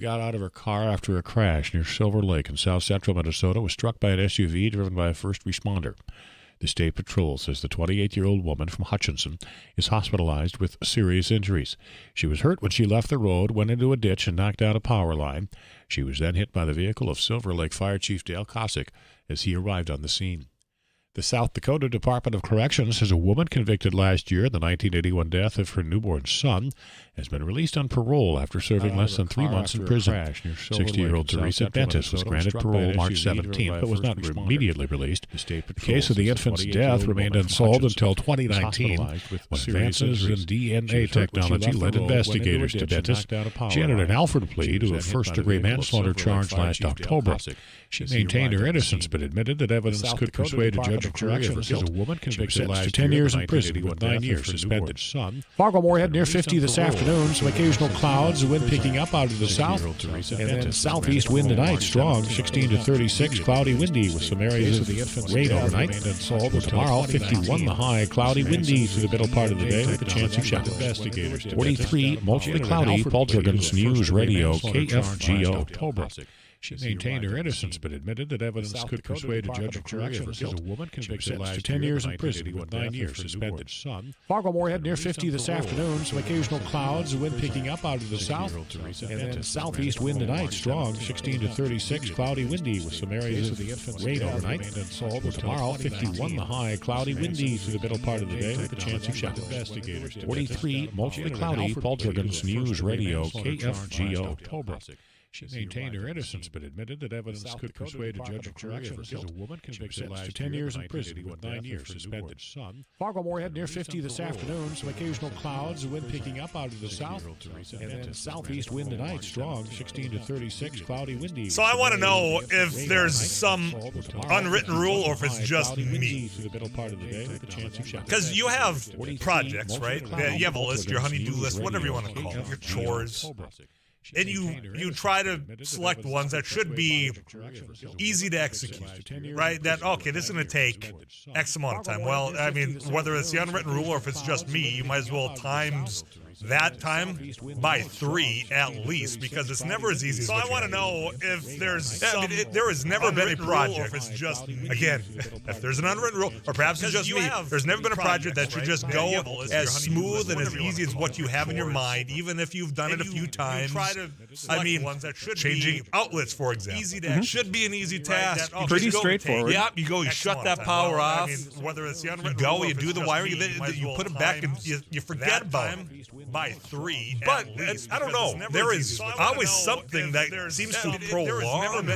got out of her car after a crash near Silver Lake in south central Minnesota was struck by an SUV driven by a first responder. The state patrol says the 28-year-old woman from Hutchinson is hospitalized with serious injuries. She was hurt when she left the road, went into a ditch, and knocked out a power line. She was then hit by the vehicle of Silver Lake Fire Chief Dale Cosick as he arrived on the scene. The South Dakota Department of Corrections says a woman convicted last year in the 1981 death of her newborn son has been released on parole after serving less than 3 months in prison. 60-year-old Teresa Bentis was granted parole March 17th but was not immediately released. The case of the infant's death remained unsolved until 2019 when advances in DNA technology led investigators to Bentis. She entered an Alford plea to a first-degree manslaughter charge last October. She maintained her innocence but admitted that evidence could persuade a judge of corrections as a woman convicted to 10 years in prison with 9 years suspended. Fargo-Moorhead near 50 this afternoon. Some occasional clouds, wind picking up out of the south, and then southeast wind tonight strong, 16 to 36, cloudy, windy with some areas of rain overnight. Tomorrow, 51 the high, cloudy, windy through the middle part of the day with a chance of showers. 43, mostly cloudy. Paul Jurgens, News Radio, KFGO. She maintained her innocence but admitted that evidence could persuade a judge of corrections as a woman convicted to 10 years in prison with 9 years suspended. Fargo-Moorhead near 50 this afternoon. Some occasional clouds, wind picking up out of the south, and then southeast wind tonight strong, 16 to 36, cloudy, windy with some areas of rain overnight. Tomorrow, 51 the high, cloudy, windy through the middle part of the day with a chance of showers. 43, mostly cloudy. Paul Jurgens, News Radio, KFGO. She maintained her innocence but admitted that evidence could persuade a judge of corrections as a woman convicted to 10 years in prison with 9 years suspended. Fargo-Moorhead near 50 this afternoon. Some occasional clouds, wind picking up out of the south, and then southeast wind tonight strong, 16 to 36, cloudy, windy. So I want to know if there's some unwritten rule or if it's just me. Because you have projects, right? You have a list, your honey-do list, whatever you want to call it, your chores. And you try to select ones that should be easy to execute, right? That, okay, this is going to take X amount of time. Well, I mean, whether it's the unwritten rule or if it's just me, you might as well times that time by 3 at least, because it's never as easy as I want to know if there's there has never been a project, or if it's just, again, if there's an unwritten rule, or perhaps it's just me, there's never been a project that should just go as smooth and as easy as what you have in your mind, even if you've done it a few times. I mean, changing outlets, for example, should be an easy task. Pretty straightforward. Yeah, you go, you shut that power off, you go, you do the wiring, you put it back, and you forget about it. By 3, but I don't know. There is always something that seems to prolong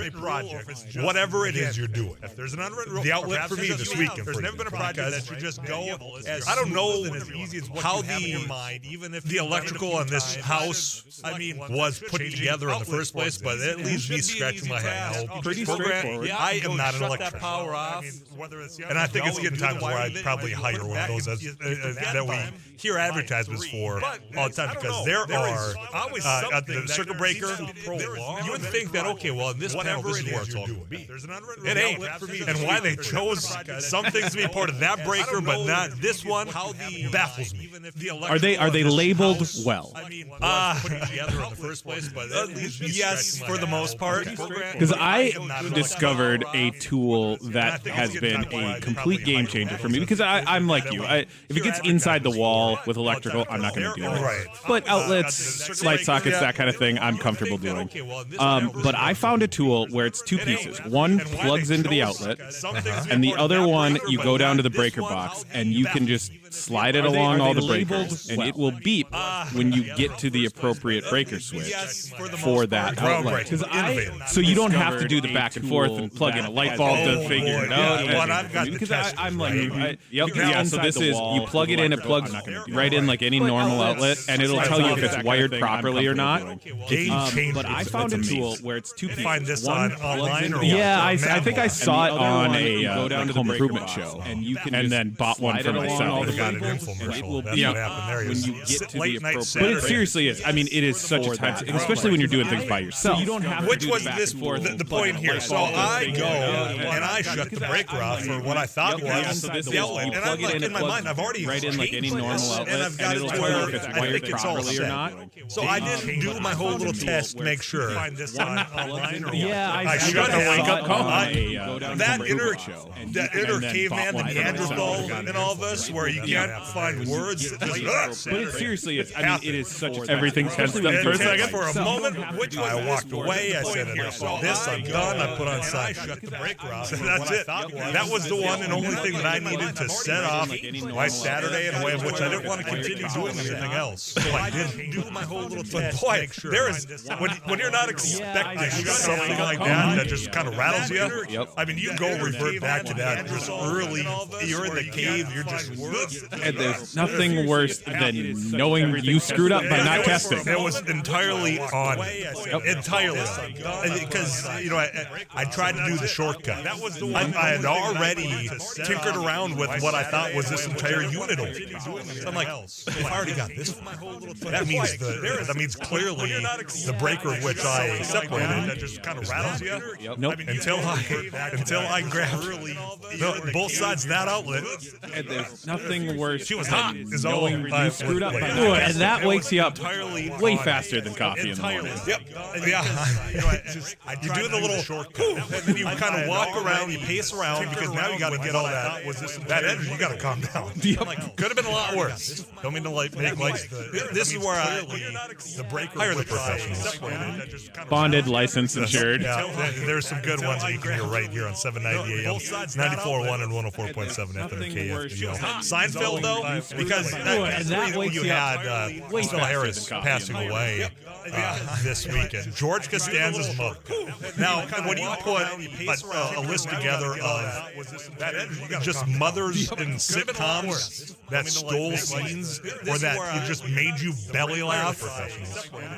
whatever it is you're doing. If there's an unwritten rule, the outlet for me this weekend. There's never been a project that you just go. I don't know how the electrical in this house, was put together in the first place, but it leaves me scratching my head. Pretty straightforward. I am not an electrician, and I think it's getting times where I'd probably hire one of those that we hear advertisements for all the time, because there are the circuit breaker. You would think that, okay, well, in this panel, this is where it's all going to be. It ain't. And why they chose some things to be part of that breaker but not this one baffles me. Are they labeled well? Yes, for the most part. Because I discovered a tool that has been a complete game changer for me, because I'm like you. If it gets inside the wall with electrical, I'm not going to do it. Right. But outlets, light sockets, that kind of thing, I'm comfortable doing. But I found a tool where it's 2 pieces. One plugs into the outlet, and the other one, you go down to the breaker box, and you can just slide it along all the breakers, and it will beep when you get to the appropriate breaker switch for that outlet. So you don't have to do the back and forth and plug in a light bulb to figure it out. Because I'm like, so this is, you plug it in, it plugs right in like any normal outlet, and it'll tell you if it's wired properly or not. But I found a tool where it's 2 pieces. Find this online? Yeah, I think I saw it on a home improvement show, and then bought one for myself. Got an infomercial. When you get to the appropriate. But it seriously is. I mean, it is such a time, especially when you're doing things by yourself. You don't have which was the point here. So I go and I shut the breaker off for what I thought was the outlet. And I'm like, in my mind, I've already right in like any normal outlet, and I've got it to where I think it's all properly or set. not. So I didn't do my whole little test to make sure. Yeah, I should have wake up call. That inner and caveman, the Neanderthal in all of us, where you can't find words. But seriously, it is such a everything tensed up for a second. For a moment, I walked away. I said, "Enough of this. I'm done." I put on side. Shut the breaker off. That's it. That was the one and only thing that I needed to set off my Saturday in a way in which I didn't want to continue doing anything else. So I didn't do my whole little test. But boy, there is when you're not expecting something like that just kind of rattles you. I mean, you go revert back to that just early. You're in the cave. You're just and there's nothing worse than knowing you screwed up by not testing. It was entirely on. Entirely on. Because, I tried to do the shortcut. That was the one. I had already tinkered around with what I thought was this entire unit over. So I'm like, if I already got this, that means clearly the breaker which I separated that just kind of rattles you. Nope. Until I grabbed both sides of that outlet. And there's nothing worse She was hot. than knowing you screwed up by not testing. And that wakes you up way faster than coffee in the morning. Yep. Yeah. You do the little shortcut, and then you kind of walk around, you pace around, because now you got to get all that energy. You got to calm down. Could have been a lot worse. Don't mean to make light. This is where the breaker hire the professionals. Bonded, licensed, insured. Yeah, there's some good ones that you can hear right here on 790 AM, 94.1 and 104.7 FM KFGO. Seinfeld, though, because you had Phil Harris passing away this weekend. George Costanza's mother. Now, when you put a list together of just mothers in sitcoms that stole scenes or that just made you belly laugh,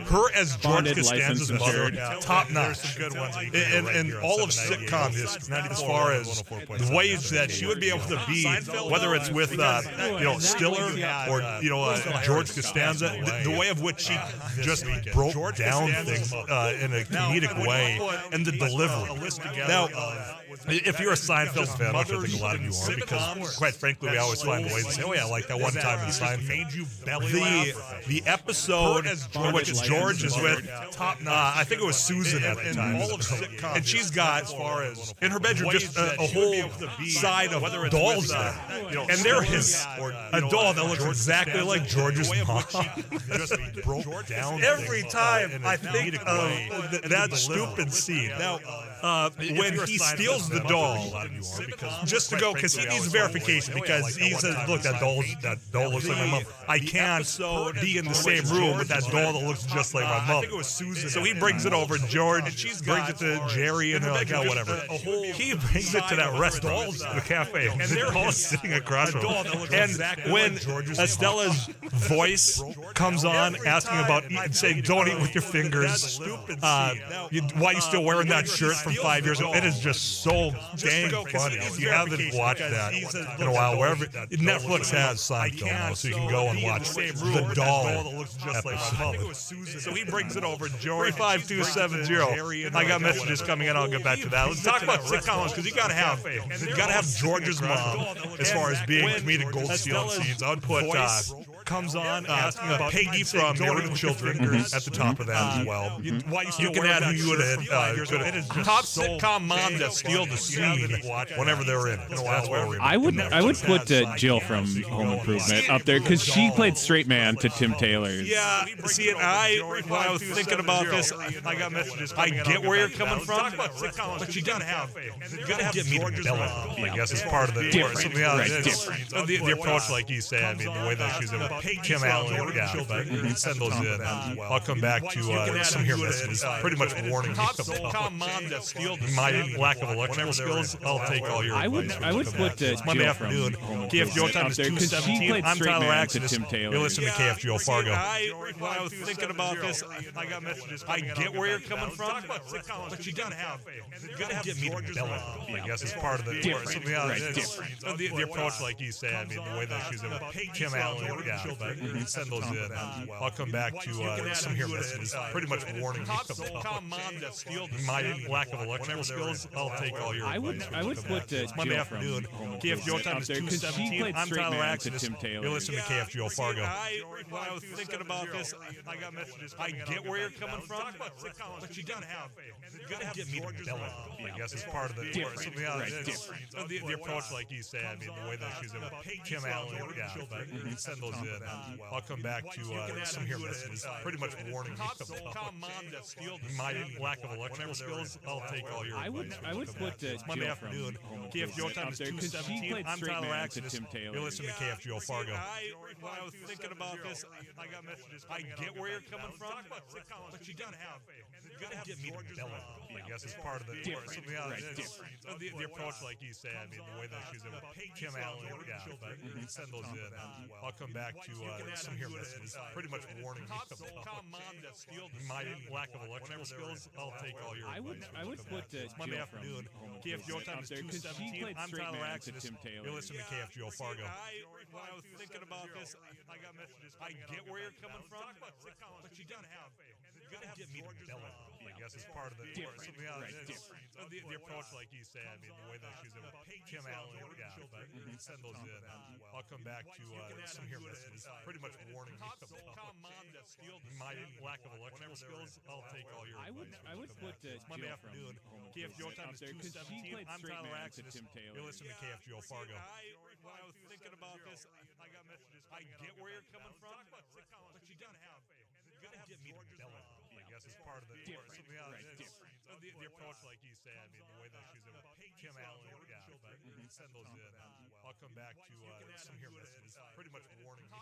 her as George Costanza's mother, top notch. And all of sitcom as far as the ways that she would be able to be, whether it's with Stiller or George Costanza, the way of which she just broke down things in a comedic way, and the delivery. Now, if you're a Seinfeld fan, which I think a lot of you are, because quite frankly, we always find ways to say, "Oh yeah, I like that one time in Seinfeld." The episode in which George is with, I think it was Susan at the time, and she's got, as far as in her bedroom, just a whole side of dolls there, and there is a doll that looks exactly like George's mom. Every time I think of that stupid scene. Now, when he steals the doll, just to go, because he needs verification, because he says, "Look, that doll looks like my mom. I can't be in the same room with that doll that looks just like my mom." So he brings it over. George brings it to Jerry, and they're like, "Oh, whatever." He brings it to that restaurant, the cafe, and they're all sitting across from him. And when Estella's voice comes on, asking about saying, "Don't eat with your fingers," why are you still wearing that shirt from 5 years ago? It is just so dang funny. If you haven't watched that in a while, wherever Netflix has Seinfeld now, so you can go and watch the doll episode. So he brings it over. George 35270. I got messages coming in. I'll get back to that. Let's talk about sitcoms, because you got to have George's mom as far as being comedic gold seal scenes. I would put comes on asking about Peggy from Married with Children at the top of that as well. You can add who you would have top sitcom mom that steal the scene whenever they're in. I would put Jill from Home Improvement up there, because she played straight man to Tim Taylor's. Yeah, see, when I was thinking about this, I got messages. I get where you're coming from, but you gotta get me to Bella, I guess, is part of the different. The approach, like you said. I mean, the way that she's able Kim Allen, but send those in. I'll come back to some here messages, pretty much warning me about my lack of electrical skills. I'll take all your advice. I would put it's Monday afternoon. KFGO time is 2:17. I'm Tyler Axis. You're listening to KFGO Fargo. When I was thinking about this, I got messages. I get where you're coming from, but you gotta get me to Bella, I guess, is part of the different. The approach, like you said. I mean, the way that she's able Kim Allen, Send those in. I'll come back to some here messages. Pretty much warning me my lack of electrical skills. I'll take all your. I would put It's Monday Jill afternoon. from KFGO time is 2:17. I'm Tyler Axis. Tim Taylor. You're listening to KFGO Fargo. When I was thinking about this, I got messages. I get where you're coming from, but you gotta get me to Bella. I guess is part of the different. The approach, like you say. I mean, the way that she's able to Kim Allen. Yeah, send those in. I'll come back to some here messages. Pretty much warning me. My lack of electrical skills. I'll take all your. I would put Monday Jill afternoon. from KFGO time is 2:17. I'm Tyler Axis. Tim Taylor. You're listening to KFGO Fargo. When I was thinking about this, I got messages. I get where you're coming from, but you gotta get me to Bella. I guess is part of the different. The approach, like you say. I mean, the way that she's able to Kim Allen. Yeah, send those in. I'll come back to some here messages. Pretty much warning me. My lack of electrical skills. I'll take all your. I would put Monday Jill afternoon. from KFGO time is 2:17. I'm Tyler Axis. Tim Taylor. You're listening to KFGO Fargo. When I was thinking about this, I got messages. I get where you're coming from, but you gotta get me to Bella. I guess is part of the different. The approach, like you say. I mean, the way that she's able to Kim Allen. Yeah, send those in. I'll come back to some here messages. Pretty much warning me. My lack of electrical skills. I'll take all your. I would put Monday Jill afternoon. from KFGO time is 2:17. I'm Tyler Axis. Tim Taylor. You're listening to KFGO Fargo. When I was thinking about this, I got messages. I get where you're coming from, but you gotta get me to Bella. I guess is part of the different. The approach, like you say. I mean, the way that she's able to Kim Allen. Yeah, send those in. I'll come back to some here messages. Pretty much warning me.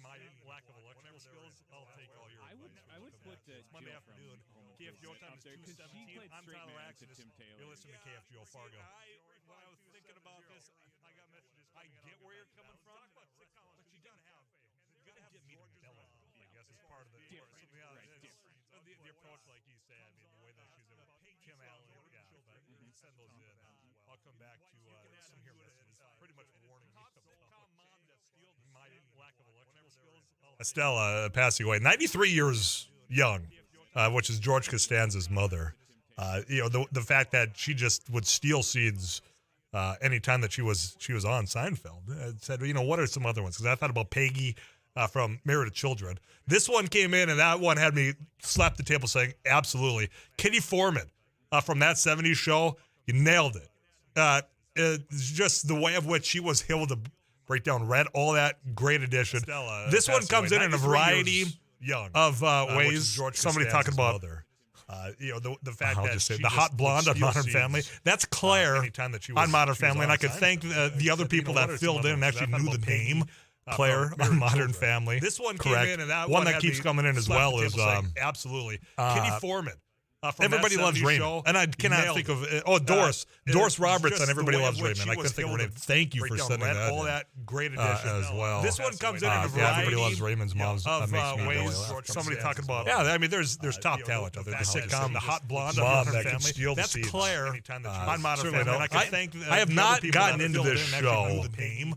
My lack of electrical skills. I'll take all your. I would put Monday Jill afternoon. from KFGO time is 2:17. I'm Tyler Axis. Tim Taylor. You're listening to KFGO Fargo. When I was thinking about this, I got messages. I get where you're coming from, but you gotta get me to Bella. I guess is part of the the approach, like you say. I mean, the way that she's able to Kim Allen. Yeah, send those in. I'll come back to some here messages. Pretty much warning me. My lack of electrical skills. Estella passing away, 93 years young, which is George Costanza's mother. The fact that she just would steal seeds anytime that she was on Seinfeld. I said, what are some other ones? Because I thought about Peggy from Married to Children. This one came in, and that one had me slap the table saying, absolutely. Kitty Foreman from that 70s show, you nailed it. It's just the way of which she was able to break down Red, all that, great addition. This one comes in a variety of ways. Somebody talking about the fact that just the hot blonde on Modern Family. That's Claire on Modern Family, and I could thank the other people that filled in and actually knew the name. Claire on Modern Family. This one correct. Came in, and that one that keeps coming in as well is absolutely Kitty Foreman. Everybody Loves Raymond. And I cannot think of Doris. Doris Roberts on Everybody Loves Raymond. I couldn't think of her name. Thank you for sending that. All that great addition as well. This one comes in a variety Everybody Loves Raymond's mom's of ways. Somebody talking about. Yeah, I mean, there's top talent out there. The sitcom, the hot blonde mom that can steal the seeds. That's Claire on Modern Family. I have not gotten into this show.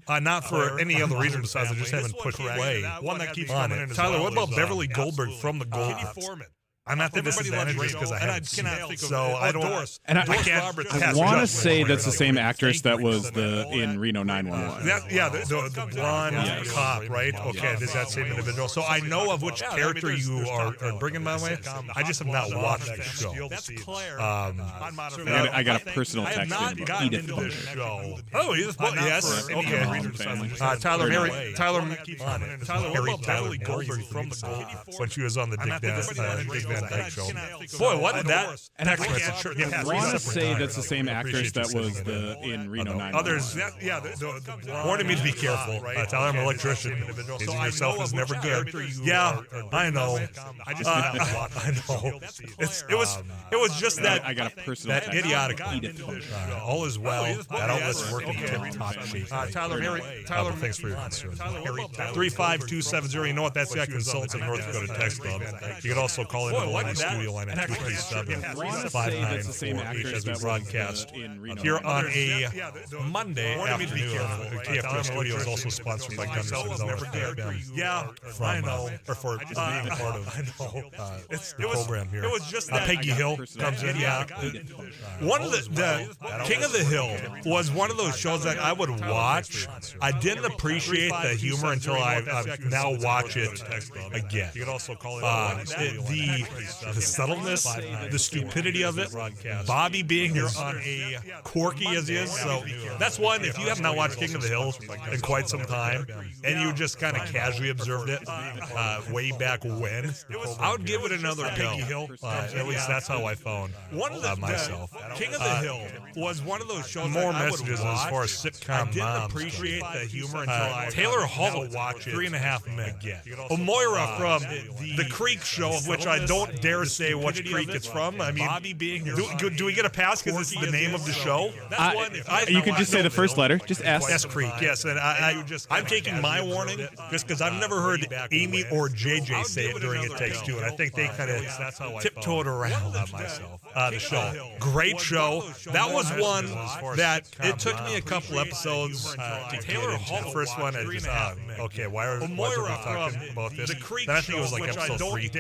Not for any other reason besides I just haven't pushed play. One that keeps coming in as well. Tyler, what about Beverly Goldberg from the Goldbergs? I'm not the disadvantage because I haven't seen it. So I don't. And I want to say that's the same actress that was in Reno 911. The blonde cop, right? Okay, there's that same individual. So I know of which character you are bringing my way. I just have not watched the show. That's Claire. I got a personal text in gotten into this show. Oh, yes. Okay. Tyler, what about Beverly Goldberg from the Goldbergs when she was on the Dick Van Dyke Show? Boy, what did that text message? I want to say that's the same actress that was in Reno 911. Others, warning me to be careful. Tyler, I'm an electrician. Hazing yourself is never good. Yeah, I know. I know. It was just that. I got a personal that idiotic. All is well. That outlet's working tip-top shape. Tyler, thanks for your concern. 35270. You know what? That's the consultants of North Dakota Text Club. You can also call in on the studio line at 237-5948 as we broadcast here on a Monday afternoon. KFR Studio is also sponsored by Gunderson FM. Yeah, I know. Or for being part of the program here. It was just that Peggy Hill comes in. Yeah, one of the King of the Hill was one of those shows that I would watch. I didn't appreciate the humor until I now watch it again. You could also call it the subtleness, the stupidity of it. Bobby being as quirky as he is. So that's one. If you have not watched King of the Hill in quite some time, and you just kind of casually observed it way back when, I would give it another go. At least that's how I found myself. King of the Hill was one of those shows. More messages as far as sitcom moms. I didn't appreciate the humor until Taylor Hall watched 3.5 Men. Moira from the Creek show, of which I don't dare say which creek it's from. I mean, do we get a pass because this is the name of the show? You could just say the first letter. Just S. S Creek, yes. And I'm taking my warning just because I've never heard Amy or JJ say it during It Takes Two, and I think they kind of tiptoed around the show. Great show. That was one that it took me a couple episodes to Taylor Hall. First one, I just okay, why are we talking about this? Then I think it was like episode 3.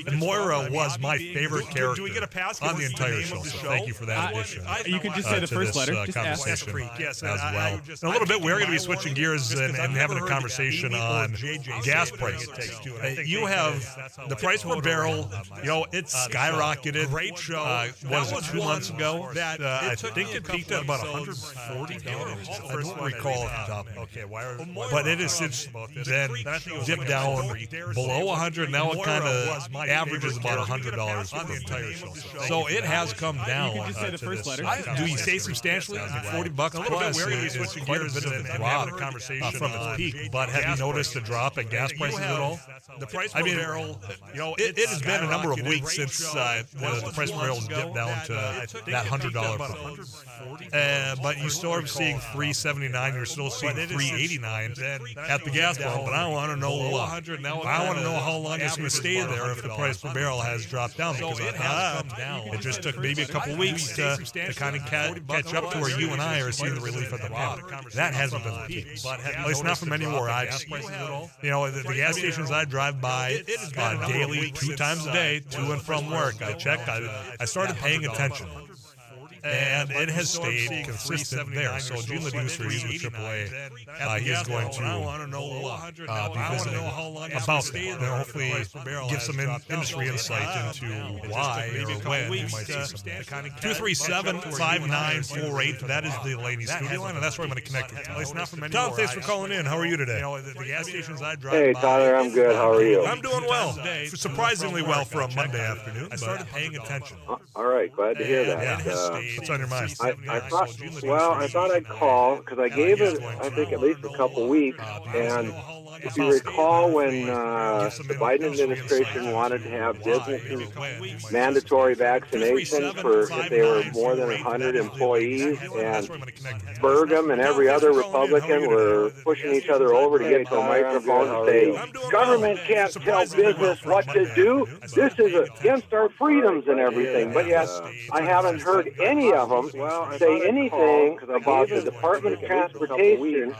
And Moira was my favorite character on the entire show. So thank you for that addition. You could just say the first letter. Just conversation as well. In a little bit, we're going to be switching gears and having a conversation on gas prices. You have the price per barrel. It's skyrocketed. Great show. Was it 2 months ago? I think it peaked at about $140. I don't recall off the top. But it has since then dipped down below 100. Now it kind of averages about $100 for the entire show. So it has come down. You could just say the first letter. Do you say substantially? $40 plus. It's quite a bit of a drop from its peak. But have you noticed a drop in gas prices at all? The price per barrel. It has been a number of weeks since the price per barrel has dipped down to that $100 per pump. But you still are seeing $3.79. You're still seeing $3.89 at the gas pump. But I want to know how long it's going to stay there if the price per barrel has dropped down, because it has come down. It just took maybe a couple weeks to kind of catch up to where you and I are seeing the relief at the pump. That hasn't been the peak. At least not from anywhere I've seen. The gas stations I drive by daily, 2 times a day, to and from work. I check. I started paying attention. And it has stayed consistent there. So Gene Leducer, he's with AAA. He is going to be visiting about that, and hopefully give some industry insight into why or when you might see some. 237-5948. That is the Laney studio line, and that's where I'm going to connect with Tom. Tom, thanks for calling in. How are you today? The gas stations I drive by. Hey, Tyler, I'm good. How are you? I'm doing well. Surprisingly well for a Monday afternoon. I started paying attention. All right, glad to hear that. What's on your mind? I thought I'd call because I gave it, I think, at least a couple weeks. And if you recall, when the Biden administration wanted to have businesses mandatory vaccinations for if they were more than 100 employees, and Burgum and every other Republican were pushing each other over to get to a microphone and say, government can't tell business what to do. This is against our freedoms and everything. But yet, I haven't heard any of them say anything about the Department of Transportation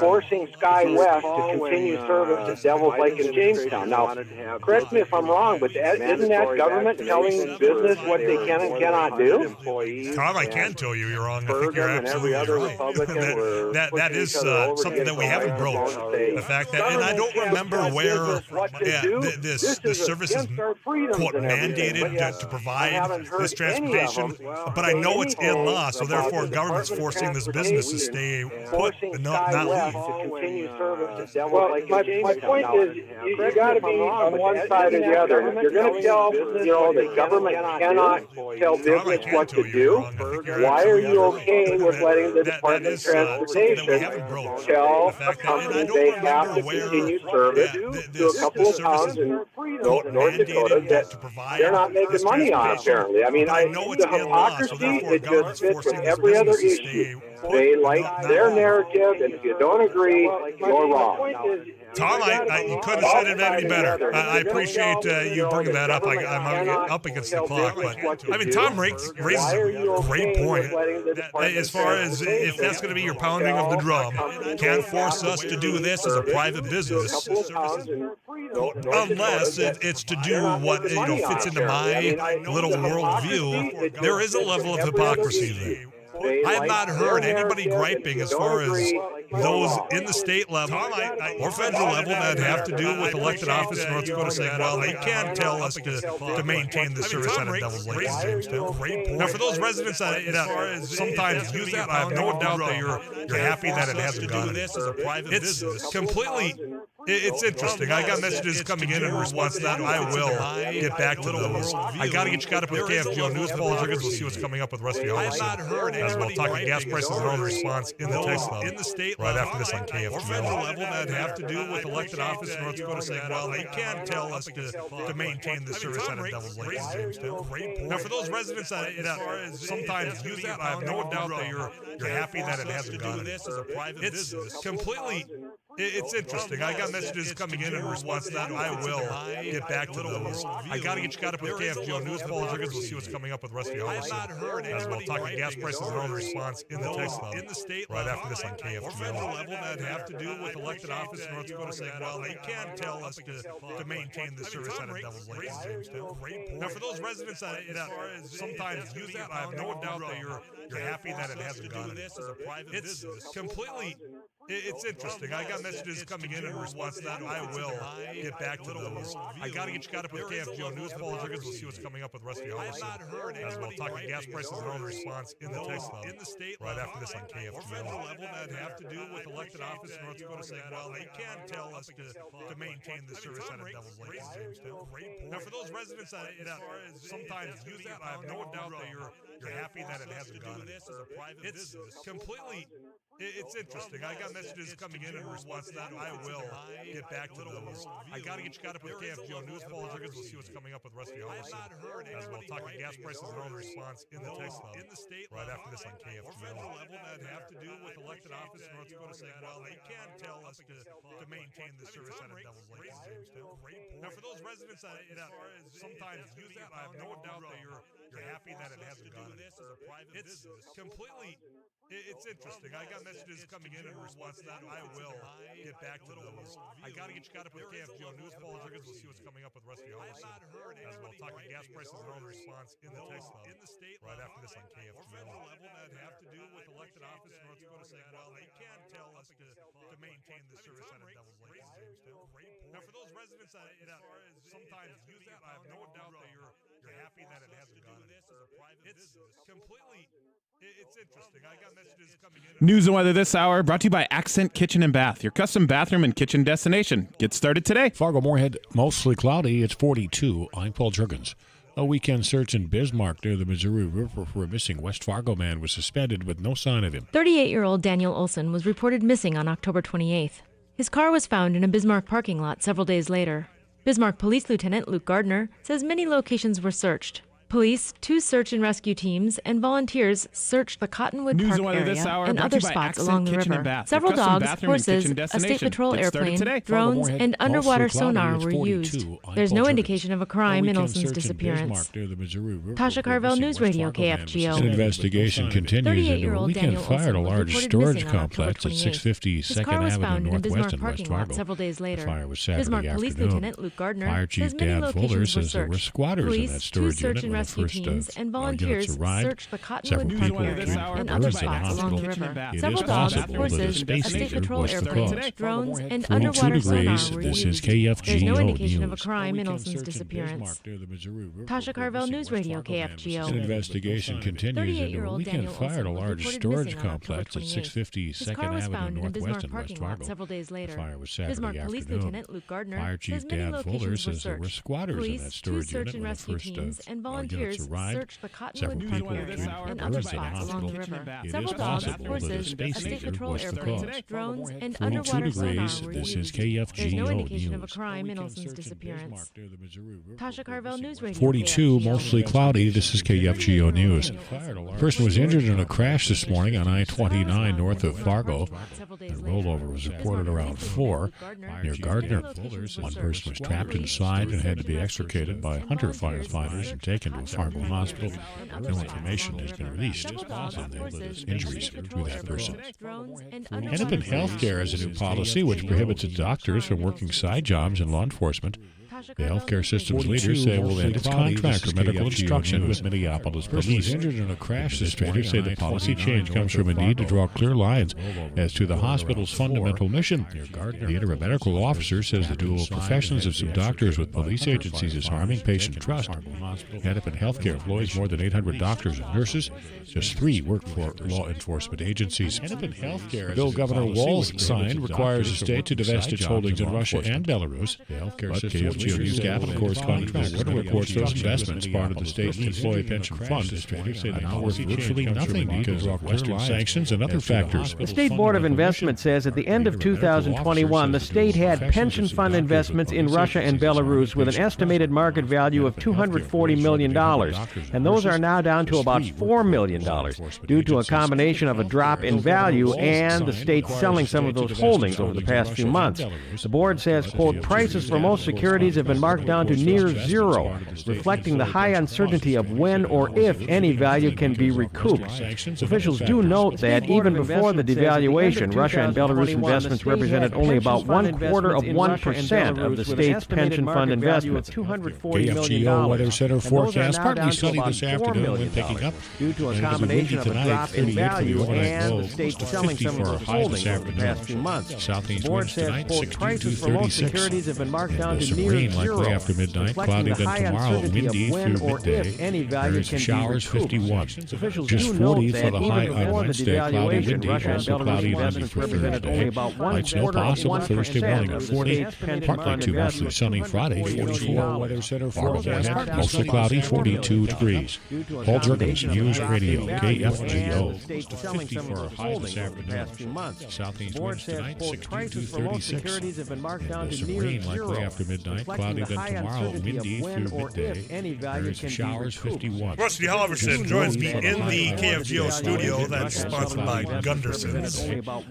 forcing SkyWest to continue service at Devil's Lake in Jamestown. Now, correct me if I'm wrong, but isn't that government telling business what they can and cannot do? Tom, I can tell you you're wrong. I think you're absolutely right. That is something that we haven't broke. The fact that, and I don't remember where this service is, quote, mandated to provide this transportation, but I know it's in law, so therefore government's forcing this business to stay put and not leave. Well, my point is, you got to be on one side or the other. You're going to tell, the government cannot tell business what to do. Why are you okay with letting the Department of Transportation tell a company they have to continue service to a couple of towns in North Dakota that they're not making money on, apparently? I mean, the hypocrisy, it just fits with every other issue. They like their narrative, and if you don't agree, you're wrong. Tom, you couldn't have said it any better. I appreciate you bringing that up. I'm up against the clock, but I mean, Tom raises a great point. As far as if that's going to be your pounding of the drum, can't force us to do this as a private business, unless it's to do what fits into my little worldview. There is a level of hypocrisy there. I have not heard anybody griping as far as those in the state level or federal level that have to do with elected office in North Dakota saying, well, they can't tell us to maintain the service on a Devil's Lake in Jamestown. Now, for those residents that sometimes use that, I have no doubt that you're happy that it hasn't gone. It's completely... It's interesting. I got messages coming in response to that. I will get back to those. I got to get you caught up with KFGO News. Paul Jiggins. We'll see what's coming up with Rusty Hollis. I have not heard as well talking gas prices and all the response in the text level. In the state right after this on KFGO. Or federal level that have to do with elected office in North Dakota saying, well, they can't tell us to maintain the service on a Devil's Lake in Jamestown. Now, for those residents that sometimes use that, I have no doubt that you're happy that it hasn't gone. It's completely... It's interesting. I got messages coming in response to that. I will get back to those. I got to get you caught up with KFGO News. Paul Jiggins. We'll see what's coming up with Rusty Hollis. I have not heard as well talking gas prices and all the response in the text level. In the state right after this on KFGO. Or federal level that have to do with elected office in North Dakota saying, well, they can't tell us to maintain the service on a Devil's Lake in Jamestown. Now, for those residents that sometimes use that, I have no doubt that you're happy that it hasn't gone. It's completely... It's interesting. I got messages coming in response to that. I will get back to those. I got to get you caught up with KFGO News. Paul Jiggins. We'll see what's coming up with Rusty Hollis. I have not heard as well talking gas prices and all the response in the text level. In the state right after this on KFGO. Or federal level that have to do with elected office in North Dakota saying, well, they can't tell us to maintain the service on a Devil's Lake in Jamestown. Now, for those residents that sometimes use that, I have no doubt that you're happy that it hasn't gone. It's completely... It's interesting. I got messages coming in response to that. I will get back to those. I got to get you caught up with KFGO News. Paul Jiggins. We'll see what's coming up with Rusty Hollis. I have not heard as well talking gas prices and all the response in the text level. In the state right after this on KFGO. Or federal level that have to do with elected office in North Dakota saying, well, they can't tell us to maintain the service on a Devil's Lake in Jamestown. Now, for those residents that sometimes use that, I have no doubt that you're happy that it hasn't gone. It's completely... It's interesting. I got messages coming in response to that. I will get back to those. I got to get you caught up with KFGO News. Paul Jiggins. We'll see what's coming up with Rusty Hollis. I have not heard as well talking gas prices and all the response in the text level. In the state right after this on KFGO. Or federal level that have to do with elected office in North Dakota saying, well, they can't tell us to maintain the service on a Devil's Lake in Jamestown. Now, for those residents that sometimes use that, I have no doubt that you're happy that it hasn't gone. It's completely... It's interesting. I got messages coming in. News and weather this hour brought to you by Accent Kitchen and Bath, your custom bathroom and kitchen destination. Get started today. Fargo-Moorhead, mostly cloudy. It's 42. I'm Paul Jiggins. A weekend search in Bismarck near the Missouri River for a missing West Fargo man was suspended with no sign of him. 38-year-old Daniel Olson was reported missing on October 28th. His car was found in a Bismarck parking lot several days later. Bismarck Police Lieutenant Luke Gardner says many locations were searched. Police, 2 search and rescue teams, and volunteers searched the Cottonwood Park area and other spots along the river. Several dogs, horses, a state patrol airplane, drones, and underwater sonar were used. There's no indication of a crime in Olson's disappearance. Tasha Carvel, News Radio, KFGO. An investigation continues into a weekend fire at a large storage complex at 650 2nd Avenue Northwest in West Fargo. Several days later. The fire was Saturday Bismarck Police afternoon. Lieutenant Luke Gardner Fire Chief says many Dan Fuller locations were says there were searched. squatters in that Police, storage 2 search unit and when the rescue first teams and units volunteers arrived. searched the Several Cottonwood people Park were area treated and for other burns in the spots along hospital. the river. It Several is dogs, possible that a horses, space a state needler patrol was the airplane, cause. drones, and 42 underwater sonar degrees. were This used. is KFGO There's no indication of a News. crime in A Olson's weekend search in disappearance. Bismarck near the Missouri River Tasha for Carvel, missing News West Radio, Fargo man was KFGO. suspended. An investigation continues into a 38-year-old weekend Daniel fire at a Olson was large reported storage missing on October complex at 28th. 650 His 2nd car was Avenue found in a Northwest Bismarck in West parking lot Fargo. several days later. The fire was Saturday Bismarck Police afternoon. Lieutenant Luke Gardner Fire Chief says many Dan Fuller locations were says there were searched. squatters in Police, that 2 storage search unit and when the rescue first teams and units volunteers searched the Cottonwood Parkway and other spots along the river. Several dogs, horses, a state patrol airplane, drones, and underwater sonar were This used. is KFGO There's no indication News. of a crime in Olson's disappearance. Tasha Carvel, News Radio. 42, KFGO. mostly cloudy. This is KFGO News. A person was injured in a crash this morning on I-29 north of Fargo. A rollover was reported around 4 near Gardner. One person was trapped inside and had to be extricated by Hunter firefighters and taken to a Fargo hospital. No information has been released on the injuries to that person. Hennepin Healthcare has a new policy which prohibits its doctors from working side jobs in law enforcement. The healthcare system's leaders say will end its contract for medical instruction with Minneapolis police. Injured in a crash, administrators say the policy change comes from a need to draw clear lines as to the hospital's fundamental mission. The interim medical officer says the dual professions of some doctors with police agencies is harming patient trust. Hennepin Healthcare employs more than 800 doctors and nurses. Just 3 work for law enforcement agencies. Hennepin Healthcare, the bill Governor Walz signed, requires the state to divest its holdings in Russia and Belarus. The healthcare system News Capital correspondent reports those investments, part of the state's employee pension fund, are now worth virtually nothing because of Western sanctions and other factors. The State Board of Investment says at the end of 2021, the state had pension fund investments in Russia and Belarus with an estimated market value of $240 million, and those are now down to about $4 million due to a combination of a drop in value and the state selling some of those holdings over the past few months. The board says, quote, prices for most securities have been marked down to near zero, reflecting the high uncertainty of when or if any value can be recouped. Officials do note that even before the devaluation, Russia and Belarus investments represented only about 1/4% of the state's pension fund investments. KFGO Weather Center forecast partly sunny this afternoon and picking up due to a combination of a drop in value and the state selling some of those holdings over the past few months. Southeast The board winds says, tonight, quote, 62 prices to for most 36. securities have been marked down to Some near rain zero, likely after midnight, reflecting cloudy the then high tomorrow, uncertainty windy of when through or midday. if any value There's can showers, be recouped. 51. Officials Just do 40 note for that the even high before on the Wednesday, cloudy, devaluation, windy, Russia and also Belarus cloudy and windy investments for represented only Thursday. about Lights no 1/4 possible of Thursday morning 1% at of 40, the state's pension partly fund to mostly investments. sunny Friday, 44. Weather Center forecast, Fargo-Moorhead, mostly cloudy, 42 degrees. Paul Jerkins, News Radio, KFGO. State selling some of those holdings over the past few months. Southeast The board winds says, tonight, quote, 62 prices to for most 36. securities have been marked down to Some near rain zero, likely after midnight, reflecting cloudy the then high tomorrow, uncertainty windy of when through or midday. if any value There's can be showers, recouped. 51. Rusty Halverson joins me in the KFGO studio that's sponsored by Gunderson's.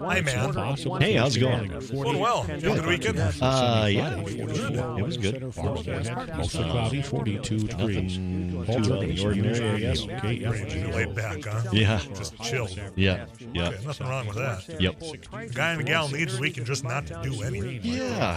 Hi, man. Hey, how's it going? Going well. You have a good weekend? Yeah, it was good. Mostly cloudy, 42 degrees. Nothing too out of the ordinary, I guess. Laid back, huh? Yeah, Just chill. yeah. Okay, nothing wrong with that. Yep. The guy and the gal needs a weekend just not to do anything. Yeah.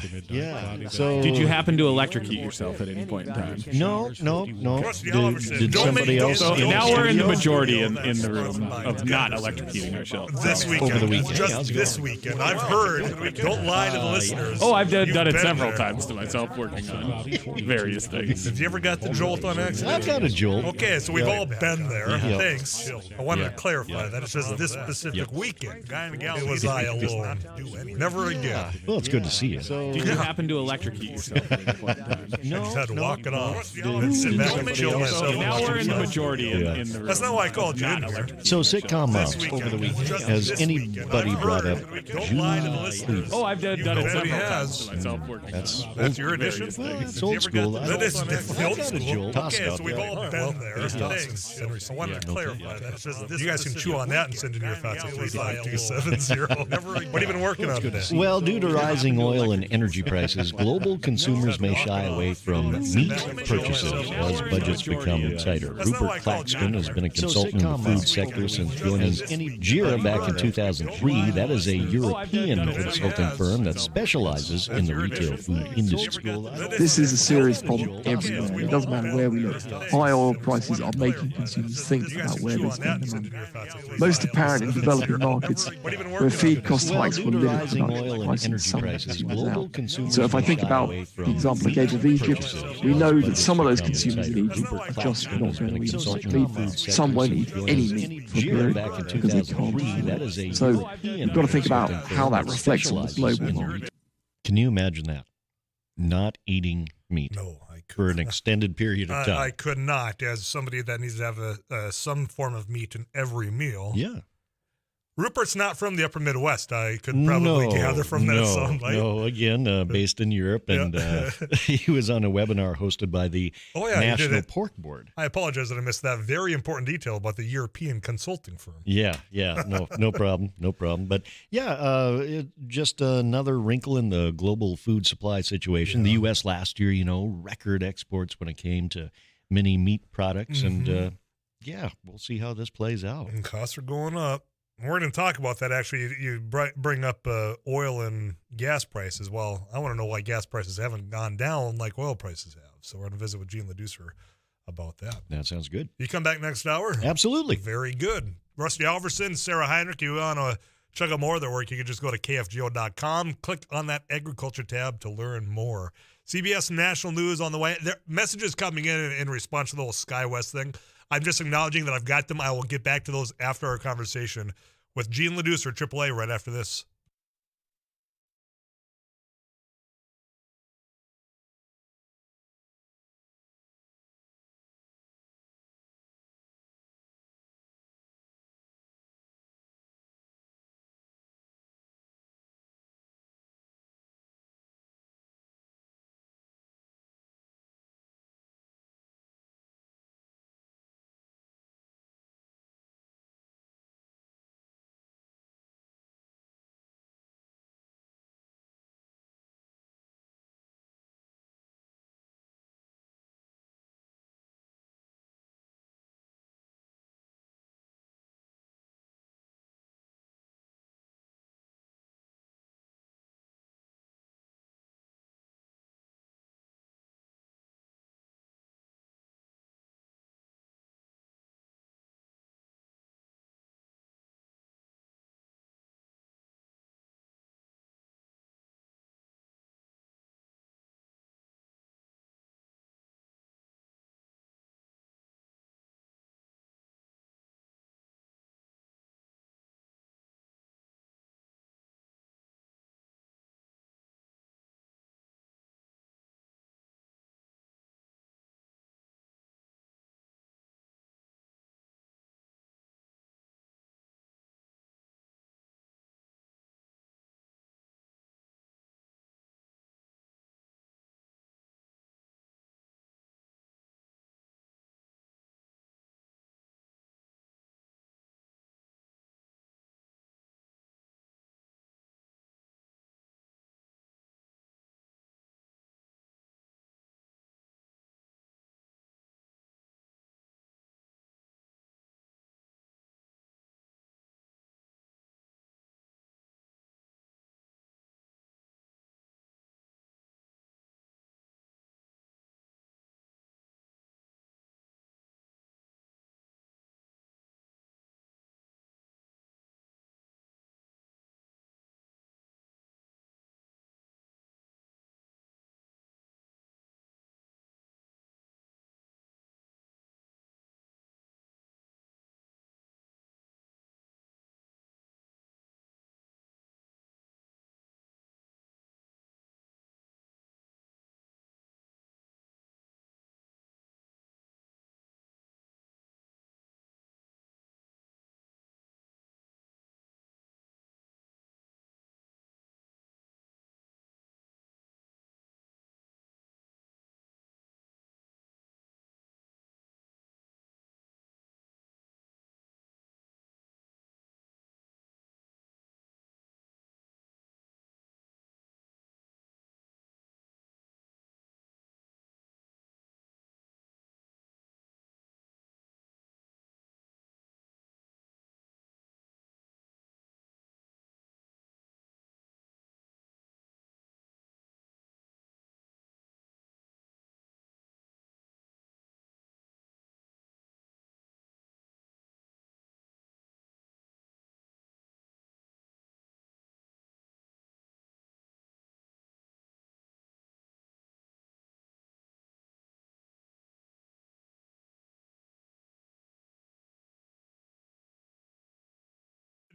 So Did you happen to electrocute yourself at any point in time? No. Rusty Did Halverson, somebody else? So don't now we're in the studio? majority in the room of not electrocuting ourselves. This weekend. Over the weekend. Just How's it this weekend. I've heard. Don't lie to the listeners. Oh, I've done You've it been several there. times to myself working on various things. Have you ever got the jolt on accident? I've got a jolt. Okay, so we've all been there. Yeah. Thanks. I wanted to clarify Yeah. that. It says this specific Yep. weekend. Guy and the gal. It was I alone. Never again. Well, it's good to see you. Did you happen to electrocute yourself at any point in time? No, Just had to walk it off. Did And sit back and somebody chill else- myself. So now we're in the majority in the room. That's not why I called you in Not here. electrocuted. So sitcom over the weekend. Has anybody brought up Don't lie to the listeners. Oh, I've done it bet he several has. times to myself working That's on That's your various edition? things. It's old school. That is definitely old I've got a school. jolt. Tossed Okay, out so we've there. all been there. Thanks. I wanted to clarify that. It says you guys can chew on that and send in your thoughts at 35270. What have you been working on today? Well, due to rising oil and energy prices, global consumers may shy away from meat purchases as budgets become tighter. Rupert Claxton has been a consultant in the food sector since joining JIRA back in 2003. That is a European consulting firm that specializes in the retail food industry. This is a serious problem everywhere. It doesn't matter where we look. High oil prices are making consumers think about where they spend their money. Most apparent in developing markets where feed cost hikes will limit Rising oil production and pricing energy some prices, consumers global out. consumers So if I may think shy about away the from example I gave of meat Egypt, purchases. we know that some of those consumers in Egypt are just not going to eat meat. Some won't eat any meat for a period because they can't. So you've got to think about how that reflects on the global market. Can you imagine that? Not eating meat. No, I for an extended period of time. I could not, as somebody that needs to have some form of meat in every meal. Yeah. Rupert's not from the upper Midwest. I could probably gather from that soundbite. No, again, based in Europe, and he was on a webinar hosted by the National Pork Board. I apologize that I missed that very important detail about the European consulting firm. Yeah, no problem, no problem. But just another wrinkle in the global food supply situation. The U.S. last year, record exports when it came to many meat products, and we'll see how this plays out. And costs are going up. We're going to talk about that, actually. You bring up oil and gas prices. Well, I want to know why gas prices haven't gone down like oil prices have. So we're going to visit with Gene Leducer about that. That sounds good. You come back next hour? Absolutely. Very good. Rusty Alverson, Sarah Heinrich, you want to check out more of their work, you can just go to kfgo.com, click on that agriculture tab to learn more. CBS National News on the way. There messages coming in response to the whole SkyWest thing. I'm just acknowledging that I've got them. I will get back to those after our conversation with Gene Leducer, AAA, right after this.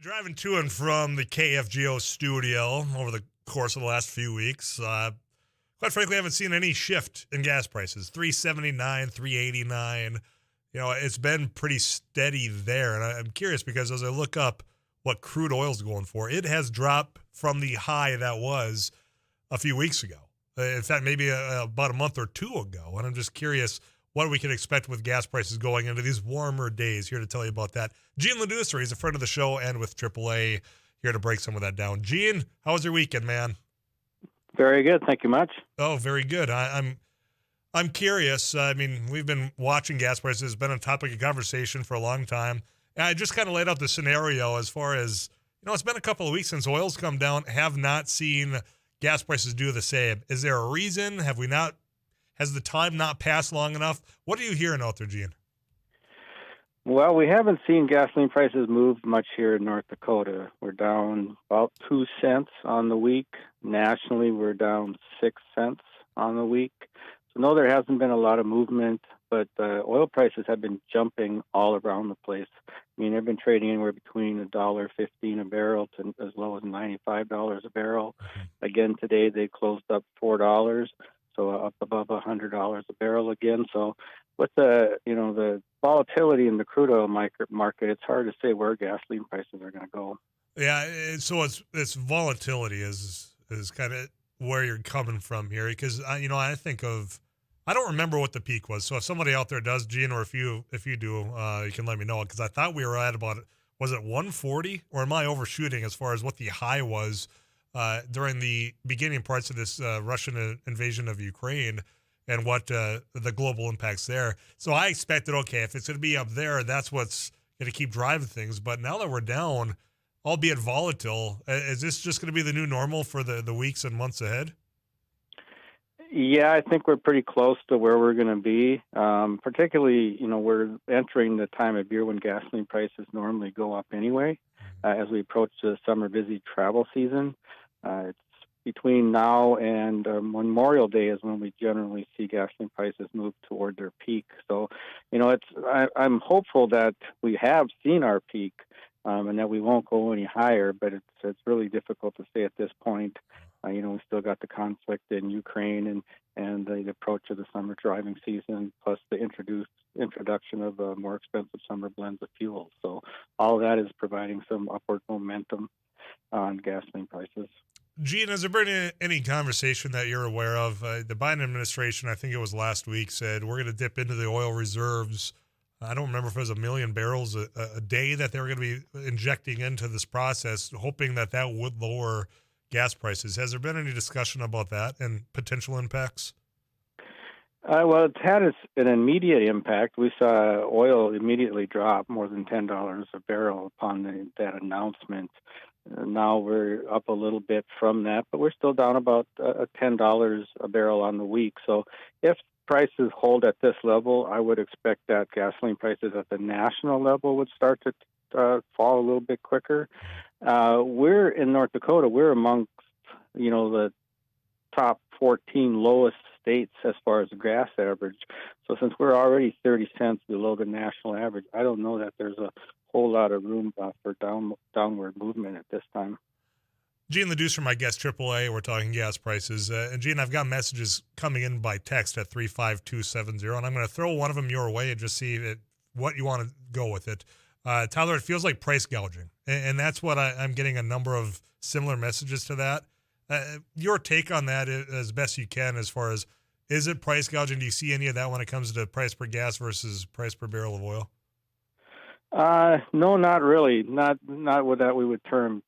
Driving to and from the KFGO studio over the course of the last few weeks, quite quite frankly, I haven't seen any shift in gas prices. $3.79, $3.89. It's been pretty steady there. And I'm curious because as I look up what crude oil's going for, it has dropped from the high that was a few weeks ago. In fact, maybe about a month or two ago. And I'm just curious what we can expect with gas prices going into these warmer days. Here to tell you about that, Gene Leducer. He's a friend of the show and with AAA, here to break some of that down. Gene, how was your weekend, man? Very good. Thank you much. Oh, very good. I'm curious. I mean, we've been watching gas prices. It's been a topic of conversation for a long time. And I just kind of laid out the scenario as far as, it's been a couple of weeks since oil's come down. Have not seen gas prices do the same. Is there a reason? Has the time not passed long enough? What are you hearing out there, Gene? Well, we haven't seen gasoline prices move much here in North Dakota. We're down about 2 cents on the week. Nationally, we're down 6 cents on the week. So, no, there hasn't been a lot of movement, but oil prices have been jumping all around the place. I mean, they've been trading anywhere between $1.15 a barrel to as low as $95 a barrel. Again, today they closed up $4, so up above $100 a barrel again. So, with the volatility in the crude oil market, it's hard to say where gasoline prices are going to go. Yeah, so it's volatility is kind of where you're coming from here, because I think of, I don't remember what the peak was. So if somebody out there does, Gene, or if you do, you can let me know, because I thought we were at about, was it 140, or am I overshooting as far as what the high was during the beginning parts of this Russian invasion of Ukraine? And what the global impacts there. So I expected, okay, if it's going to be up there, that's what's going to keep driving things. But now that we're down, albeit volatile, is this just going to be the new normal for the weeks and months ahead? Yeah, I think we're pretty close to where we're going to be. Particularly, we're entering the time of year when gasoline prices normally go up anyway, as we approach the summer busy travel season. It's between now and Memorial Day is when we generally see gasoline prices move toward their peak. So, I'm hopeful that we have seen our peak and that we won't go any higher, but it's really difficult to say at this point. We still got the conflict in Ukraine and the approach of the summer driving season, plus the introduction of more expensive summer blends of fuel. So all of that is providing some upward momentum on gasoline prices. Gene, has there been any conversation that you're aware of? The Biden administration, I think it was last week, said we're going to dip into the oil reserves. I don't remember if it was 1 million barrels a day that they were going to be injecting into this process, hoping that would lower gas prices. Has there been any discussion about that and potential impacts? Well, it's had an immediate impact. We saw oil immediately drop more than $10 a barrel upon that announcement. Now we're up a little bit from that, but we're still down about $10 a barrel on the week. So if prices hold at this level, I would expect that gasoline prices at the national level would start to fall a little bit quicker. We're in North Dakota. We're amongst, the top 14 lowest states as far as the gas average. So since we're already 30 cents below the national average, I don't know that there's a whole lot of room for downward movement at this time. Gene Leducer, my guest, AAA. We're talking gas prices. And Gene, I've got messages coming in by text at 35270, and I'm going to throw one of them your way and just see what you want to go with it. Tyler, it feels like price gouging, and that's what I'm getting a number of similar messages to that. Your take on that as best you can, as far as, is it price gouging? Do you see any of that when it comes to price per gas versus price per barrel of oil? No, not really. Not what that we would term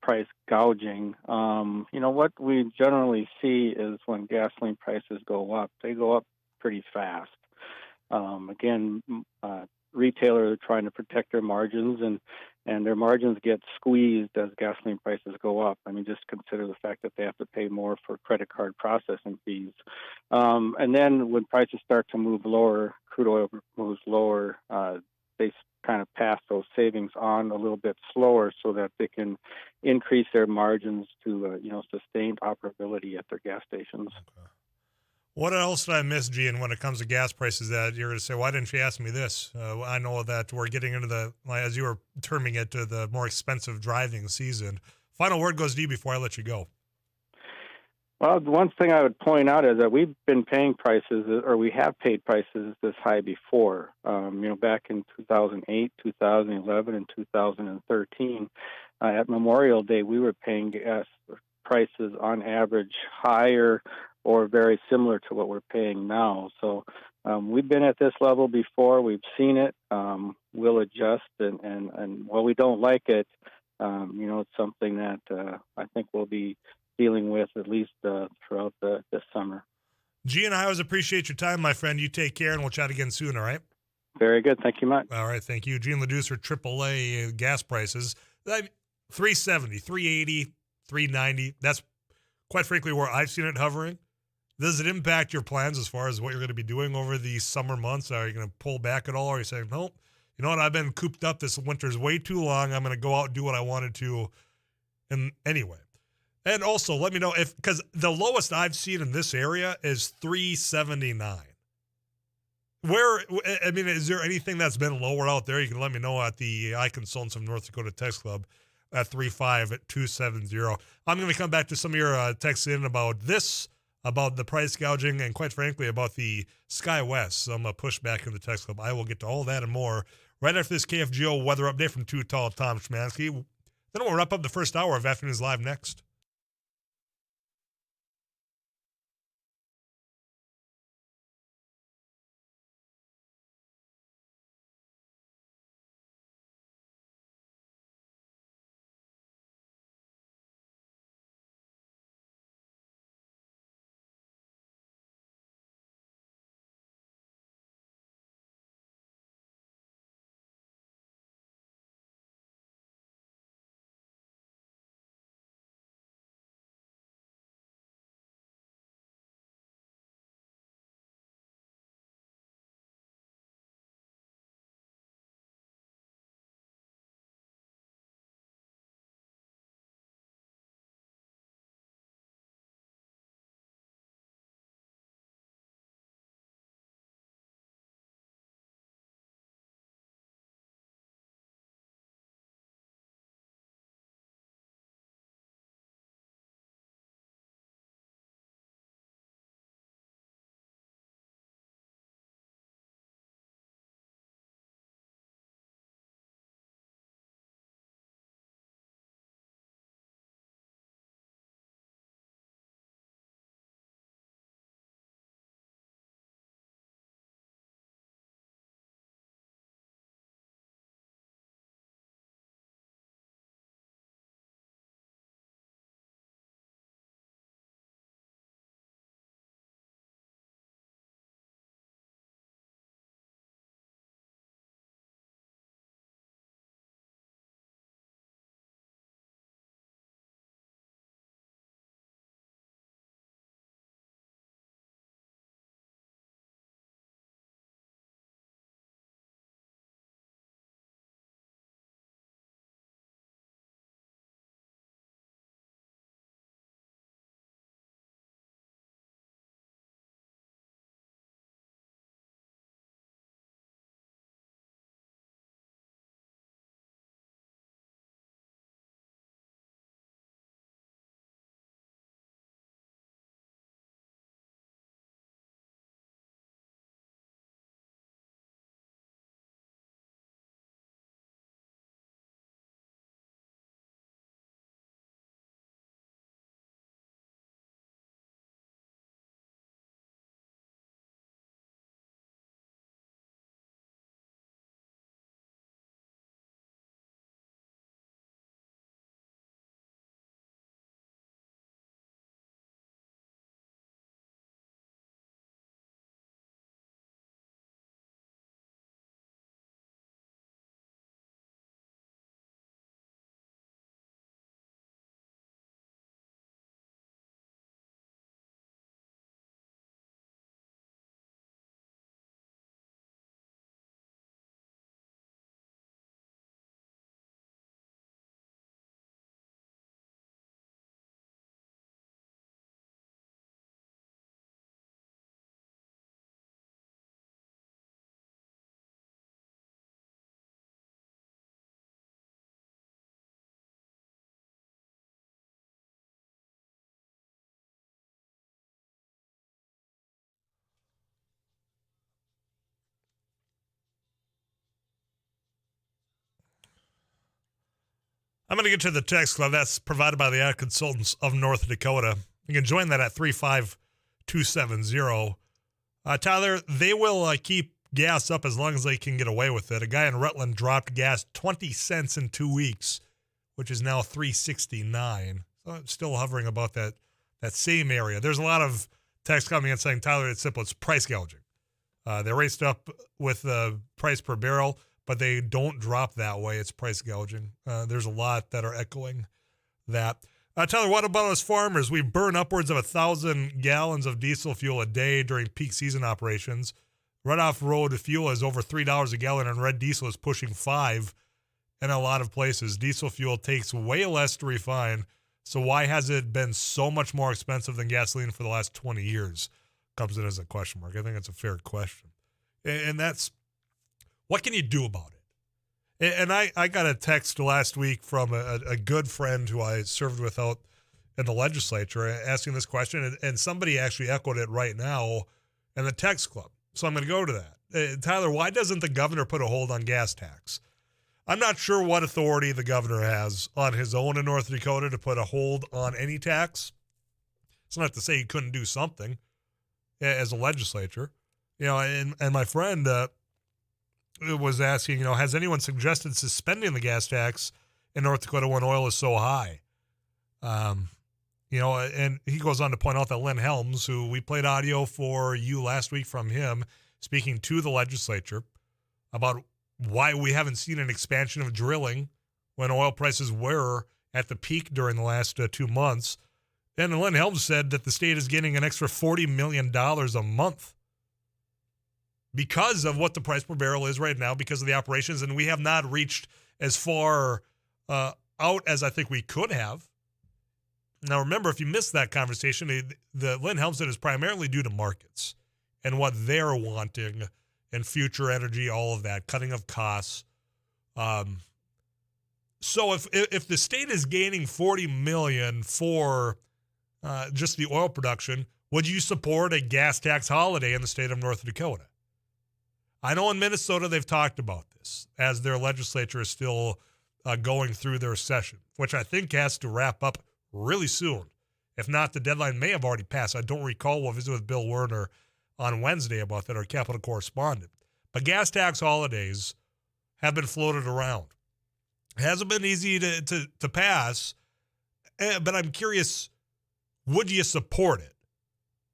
price gouging. What we generally see is when gasoline prices go up, they go up pretty fast. Again, retailers are trying to protect their margins, and their margins get squeezed as gasoline prices go up. I mean, just consider the fact that they have to pay more for credit card processing fees. And then when prices start to move lower, crude oil moves lower, they kind of pass those savings on a little bit slower so that they can increase their margins to, sustained operability at their gas stations. Okay. What else did I miss, Gene, when it comes to gas prices that you're going to say, why didn't you ask me this? I know that we're getting into as you were terming it, the more expensive driving season. Final word goes to you before I let you go. Well, the one thing I would point out is that we've been paying prices, or we have paid prices this high before. Back in 2008, 2011, and 2013, at Memorial Day, we were paying gas prices on average higher or very similar to what we're paying now. So we've been at this level before. We've seen it. We'll adjust, and while we don't like it, it's something that I think we'll be dealing with at least throughout this summer. Gene, I always appreciate your time, my friend. You take care, and we'll chat again soon, all right? Very good. Thank you much. All right, thank you. Gene Leducer, AAA gas prices, $3.70, $3.80, $3.90. That's quite frankly where I've seen it hovering. Does it impact your plans as far as what you're going to be doing over the summer months? Are you going to pull back at all? Or are you saying, no, you know what, I've been cooped up. This winter's way too long. I'm going to go out and do what I wanted to. And anyway. And also, let me know because the lowest I've seen in this area is $3.79. Is there anything that's been lower out there? You can let me know at the Consultants of North Dakota Text Club at 35270. I'm going to come back to some of your texts in about this, about the price gouging, and quite frankly, about the Sky West. So I'm going to push back in the text club. I will get to all that and more right after this KFGO weather update from Too Tall Tom Schmansky. Then we'll wrap up the first hour of Afternoons Live next. I'm going to get to the text club. That's provided by the Ad Consultants of North Dakota. You can join that at 35270. Tyler, they will keep gas up as long as they can get away with it. A guy in Rutland dropped gas 20 cents in 2 weeks, which is now $3.69. So it's still hovering about that same area. There's a lot of text coming in saying, Tyler, it's simple. It's price gouging. They raced up with the price per barrel, but they don't drop that way. It's price gouging. There's a lot that are echoing that. Tyler, what about us farmers? We burn upwards of 1,000 gallons of diesel fuel a day during peak season operations. Right-off road fuel is over $3 a gallon, and red diesel is pushing $5 in a lot of places. Diesel fuel takes way less to refine, so why has it been so much more expensive than gasoline for the last 20 years? Comes in as a question mark. I think that's a fair question. And that's, what can you do about it? And I got a text last week from a good friend who I served with out in the legislature asking this question, and somebody actually echoed it right now in the text club. So I'm going to go to that. Tyler, why doesn't the governor put a hold on gas tax? I'm not sure what authority the governor has on his own in North Dakota to put a hold on any tax. It's not to say he couldn't do something as a legislature. And my friend was asking, has anyone suggested suspending the gas tax in North Dakota when oil is so high? And he goes on to point out that Lynn Helms, who we played audio for you last week from him, speaking to the legislature about why we haven't seen an expansion of drilling when oil prices were at the peak during the last 2 months. And Lynn Helms said that the state is getting an extra $40 million a month because of what the price per barrel is right now, because of the operations, and we have not reached as far out as I think we could have. Now, remember, if you missed that conversation, the Lynn Helms said is primarily due to markets and what they're wanting and future energy, all of that, cutting of costs. So if the state is gaining $40 million for just the oil production, would you support a gas tax holiday in the state of North Dakota? I know in Minnesota they've talked about this as their legislature is still going through their session, which I think has to wrap up really soon. If not, the deadline may have already passed. I don't recall. We'll visit with Bill Werner on Wednesday about that, our Capitol correspondent. But gas tax holidays have been floated around. It hasn't been easy to pass, but I'm curious, would you support it?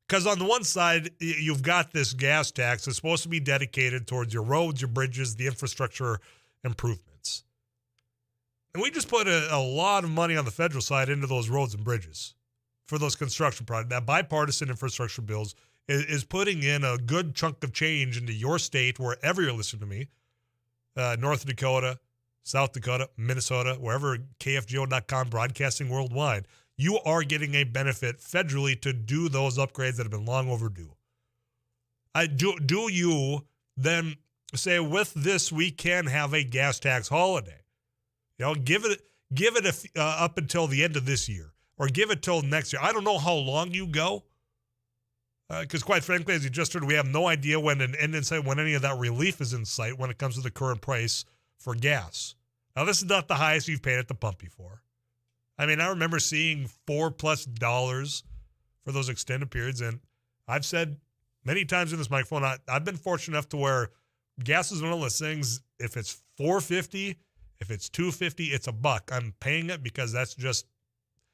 Because on the one side, you've got this gas tax that's supposed to be dedicated towards your roads, your bridges, the infrastructure improvements. And we just put a lot of money on the federal side into those roads and bridges for those construction projects. That bipartisan infrastructure bills is putting in a good chunk of change into your state, wherever you're listening to me, North Dakota, South Dakota, Minnesota, wherever, KFGO.com, broadcasting worldwide. You are getting a benefit federally to do those upgrades that have been long overdue. Do you then say, with this, we can have a gas tax holiday? Give it up until the end of this year, or give it till next year. I don't know how long you go, because quite frankly, as you just heard, we have no idea when an end in sight, when any of that relief is in sight when it comes to the current price for gas. Now, this is not the highest you've paid at the pump before. I mean, I remember seeing $4+ for those extended periods, and I've said many times in this microphone, I've been fortunate enough to where gas is one of those things. If it's $4.50, if it's $2.50, it's $1. I'm paying it because that's just,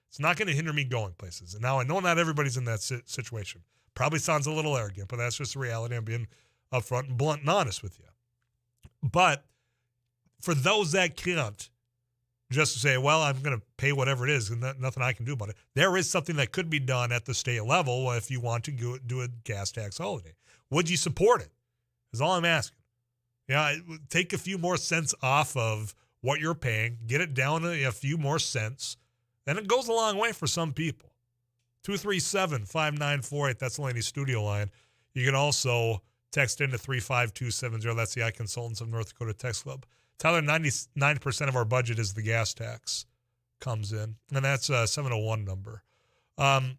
it's not going to hinder me going places. And now I know not everybody's in that situation. Probably sounds a little arrogant, but that's just the reality. I'm being upfront and blunt and honest with you. But for those that can't, just to say, well, I'm going to pay whatever it is and nothing I can do about it, there is something that could be done at the state level if you want to do a gas tax holiday. Would you support it? Is all I'm asking. Take a few more cents off of what you're paying, get it down to a few more cents, and it goes a long way for some people. 237-5948, that's the Laney studio line. You can also text into 35270. That's the Eye Consultants of North Dakota Text Club. Tyler, 99% of our budget is the gas tax comes in, and that's a 701 number. I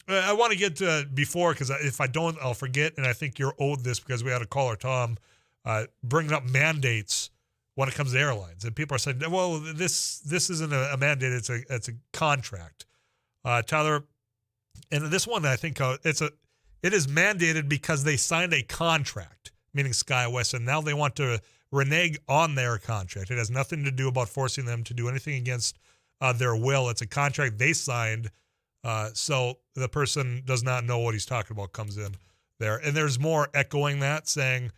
want to get to before, because if I don't, I'll forget, and I think you're owed this because we had a caller, Tom, bringing up mandates when it comes to airlines. And people are saying, well, this isn't a mandate, it's a contract. Tyler, and this one, I think it is mandated because they signed a contract, meaning SkyWest, and now they want to renege on their contract. It has nothing to do about forcing them to do anything against their will. It's a contract they signed, so the person does not know what he's talking about comes in there. And there's more echoing that, saying,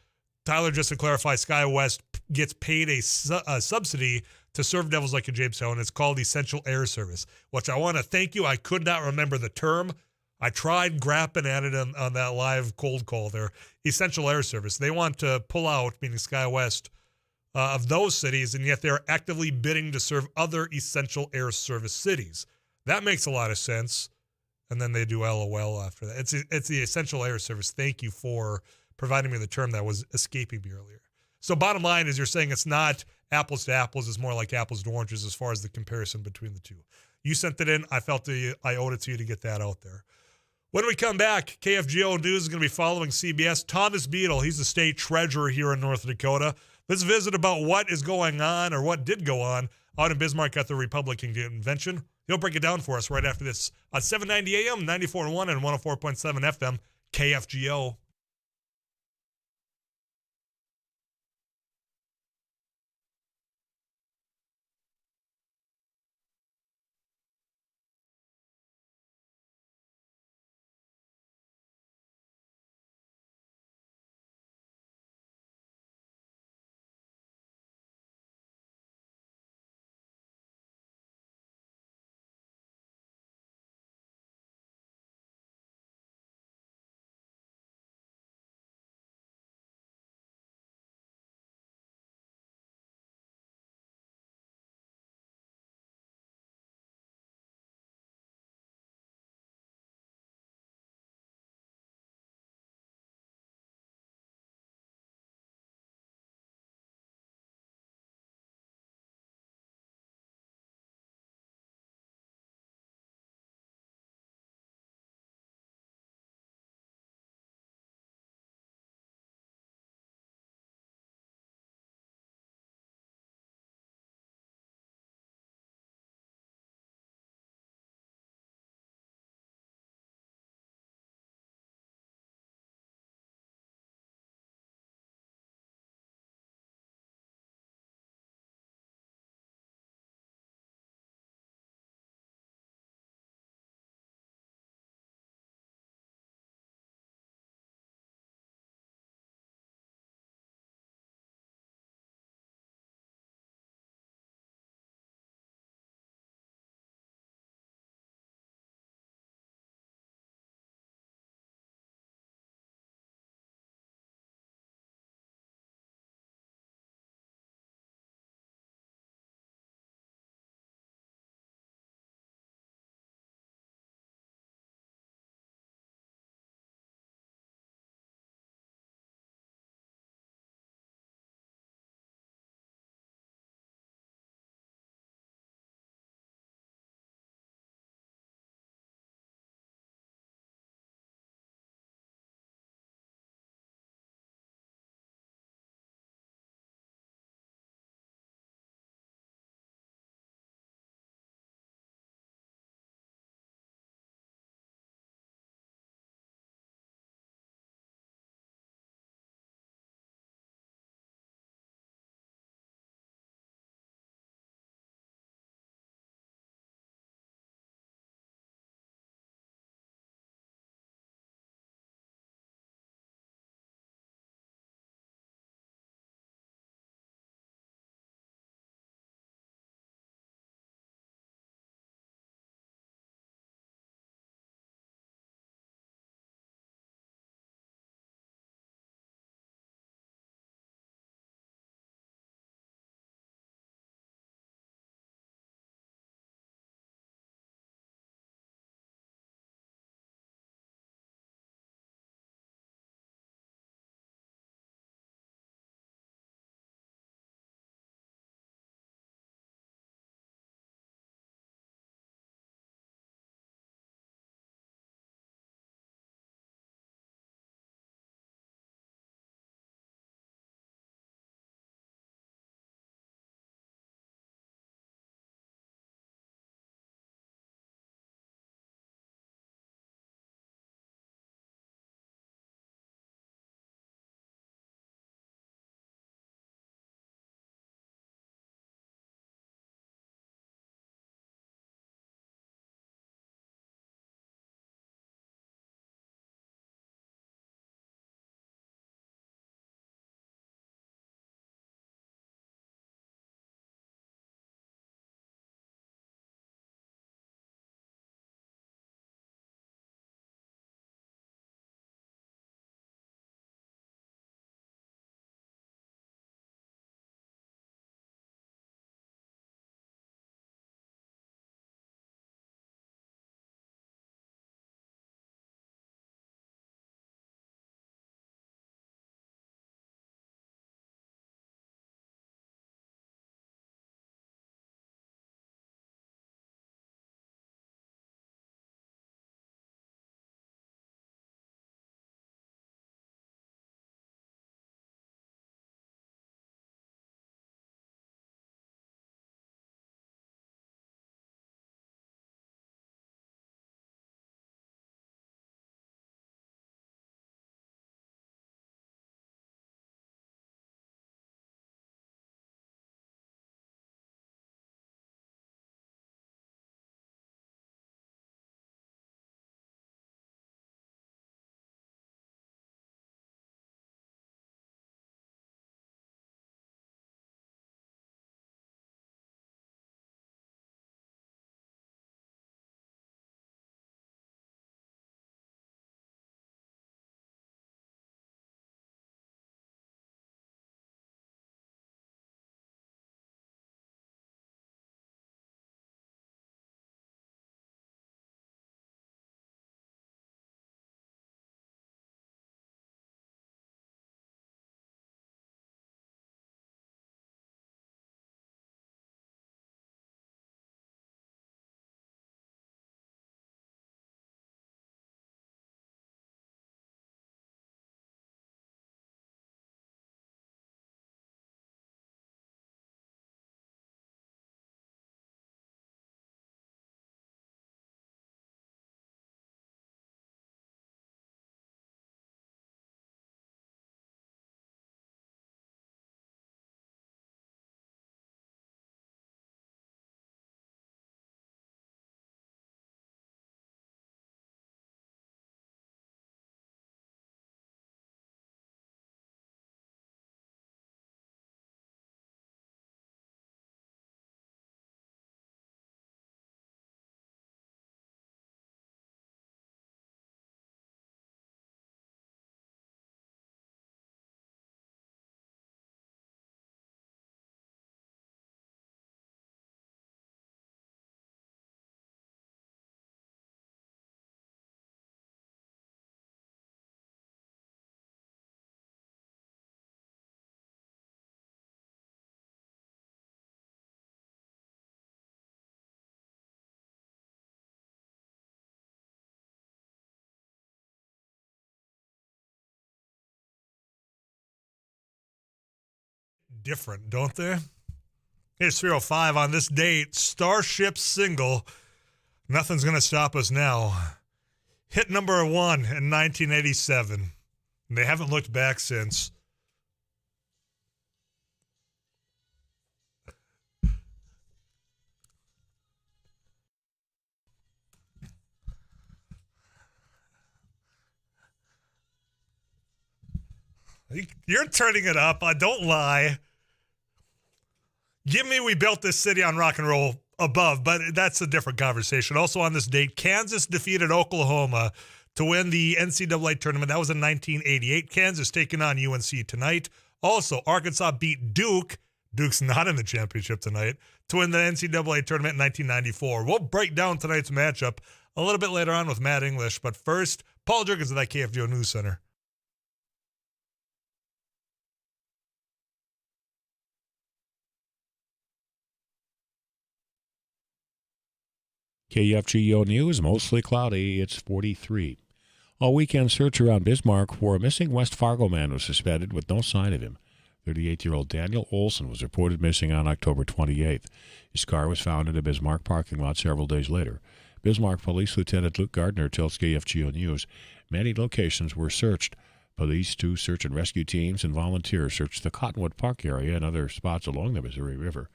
Tyler, just to clarify, SkyWest gets paid a subsidy to serve devils like in Jamestown. It's called Essential Air Service, which I want to thank you. I could not remember the term. I tried grapping at it on that live cold call there. Essential Air Service. They want to pull out, meaning SkyWest, of those cities, and yet they're actively bidding to serve other Essential Air Service cities. That makes a lot of sense. And then they do LOL after that. It's the Essential Air Service. Thank you for providing me the term that was escaping me earlier. So bottom line is you're saying it's not apples to apples. It's more like apples to oranges as far as the comparison between the two. You sent it in. I felt I owed it to you to get that out there. When we come back, KFGO News is going to be following CBS. Thomas Beadle, he's the state treasurer here in North Dakota. Let's visit about what is going on or what did go on out in Bismarck at the Republican convention. He'll break it down for us right after this on 790 AM, 94.1 and 104.7 FM, KFGO. different, don't they? Here's 305 on this date. Starship single, Nothing's Gonna Stop Us Now. Hit number 1 in 1987. And they haven't looked back since. You're turning it up. Don't lie. Give me We Built This City on Rock and Roll above, but that's a different conversation. Also on this date, Kansas defeated Oklahoma to win the NCAA tournament. That was in 1988. Kansas taking on UNC tonight. Also, Arkansas beat Duke. Duke's not in the championship tonight, to win the NCAA tournament in 1994. We'll break down tonight's matchup a little bit later on with Matt English, but first, Paul Jurgens of that KFGO News Center. KFGO News, mostly cloudy. It's 43. A weekend search around Bismarck for a missing West Fargo man was suspended with no sign of him. 38-year-old Daniel Olson was reported missing on October 28th. His car was found in a Bismarck parking lot several days later. Bismarck Police Lieutenant Luke Gardner tells KFGO News many locations were searched. Police, 2 search and rescue teams, and volunteers searched the Cottonwood Park area and other spots along the Missouri River.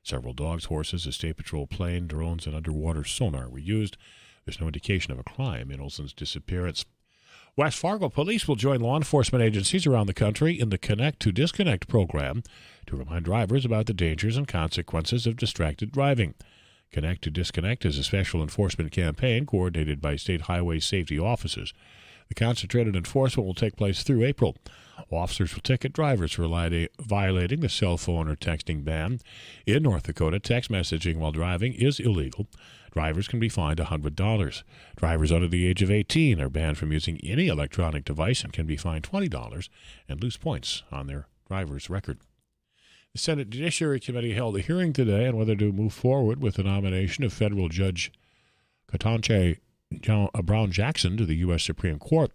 Several dogs, horses, a state patrol plane, drones, and underwater sonar were used. There's no indication of a crime in Olson's disappearance. West Fargo police will join law enforcement agencies around the country in the Connect to Disconnect program to remind drivers about the dangers and consequences of distracted driving. Connect to Disconnect is a special enforcement campaign coordinated by state highway safety offices. The concentrated enforcement will take place through April. Officers will ticket drivers for violating the cell phone or texting ban. In North Dakota, text messaging while driving is illegal. Drivers can be fined $100. Drivers under the age of 18 are banned from using any electronic device and can be fined $20 and lose points on their driver's record. The Senate Judiciary Committee held a hearing today on whether to move forward with the nomination of federal Judge Ketanji Brown Jackson to the U.S. Supreme Court.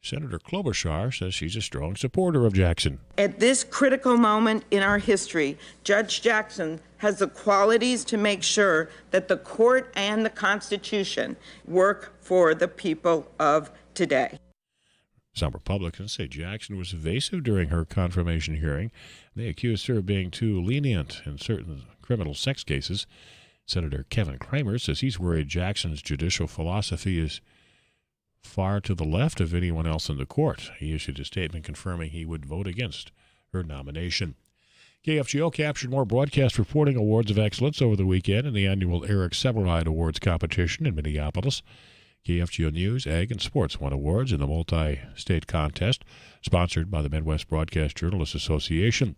Senator Klobuchar says she's a strong supporter of Jackson. At this critical moment in our history, Judge Jackson has the qualities to make sure that the court and the Constitution work for the people of today. Some Republicans say Jackson was evasive during her confirmation hearing. They accused her of being too lenient in certain criminal sex cases. Senator Kevin Kramer says he's worried Jackson's judicial philosophy is far to the left of anyone else in the court. He issued a statement confirming he would vote against her nomination. KFGO captured more broadcast reporting awards of excellence over the weekend in the annual Eric Severide Awards competition in Minneapolis. KFGO News, Ag, and Sports won awards in the multi-state contest, sponsored by the Midwest Broadcast Journalists Association.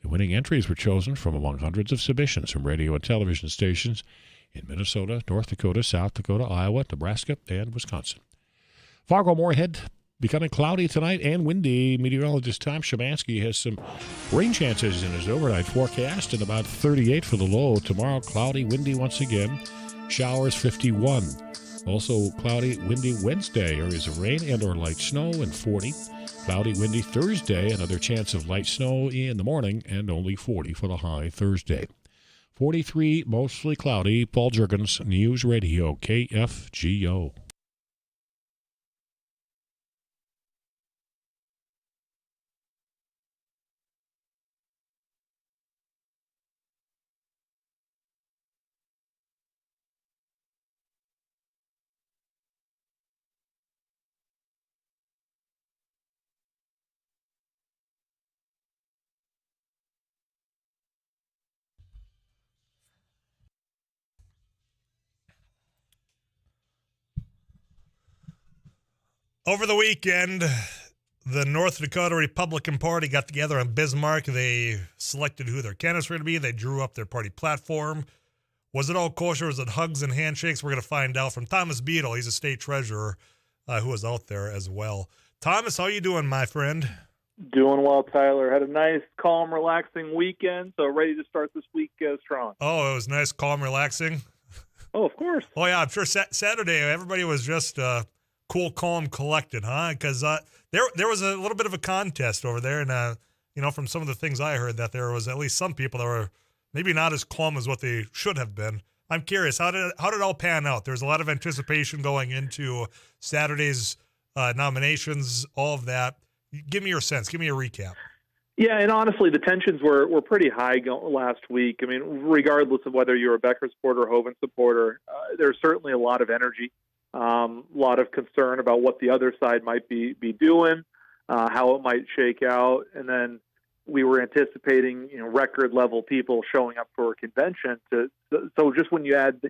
The winning entries were chosen from among hundreds of submissions from radio and television stations in Minnesota, North Dakota, South Dakota, Iowa, Nebraska, and Wisconsin. Fargo-Moorhead becoming cloudy tonight and windy. Meteorologist Tom Szymanski has some rain chances in his overnight forecast and about 38 for the low. Tomorrow, cloudy, windy once again. Showers 51. Also cloudy, windy Wednesday. Areas of rain and or light snow and 40. Cloudy, windy Thursday. Another chance of light snow in the morning and only 40 for the high Thursday. 43, mostly cloudy. Paul Jurgens, News Radio, KFGO. Over the weekend, the North Dakota Republican Party got together in Bismarck. They selected who their candidates were going to be. They drew up their party platform. Was it all kosher? Was it hugs and handshakes? We're going to find out from Thomas Beadle. He's a state treasurer who was out there as well. Thomas, how you doing, my friend? Doing well, Tyler. Had a nice, calm, relaxing weekend, so ready to start this week strong. Oh, it was nice, calm, relaxing? Oh, of course. Oh, yeah, I'm sure Saturday everybody was just cool, calm, collected, huh? Because there was a little bit of a contest over there, and from some of the things I heard, that there was at least some people that were maybe not as calm as what they should have been. I'm curious, how did it all pan out? There's a lot of anticipation going into Saturday's nominations, all of that. Give me your sense. Give me a recap. Yeah, and honestly, the tensions were pretty high last week. I mean, regardless of whether you're a Becker supporter or Hoeven supporter, there's certainly a lot of energy, a lot of concern about what the other side might be doing, how it might shake out, and then we were anticipating record level people showing up for a convention. So just when you add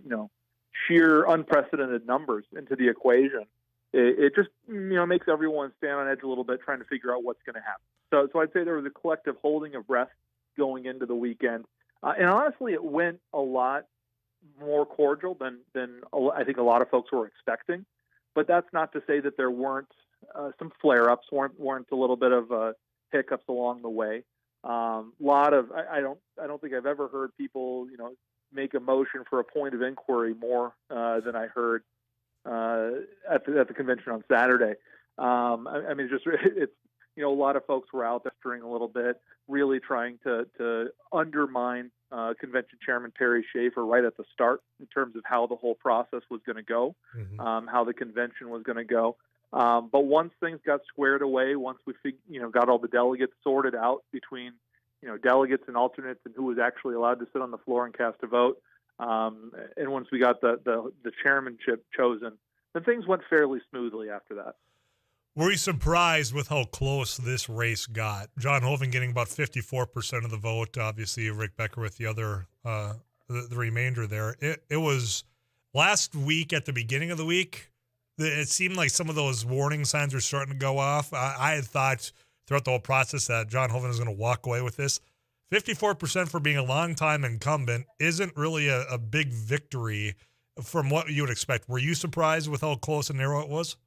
sheer unprecedented numbers into the equation, it just makes everyone stand on edge a little bit, trying to figure out what's going to happen. So I'd say there was a collective holding of breath going into the weekend, and honestly, it went a lot more cordial than I think a lot of folks were expecting. But that's not to say that there weren't some flare-ups, weren't a little bit of hiccups along the way. Lot of I don't think I've ever heard people make a motion for a point of inquiry more than I heard at the convention on Saturday. I mean, it's a lot of folks were out there stirring a little bit, really trying to undermine Convention Chairman Perry Schaefer right at the start in terms of how the whole process was going to go, how the convention was going to go. But once things got squared away, once we got all the delegates sorted out between delegates and alternates and who was actually allowed to sit on the floor and cast a vote, and once we got the chairmanship chosen, then things went fairly smoothly after that. Were you surprised with how close this race got? John Hoeven getting about 54% of the vote. Obviously, Rick Becker with the other, the remainder there. It was last week at the beginning of the week. It seemed like some of those warning signs were starting to go off. I had thought throughout the whole process that John Hoeven was going to walk away with this. 54% for being a longtime incumbent isn't really a big victory from what you would expect. Were you surprised with how close and narrow it was?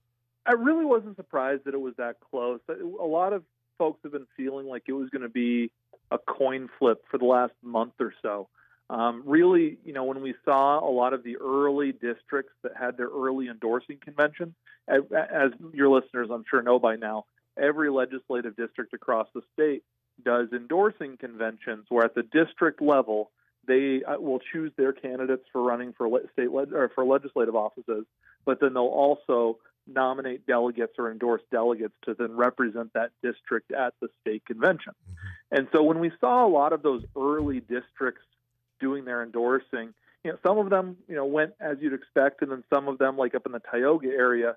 I really wasn't surprised that it was that close. A lot of folks have been feeling like it was going to be a coin flip for the last month or so. Really, when we saw a lot of the early districts that had their early endorsing convention, as your listeners I'm sure know by now, every legislative district across the state does endorsing conventions where at the district level they will choose their candidates for running for for legislative offices, but then they'll also nominate delegates or endorse delegates to then represent that district at the state convention. And so when we saw a lot of those early districts doing their endorsing, some of them, went as you'd expect, and then some of them, like up in the Tioga area,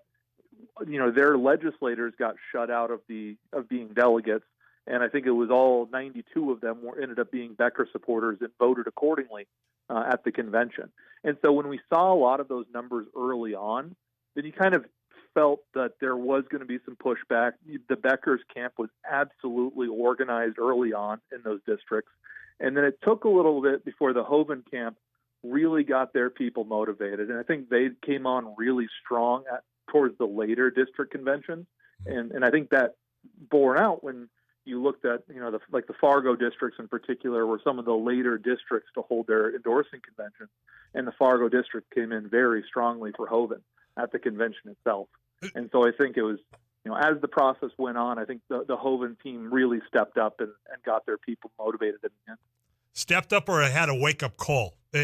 their legislators got shut out of being delegates, and I think it was all 92 of them ended up being Becker supporters and voted accordingly at the convention. And so when we saw a lot of those numbers early on, then you kind of felt that there was going to be some pushback. The Beckers camp was absolutely organized early on in those districts. And then it took a little bit before the Hoeven camp really got their people motivated. And I think they came on really strong towards the later district conventions. And I think that bore out when you looked at, the Fargo districts in particular were some of the later districts to hold their endorsing convention. And the Fargo district came in very strongly for Hoeven at the convention itself. And so I think it was, as the process went on, I think the Hoeven team really stepped up and got their people motivated in the end. Stepped up or had a wake-up call? For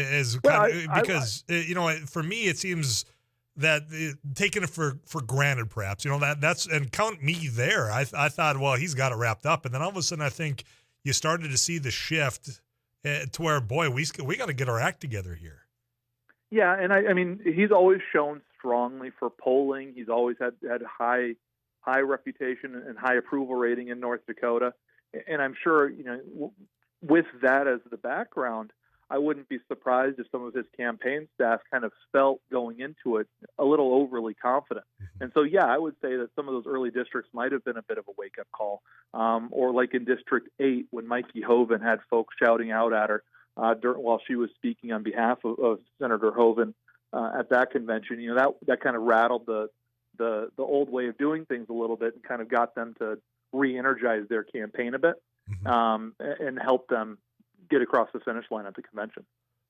me, it seems that taking it for granted, perhaps, that's, and count me there. I thought, well, he's got it wrapped up. And then all of a sudden, I think you started to see the shift to where, boy, we got to get our act together here. Yeah, and I mean, he's always shown strongly for polling. He's always had high reputation and high approval rating in North Dakota. And I'm sure, with that as the background, I wouldn't be surprised if some of his campaign staff kind of felt going into it a little overly confident. And so, yeah, I would say that some of those early districts might have been a bit of a wake-up call. Or like in District 8, when Mikey Hoeven had folks shouting out at her while she was speaking on behalf of Senator Hoeven at that convention, that kind of rattled the old way of doing things a little bit and kind of got them to re-energize their campaign a bit and help them get across the finish line at the convention.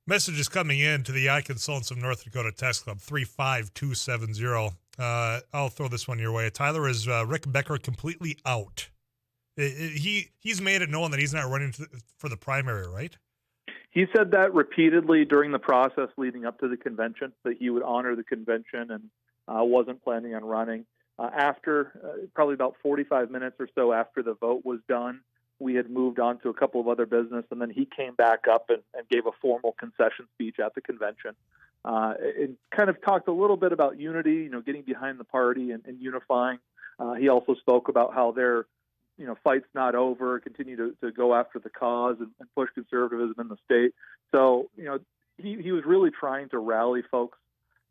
Messages coming in to the Eye Consultants of North Dakota text club 35270. I'll throw this one your way. Tyler, is Rick Becker completely out? He's made it known that he's not running for the primary, right? He said that repeatedly during the process leading up to the convention, that he would honor the convention and wasn't planning on running. After probably about 45 minutes or so after the vote was done, we had moved on to a couple of other business, and then he came back up and gave a formal concession speech at the convention. It kind of talked a little bit about unity, getting behind the party and unifying. He also spoke about how their fight's not over, continue to go after the cause and push conservatism in the state. So, he was really trying to rally folks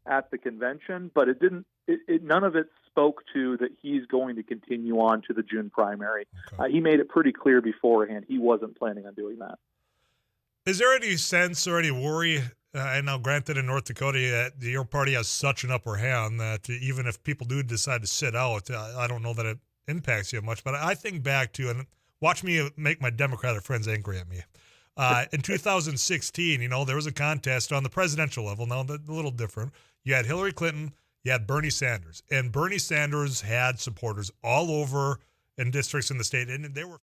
at the convention, but none of it spoke to that he's going to continue on to the June primary. Okay. He made it pretty clear beforehand he wasn't planning on doing that. Is there any sense or any worry, and now granted in North Dakota, your party has such an upper hand that even if people do decide to sit out, I don't know that it impacts you much, but I think back to, and watch me make my Democratic friends angry at me. In 2016, there was a contest on the presidential level. Now, a little different. You had Hillary Clinton, you had Bernie Sanders, and Bernie Sanders had supporters all over in districts in the state, and they were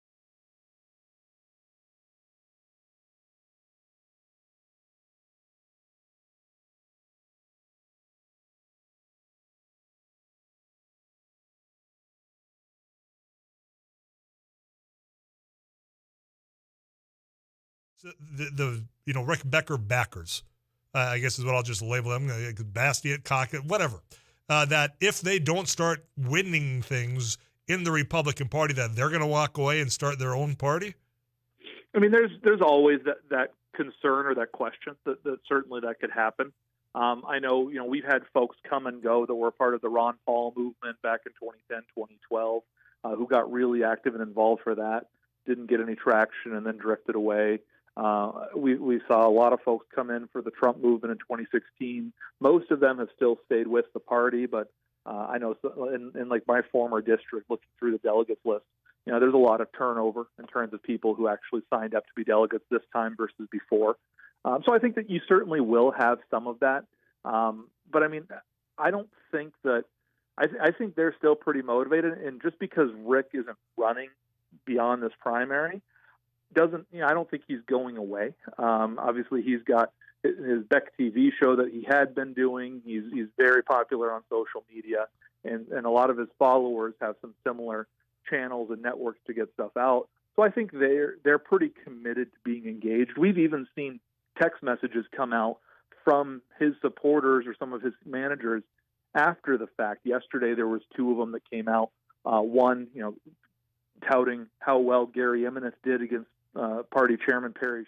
the Rick Becker backers, I guess is what I'll just label them, Bastiat, Cockett, whatever, that if they don't start winning things in the Republican Party, that they're going to walk away and start their own party? I mean, there's always that concern or that question that certainly that could happen. I know, we've had folks come and go that were part of the Ron Paul movement back in 2010, 2012, who got really active and involved for that, didn't get any traction, and then drifted away. We saw a lot of folks come in for the Trump movement in 2016. Most of them have still stayed with the party, but I know in like my former district, looking through the delegates list, there's a lot of turnover in terms of people who actually signed up to be delegates this time versus before. So I think that you certainly will have some of that. But I mean, I don't think that I think they're still pretty motivated. And just because Rick isn't running beyond this primary doesn't, I don't think he's going away. Obviously, he's got his Beck TV show that he had been doing. He's very popular on social media, and a lot of his followers have some similar channels and networks to get stuff out. So I think they're pretty committed to being engaged. We've even seen text messages come out from his supporters or some of his managers after the fact. Yesterday, there was two of them that came out. One, touting how well Gary Eminis did against party chairman Perry.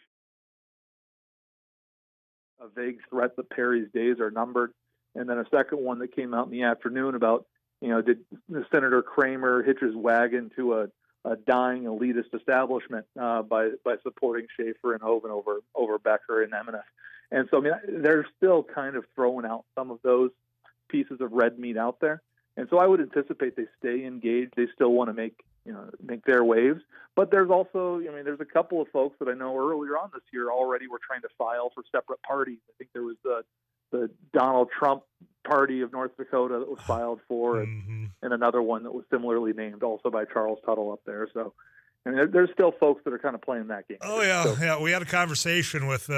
A vague threat that Perry's days are numbered. And then a second one that came out in the afternoon about, did Senator Kramer hitch his wagon to a dying elitist establishment by supporting Schaefer and Hoeven over Becker and Eminis. And so, I mean, they're still kind of throwing out some of those pieces of red meat out there. And so I would anticipate they stay engaged. They still want to make their waves. But there's also, there's a couple of folks that I know earlier on this year already were trying to file for separate parties. I think there was the Donald Trump party of North Dakota that was filed for, and another one that was similarly named also by Charles Tuttle up there. So, there's still folks that are kind of playing that game. Oh yeah, yeah. We had a conversation with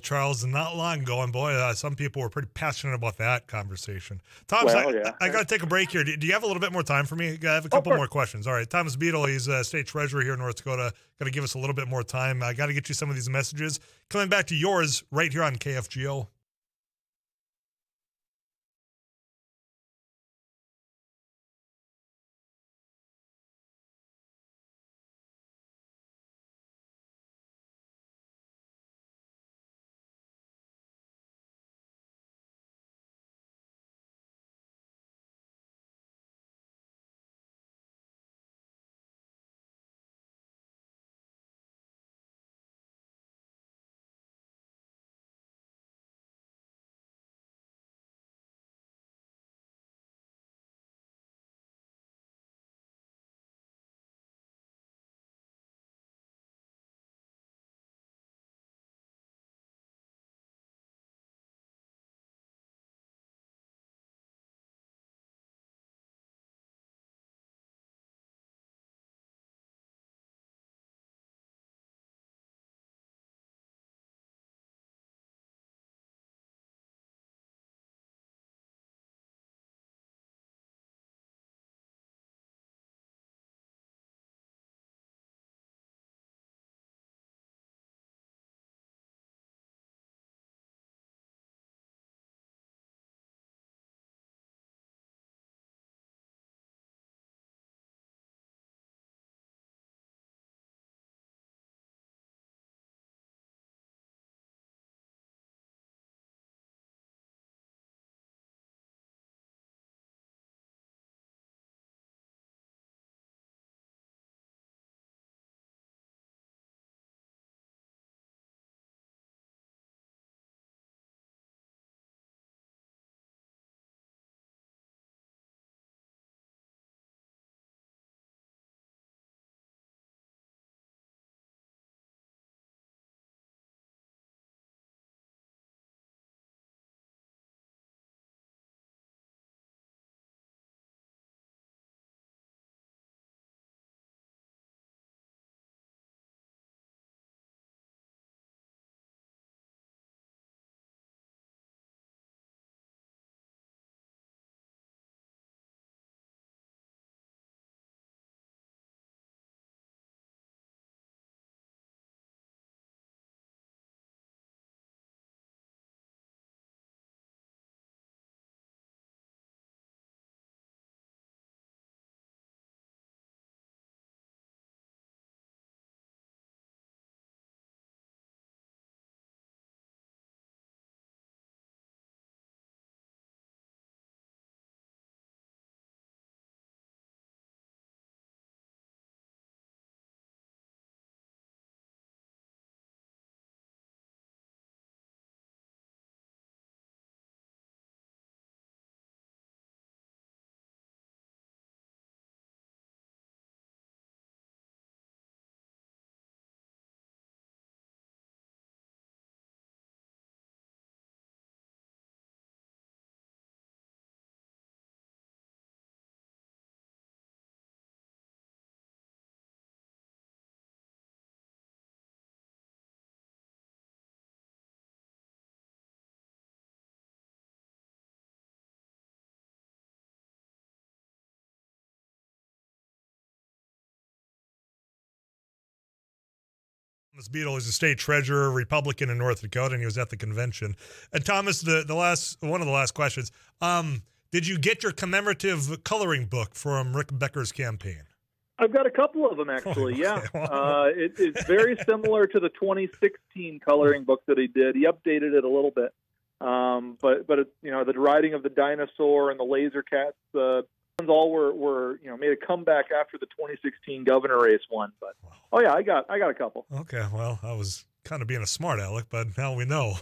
Charles not long ago, and boy, some people were pretty passionate about that conversation. Thomas, I got to take a break here. Do you have a little bit more time for me? I have a couple more questions. All right, Thomas Beadle, he's state treasurer here in North Dakota. Got to give us a little bit more time. I got to get you some of these messages. Coming back to yours right here on KFGO. Thomas Beadle is the state treasurer, Republican in North Dakota, and he was at the convention. And Thomas, one of the last questions. Did you get your commemorative coloring book from Rick Becker's campaign? I've got a couple of them, actually, yeah. It's very similar to the 2016 coloring book that he did. He updated it a little bit. But it, the riding of the dinosaur and the laser cats, all were made a comeback after the 2016 governor race one. But I got a couple. Okay, well, I was kind of being a smart aleck, but now we know.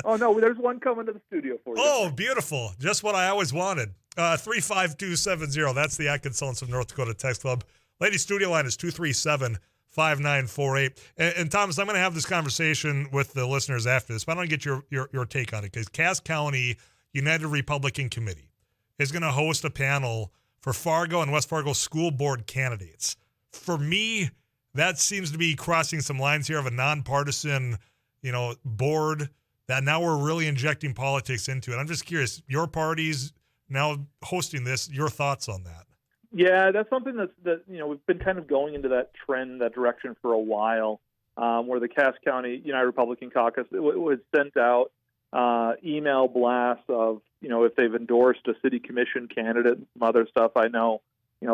Oh no, there's one coming to the studio for you. Oh, beautiful! Just what I always wanted. 35270. That's the Atkins Sons of North Dakota Text Club. Lady studio line is 237-5948. And Thomas, I'm going to have this conversation with the listeners after this, but I want to get your take on it, because Cass County United Republican Committee is going to host a panel for Fargo and West Fargo school board candidates. For me, that seems to be crossing some lines here of a nonpartisan, board that now we're really injecting politics into it. I'm just curious, your party's now hosting this, your thoughts on that? Yeah, that's something that we've been kind of going into that trend, that direction for a while, where the Cass County United Republican Caucus was sent out email blasts of if they've endorsed a city commission candidate and some other stuff. I know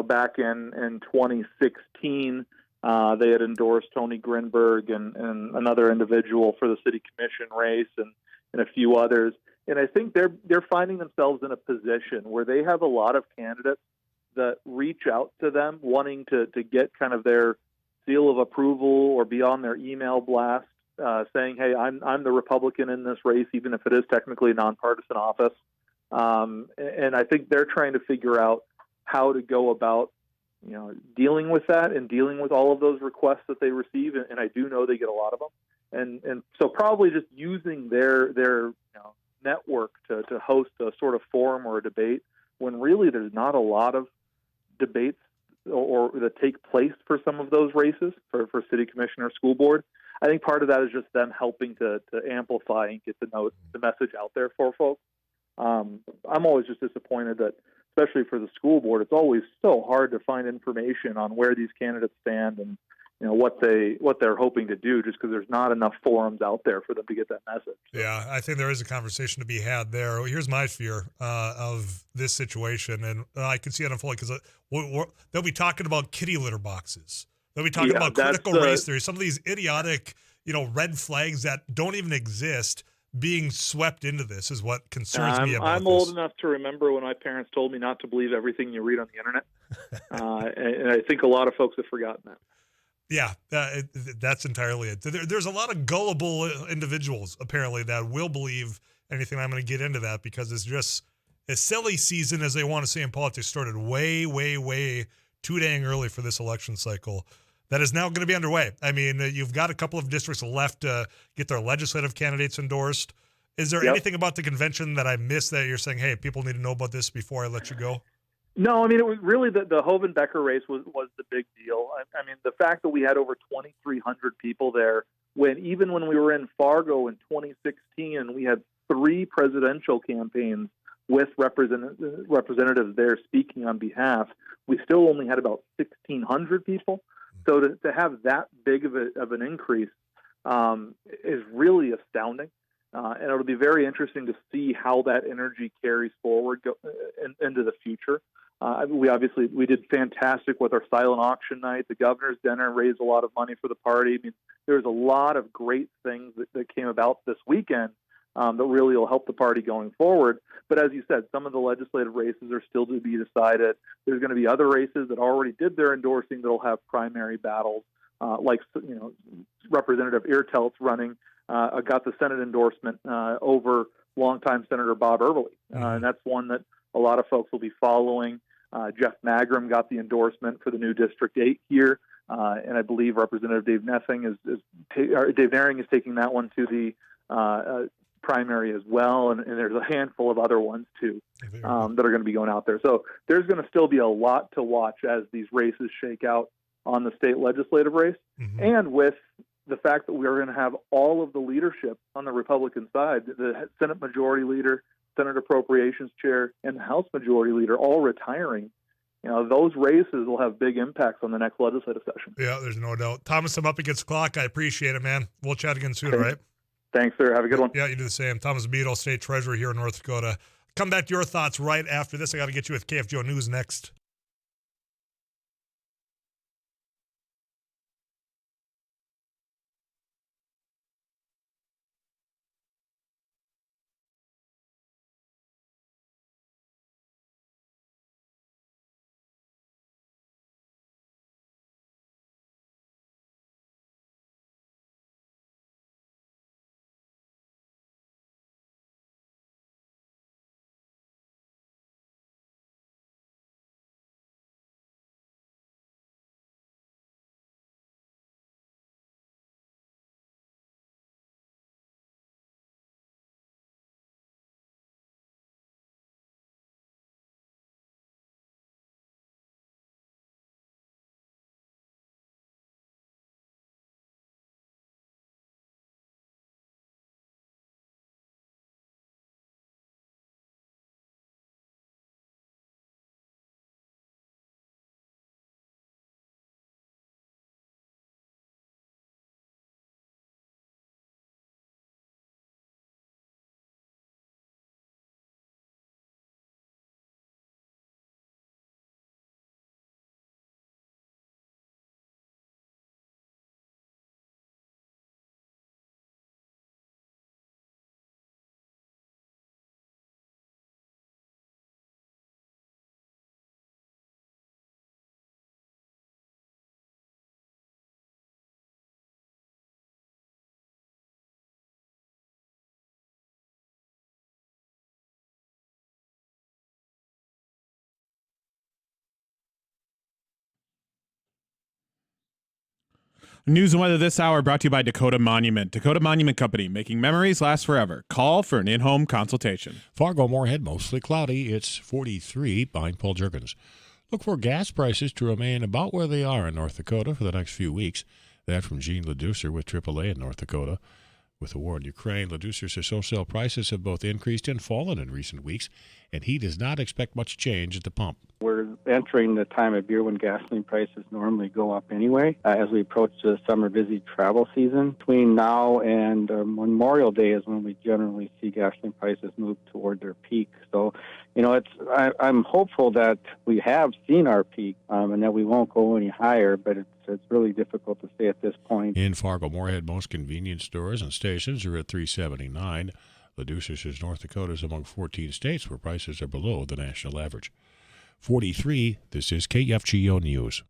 back in 2016 they had endorsed Tony Grinberg and another individual for the city commission race and a few others. And I think they're finding themselves in a position where they have a lot of candidates that reach out to them wanting to get kind of their seal of approval or be on their email blast saying, hey, I'm the Republican in this race, even if it is technically a nonpartisan office. And I think they're trying to figure out how to go about dealing with that and dealing with all of those requests that they receive. And I do know they get a lot of them. And so probably just using their network to host a sort of forum or a debate when really there's not a lot of debates or that take place for some of those races for city commissioner, school board. I think part of that is just them helping to amplify and get the message out there for folks. I'm always just disappointed that, especially for the school board, it's always so hard to find information on where these candidates stand and what they're hoping to do, just because there's not enough forums out there for them to get that message. Yeah, I think there is a conversation to be had there. Here's my fear of this situation, and I can see it unfolding, because they'll be talking about kitty litter boxes. They'll be talking about critical race theory, some of these idiotic, red flags that don't even exist being swept into this is what concerns me about I'm this. old enough to remember when my parents told me not to believe everything you read on the internet, and I think a lot of folks have forgotten that. Yeah, that's entirely it. There's a lot of gullible individuals, apparently, that will believe anything. I'm going to get into that because it's just a silly season, as they want to say in politics, started way, way, way too dang early for this election cycle that is now going to be underway. I mean, you've got a couple of districts left to get their legislative candidates endorsed. Is there anything about the convention that I missed that you're saying, hey, people need to know about this before I let you go? No, I mean, it was really the Hoven-Becker race was the big deal. I mean, the fact that we had over 2,300 people there, even when we were in Fargo in 2016, and we had 3 presidential campaigns with representatives there speaking on behalf, we still only had about 1,600 people. So to have that big of an increase is really astounding. And it'll be very interesting to see how that energy carries forward into the future. We did fantastic with our silent auction night. The governor's dinner raised a lot of money for the party. I mean, there's a lot of great things that came about this weekend that really will help the party going forward. But as you said, some of the legislative races are still to be decided. There's going to be other races that already did their endorsing that'll have primary battles, like Representative Eartelt's running. Got the Senate endorsement over longtime Senator Bob Eberle, and that's one that a lot of folks will be following. Jeff Magrum got the endorsement for the new District 8 here, and I believe Representative Dave Naring is taking that one to the primary as well, and there's a handful of other ones too that are going to be going out there. So there's going to still be a lot to watch as these races shake out on the state legislative race, and with the fact that we're going to have all of the leadership on the Republican side, the Senate Majority Leader, Senate Appropriations Chair, and the House Majority Leader all retiring those races will have big impacts on the next legislative session. Yeah, there's no doubt. Thomas, I'm up against the clock. I appreciate it, man. We'll chat again soon, all right? Thanks, sir. Have a good one. Yeah, you do the same. Thomas Beadle, State Treasurer here in North Dakota. Come back to your thoughts right after this. I got to get you with KFGO News next. News and weather this hour brought to you by Dakota Monument. Dakota Monument Company, making memories last forever. Call for an in-home consultation. Fargo-Moorhead, mostly cloudy. It's 43. I'm Paul Juergens. Look for gas prices to remain about where they are in North Dakota for the next few weeks. That from Gene Ledusser with AAA in North Dakota. With the war in Ukraine, Ledusser says wholesale prices have both increased and fallen in recent weeks, and he does not expect much change at the pump. We're entering the time of year when gasoline prices normally go up anyway. As we approach the summer busy travel season, between now and Memorial Day is when we generally see gasoline prices move toward their peak. So, I'm hopeful that we have seen our peak and that we won't go any higher, but it's really difficult to say at this point. In Fargo-Moorhead, most convenience stores and stations are at $3.79. Ledusser says North Dakota is among 14 states where prices are below the national average. 43, this is KFGO News.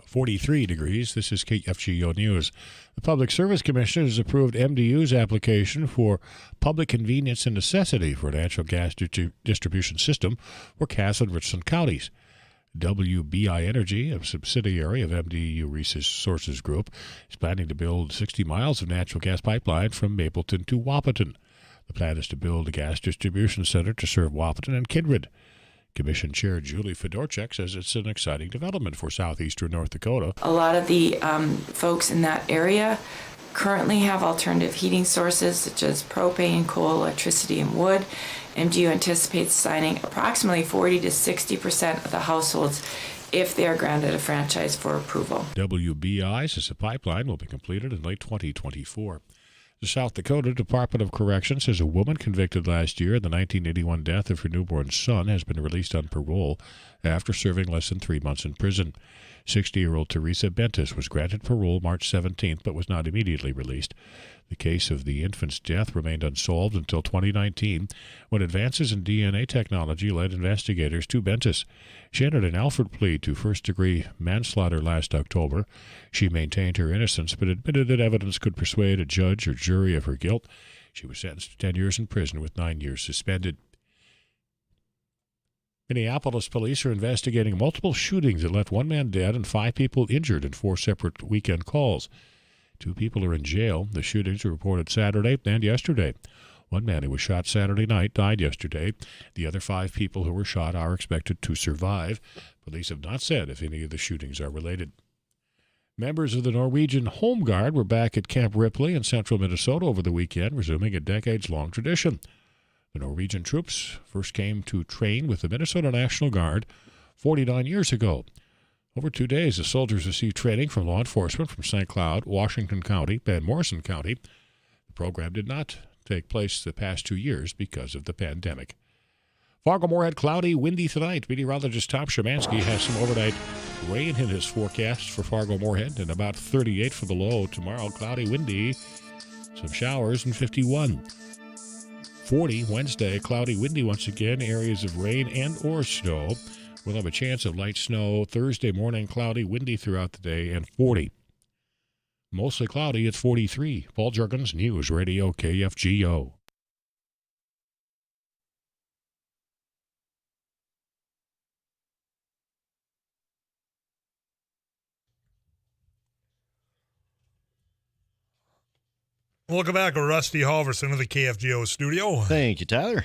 .43 degrees. This is KFGO News. The Public Service Commission has approved MDU's application for public convenience and necessity for a natural gas distribution system for Cass and Richland counties. WBI Energy, a subsidiary of MDU Resources Group, is planning to build 60 miles of natural gas pipeline from Mapleton to Wahpeton. The plan is to build a gas distribution center to serve Wahpeton and Kindred. Commission Chair Julie Fedorchak says it's an exciting development for southeastern North Dakota. A lot of the folks in that area currently have alternative heating sources such as propane, coal, electricity, and wood. MDU anticipates signing approximately 40 to 60% of the households if they are granted a franchise for approval. WBI says the pipeline will be completed in late 2024. The South Dakota Department of Corrections says a woman convicted last year in the 1981 death of her newborn son has been released on parole after serving less than 3 months in prison. 60-year-old Teresa Bentis was granted parole March 17th but was not immediately released. The case of the infant's death remained unsolved until 2019 when advances in DNA technology led investigators to Bentis. She entered an Alford plea to first-degree manslaughter last October. She maintained her innocence but admitted that evidence could persuade a judge or jury of her guilt. She was sentenced to 10 years in prison with 9 years suspended. Minneapolis police are investigating multiple shootings that left one man dead and 5 people injured in 4 separate weekend calls. 2 people are in jail. The shootings were reported Saturday and yesterday. One man who was shot Saturday night died yesterday. The other 5 people who were shot are expected to survive. Police have not said if any of the shootings are related. Members of the Norwegian Home Guard were back at Camp Ripley in central Minnesota over the weekend, resuming a decades-long tradition. The Norwegian troops first came to train with the Minnesota National Guard 49 years ago. Over 2 days, the soldiers received training from law enforcement from St. Cloud, Washington County, and Morrison County. The program did not take place the past 2 years because of the pandemic. Fargo-Moorhead, cloudy, windy tonight. Meteorologist Tom Szymanski has some overnight rain in his forecast for Fargo-Moorhead and about 38 for the low. Tomorrow, cloudy, windy, some showers and 51. 40 Wednesday, cloudy, windy once again, areas of rain and or snow. We'll have a chance of light snow Thursday morning, cloudy, windy throughout the day, and 40. Mostly cloudy at 43. Paul Juergens, News Radio KFGO. Welcome back, Rusty Halverson of the KFGO studio. Thank you, Tyler.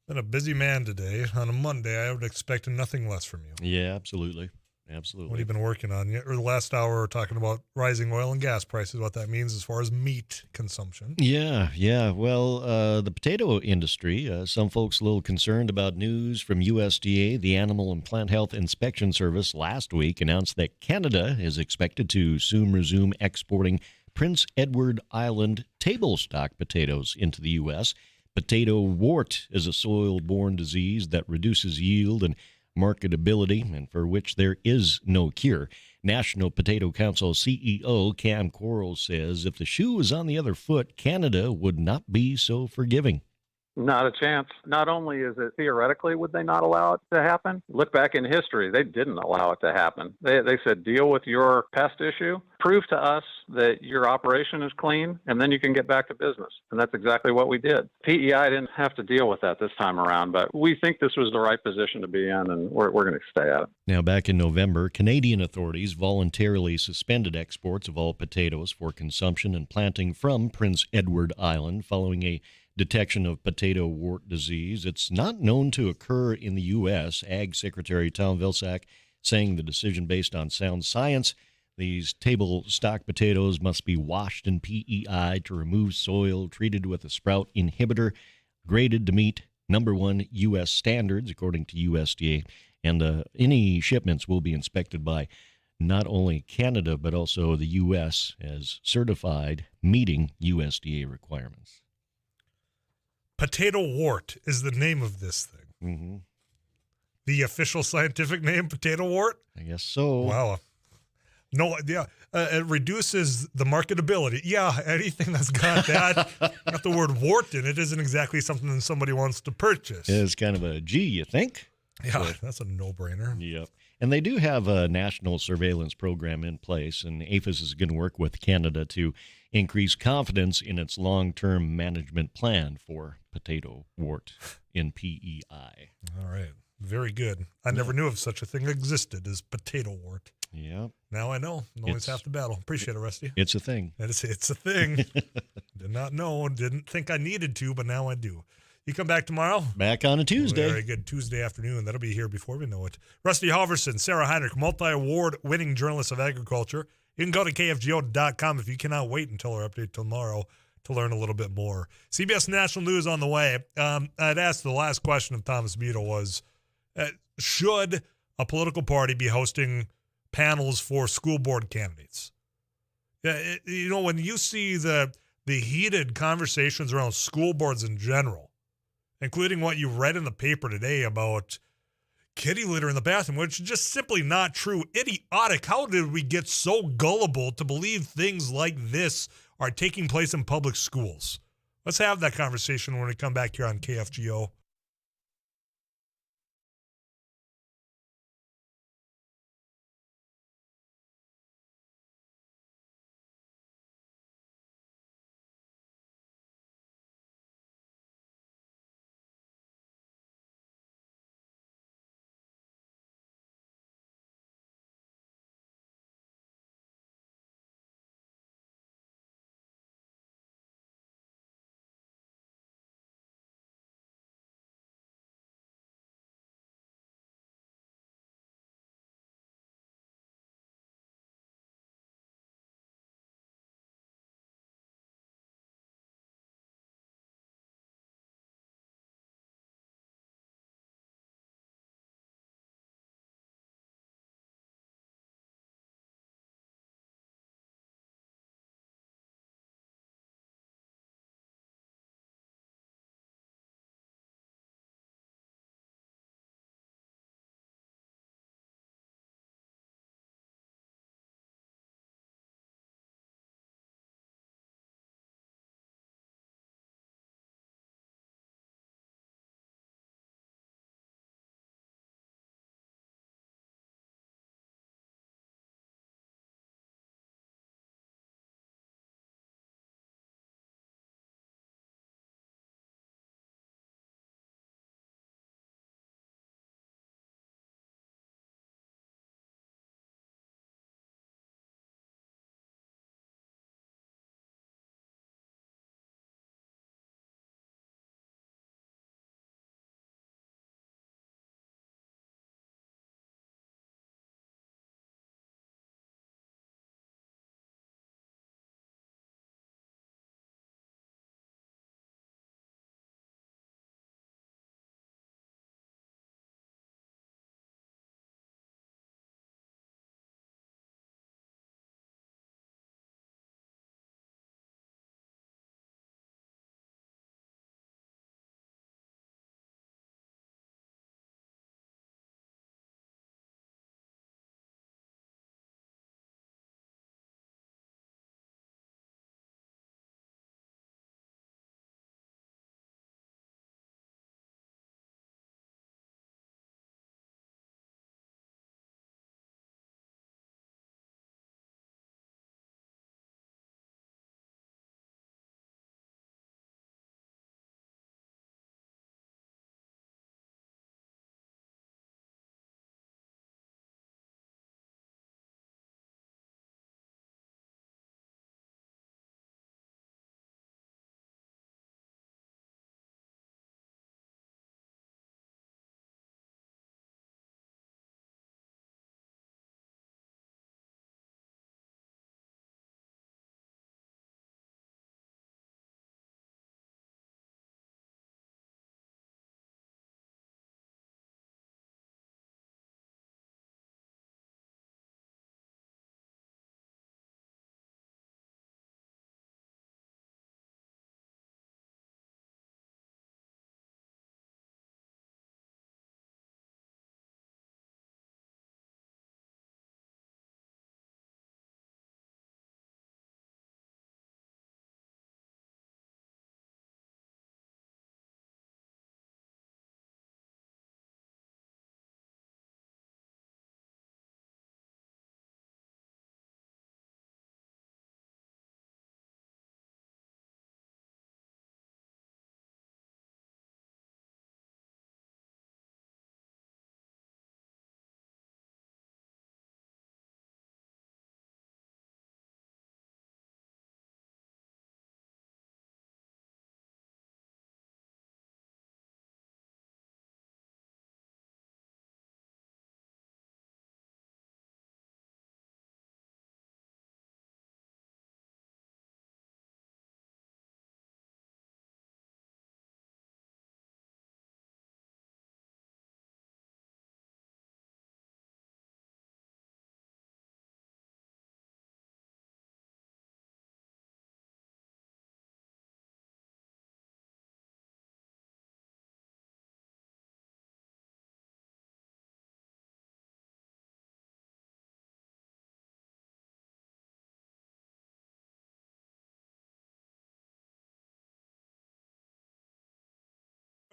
Been a busy man today. On a Monday, I would expect nothing less from you. Yeah, absolutely. Absolutely. What have you been working on? Or the last hour, we're talking about rising oil and gas prices, what that means as far as meat consumption. Yeah. Well, the potato industry, some folks a little concerned about news from USDA. The Animal and Plant Health Inspection Service last week announced that Canada is expected to soon resume exporting Prince Edward Island table stock potatoes into the U.S. Potato wart is a soil-borne disease that reduces yield and marketability, and for which there is no cure. National Potato Council CEO Cam Quarles says if the shoe was on the other foot, Canada would not be so forgiving. Not a chance. Not only is it theoretically would they not allow it to happen, look back in history, they didn't allow it to happen. They said, deal with your pest issue, prove to us that your operation is clean, and then you can get back to business. And that's exactly what we did. PEI didn't have to deal with that this time around, but we think this was the right position to be in, and we're going to stay at it. Now, back in November, Canadian authorities voluntarily suspended exports of all potatoes for consumption and planting from Prince Edward Island following a detection of potato wart disease. It's not known to occur in the U.S. Ag Secretary Tom Vilsack saying the decision based on sound science. These table stock potatoes must be washed in PEI to remove soil, treated with a sprout inhibitor, graded to meet #1 U.S. standards, according to USDA. And any shipments will be inspected by not only Canada, but also the U.S. as certified, meeting USDA requirements. Potato wart is the name of this thing. Mm-hmm. The official scientific name, potato wart? I guess so. Wow. No idea. It reduces the marketability. Yeah, anything that's got got the word wart in it isn't exactly something that somebody wants to purchase. It's kind of a G, you think? Yeah, but that's a no-brainer. Yep. And they do have a national surveillance program in place, and APHIS is going to work with Canada to increase confidence in its long-term management plan for potato wart in PEI. All right. Very good. I never knew of such a thing existed as potato wart. Yeah. Now I know. Always half the battle. Appreciate it, Rusty. It's a thing. It's a thing. Did not know. Didn't think I needed to, but now I do. You come back tomorrow? Back on a Tuesday. Very good. Tuesday afternoon. That'll be here before we know it. Rusty Halverson, Sarah Heinrich, multi-award winning journalist of agriculture. You can go to KFGO.com if you cannot wait until our update tomorrow to learn a little bit more. CBS National News on the way. I'd asked the last question of Thomas Beadle was, should a political party be hosting panels for school board candidates? When you see the heated conversations around school boards in general, including what you read in the paper today about kitty litter in the bathroom, which is just simply not true. Idiotic. How did we get so gullible to believe things like this are taking place in public schools? Let's have that conversation when we come back here on KFGO.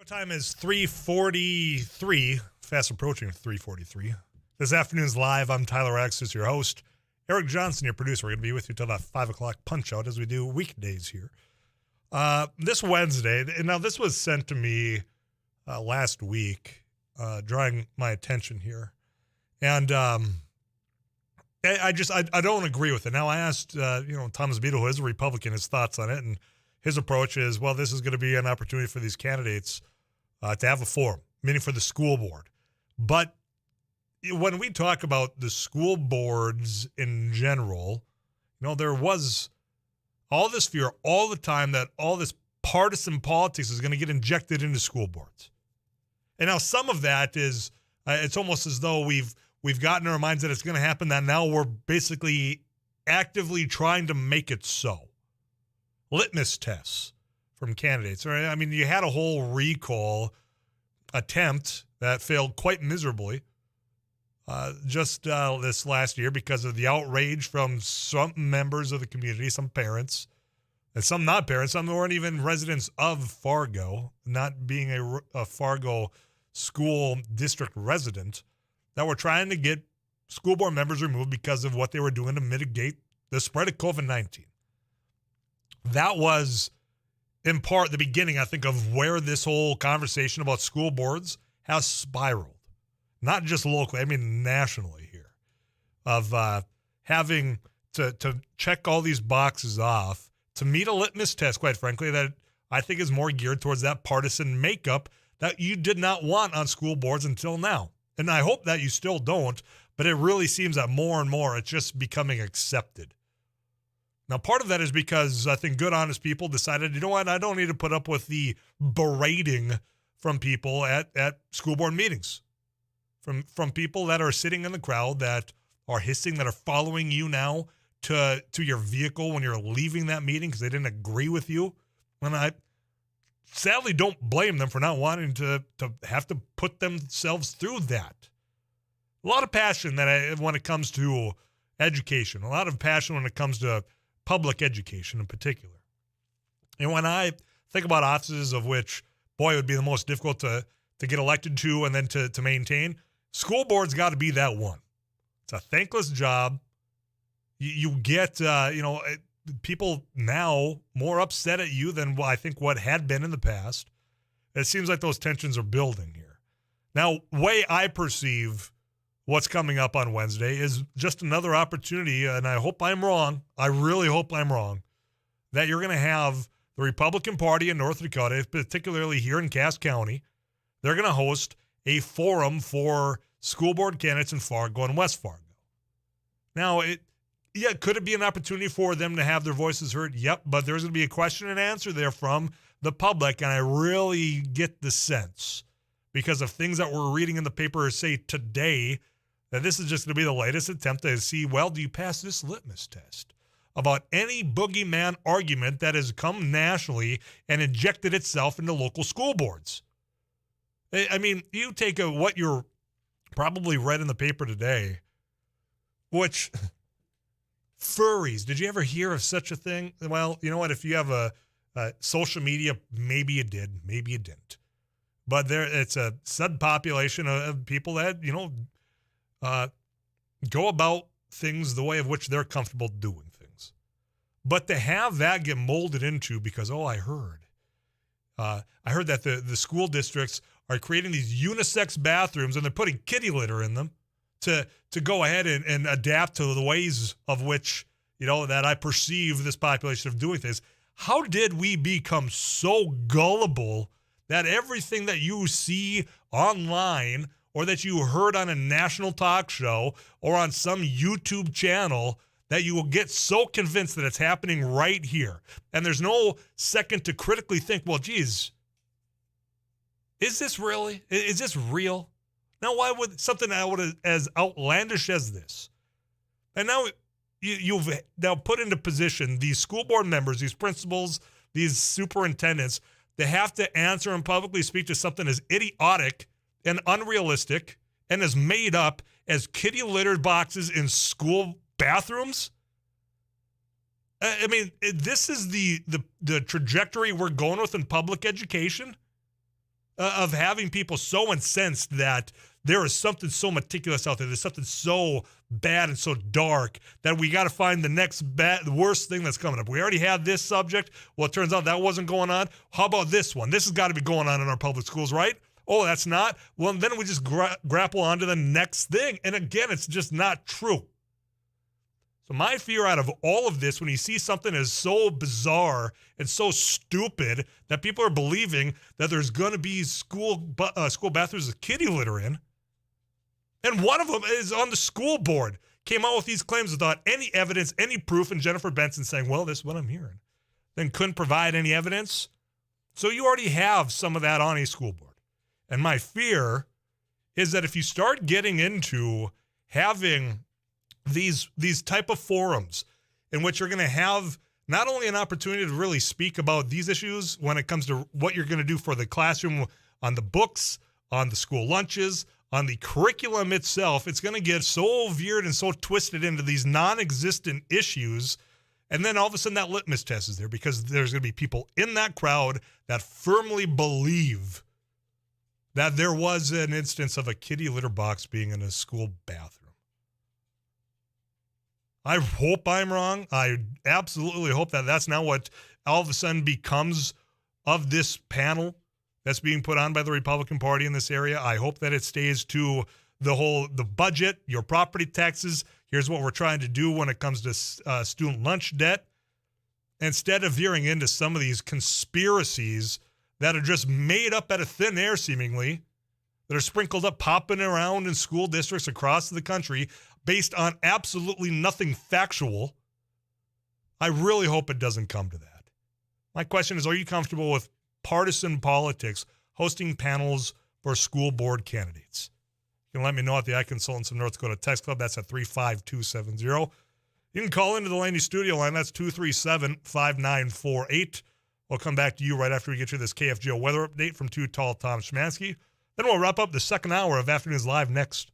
Time is 3:43, fast approaching 3:43. This afternoon's live. I'm Tyler Axis, your host. Eric Johnson, your producer. We're going to be with you till about 5 o'clock punch out as we do weekdays here. This Wednesday, and now this was sent to me last week, drawing my attention here. And I don't agree with it. Now, I asked, Thomas Beadle, who is a Republican, his thoughts on it, and his approach is, well, this is going to be an opportunity for these candidates to have a forum, meaning for the school board. But when we talk about the school boards in general, there was all this fear all the time that all this partisan politics is going to get injected into school boards. And now some of that is, it's almost as though we've gotten in our minds that it's going to happen, that now we're basically actively trying to make it so. Litmus tests from candidates. I mean, you had a whole recall attempt that failed quite miserably just this last year because of the outrage from some members of the community, some parents, and some not parents, some weren't even residents of Fargo, not being a Fargo school district resident, that were trying to get school board members removed because of what they were doing to mitigate the spread of COVID-19. That was, in part, the beginning, I think, of where this whole conversation about school boards has spiraled. Not just locally, I mean nationally here, of having to check all these boxes off to meet a litmus test, quite frankly, that I think is more geared towards that partisan makeup that you did not want on school boards until now. And I hope that you still don't, but it really seems that more and more it's just becoming accepted. Now, part of that is because I think good, honest people decided, you know what, I don't need to put up with the berating from people at school board meetings. From people that are sitting in the crowd, that are hissing, that are following you now to your vehicle when you're leaving that meeting because they didn't agree with you. And I sadly don't blame them for not wanting to have to put themselves through that. A lot of passion when it comes to education, a lot of passion when it comes to public education in particular. And when I think about offices of which, boy, it would be the most difficult to get elected to and then to maintain, school board's got to be that one. It's a thankless job. You get, people now more upset at you than I think what had been in the past. It seems like those tensions are building here. Now, way I perceive what's coming up on Wednesday is just another opportunity, and I hope I'm wrong. I really hope I'm wrong, that you're going to have the Republican Party in North Dakota, particularly here in Cass County. They're going to host a forum for school board candidates in Fargo and West Fargo. Now, could it be an opportunity for them to have their voices heard? Yep, but there's going to be a question and answer there from the public, and I really get the sense, because of things that we're reading in the paper say today, that this is just going to be the latest attempt to see, well, do you pass this litmus test about any boogeyman argument that has come nationally and injected itself into local school boards? I mean, you take what you're probably read in the paper today, which furries, did you ever hear of such a thing? Well, you know what? If you have a social media, maybe you did, maybe you didn't. But it's a subpopulation of people that, go about things the way of which they're comfortable doing things. But to have that get molded into because, I heard that the school districts are creating these unisex bathrooms and they're putting kitty litter in them to go ahead and adapt to the ways of which, that I perceive this population of doing things. How did we become so gullible that everything that you see online or that you heard on a national talk show or on some YouTube channel, that you will get so convinced that it's happening right here? And there's no second to critically think, well, geez, is this really? Is this real? Now, why would something as outlandish as this? And now you've now put into position these school board members, these principals, these superintendents, they have to answer and publicly speak to something as idiotic and unrealistic and as made up as kitty litter boxes in school bathrooms. I mean, this is the trajectory we're going with in public education. of having people so incensed that there is something so meticulous out there. There's something so bad and so dark that we got to find the next the worst thing that's coming up. We already had this subject. Well, it turns out that wasn't going on. How about this one? This has got to be going on in our public schools, right? Oh, that's not? Well, then we just grapple onto the next thing. And again, it's just not true. So my fear out of all of this, when you see something as so bizarre and so stupid that people are believing that there's going to be school bathrooms with kitty litter in, and one of them is on the school board, came out with these claims without any evidence, any proof, and Jennifer Benson saying, well, this is what I'm hearing, then couldn't provide any evidence. So you already have some of that on a school board. And my fear is that if you start getting into having these type of forums in which you're going to have not only an opportunity to really speak about these issues when it comes to what you're going to do for the classroom on the books, on the school lunches, on the curriculum itself, it's going to get so veered and so twisted into these non-existent issues. And then all of a sudden that litmus test is there because there's going to be people in that crowd that firmly believe that there was an instance of a kitty litter box being in a school bathroom. I hope I'm wrong. I absolutely hope that that's not what all of a sudden becomes of this panel that's being put on by the Republican Party in this area. I hope that it stays to the budget, your property taxes. Here's what we're trying to do when it comes to student lunch debt. Instead of veering into some of these conspiracies that are just made up out of thin air, seemingly, that are sprinkled up, popping around in school districts across the country based on absolutely nothing factual. I really hope it doesn't come to that. My question is, are you comfortable with partisan politics hosting panels for school board candidates? You can let me know at the iConsultants of North Dakota Text Club. That's at 35270. You can call into the Laney studio line. That's 237-5948. We'll come back to you right after we get you this KFGO weather update from Too Tall Tom Szymanski. Then we'll wrap up the second hour of Afternoons Live next.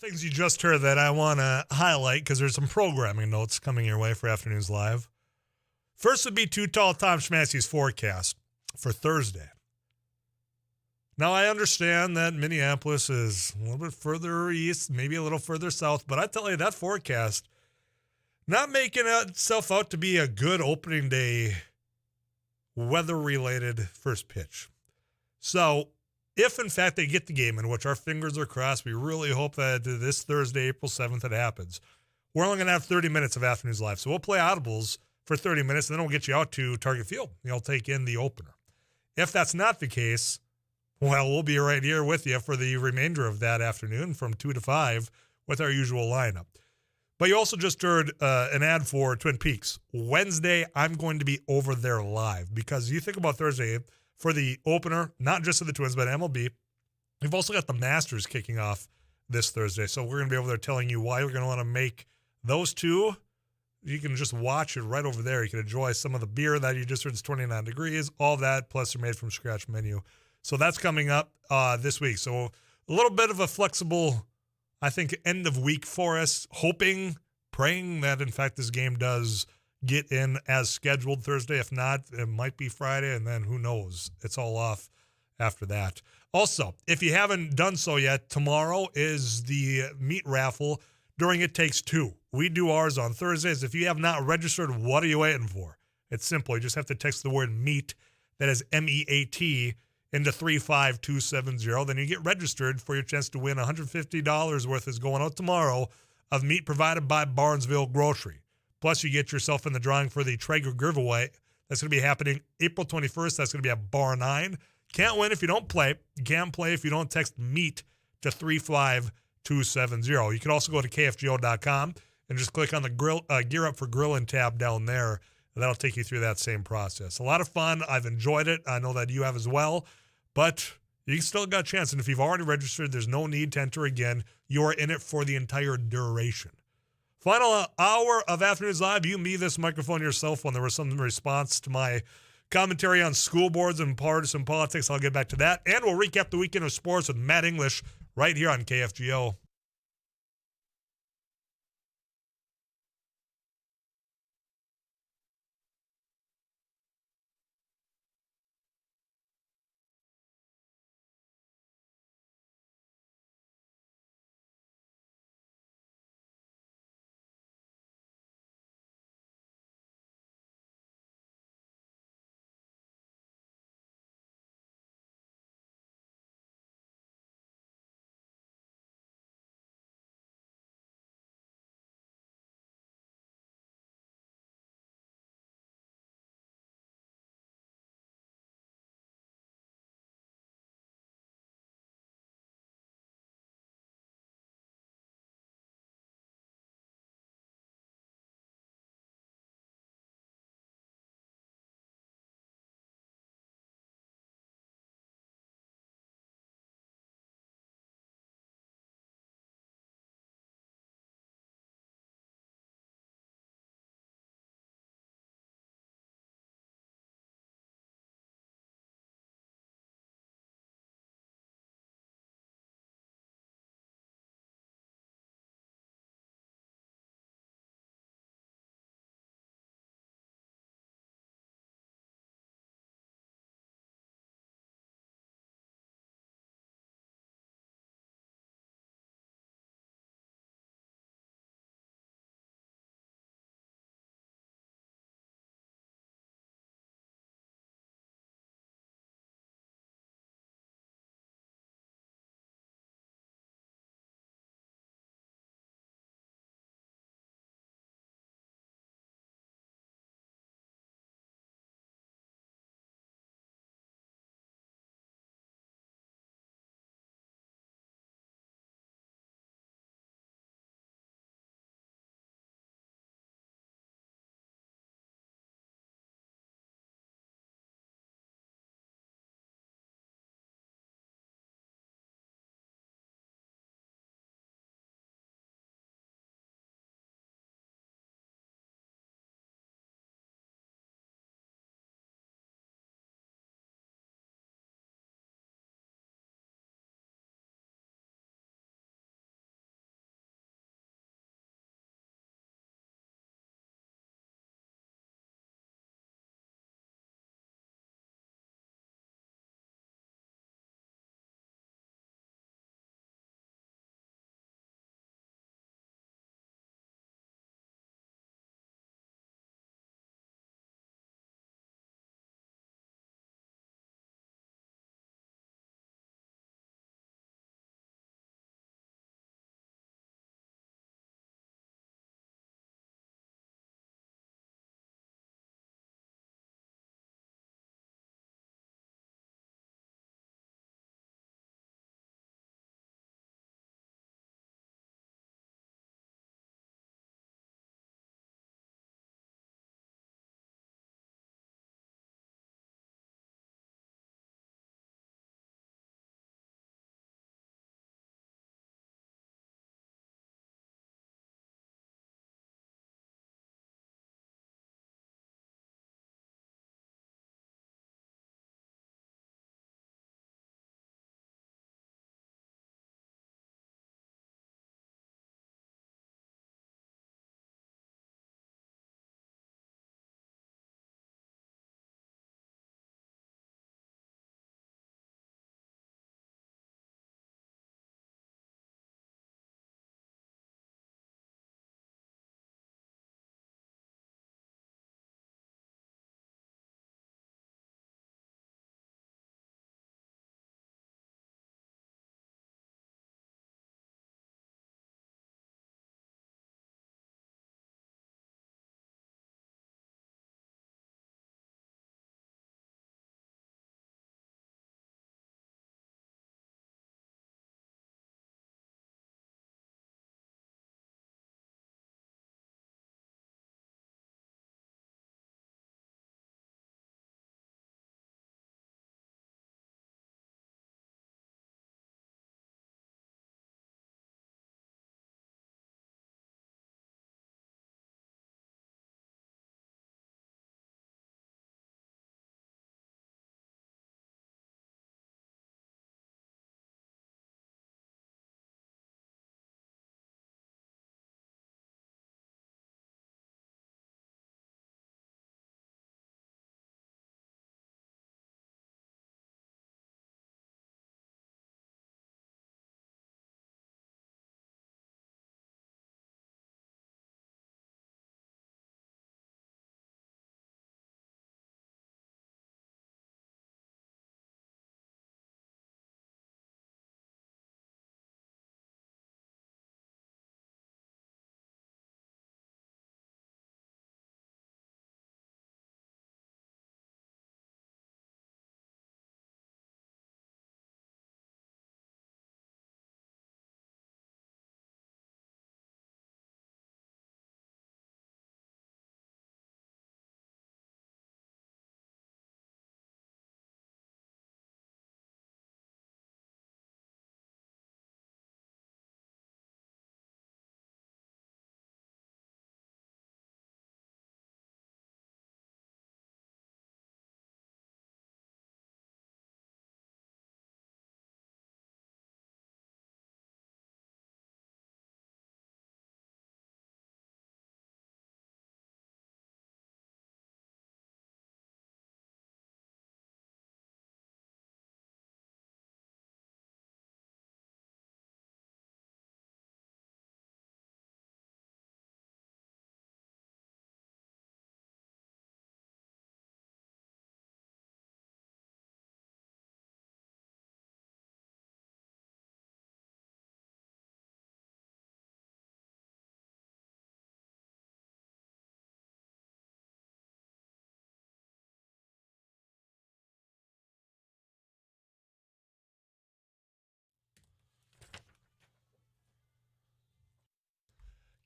things you just heard that I want to highlight because there's some programming notes coming your way for Afternoons Live. First would be Too Tall Tom Schmatzky's forecast for Thursday. Now, I understand that Minneapolis is a little bit further east, maybe a little further south, but I tell you, that forecast not making itself out to be a good opening day weather-related first pitch. So, if in fact they get the game in, which our fingers are crossed, we really hope that this Thursday, April 7th, it happens. We're only going to have 30 minutes of Afternoons Live, so we'll play audibles for 30 minutes, and then we'll get you out to Target Field. You'll take in the opener. If that's not the case, well, we'll be right here with you for the remainder of that afternoon from 2 to 5 with our usual lineup. But you also just heard an ad for Twin Peaks. Wednesday, I'm going to be over there live because you think about Thursday for the opener, not just of the Twins, but MLB. We've also got the Masters kicking off this Thursday. So we're going to be over there telling you why you're going to want to make those two. You can just watch it right over there. You can enjoy some of the beer that you just heard. It's 29 degrees, all that, plus they're made from scratch menu. So that's coming up this week. So a little bit of a flexible, I think, end of week for us, hoping, praying that, in fact, this game does get in as scheduled Thursday. If not, it might be Friday, and then who knows? It's all off after that. Also, if you haven't done so yet, tomorrow is the meat raffle during It Takes Two. We do ours on Thursdays. If you have not registered, what are you waiting for? It's simple. You just have to text the word MEAT, that is MEAT, into 35270. Then you get registered for your chance to win $150 worth is going out tomorrow of meat provided by Barnesville Grocery. Plus, you get yourself in the drawing for the Traeger giveaway. That's going to be happening April 21st. That's going to be at Bar 9. Can't win if you don't play. You can't play if you don't text MEAT to 35270. You can also go to KFGO.com and just click on the Gear Up for Grilling tab down there. And that'll take you through that same process. A lot of fun. I've enjoyed it. I know that you have as well. But you still got a chance. And if you've already registered, there's no need to enter again. You are in it for the entire duration. Final hour of Afternoons Live. You, me, this microphone, your cell phone. There was some response to my commentary on school boards and partisan politics. I'll get back to that. And we'll recap the weekend of sports with Matt English right here on KFGO.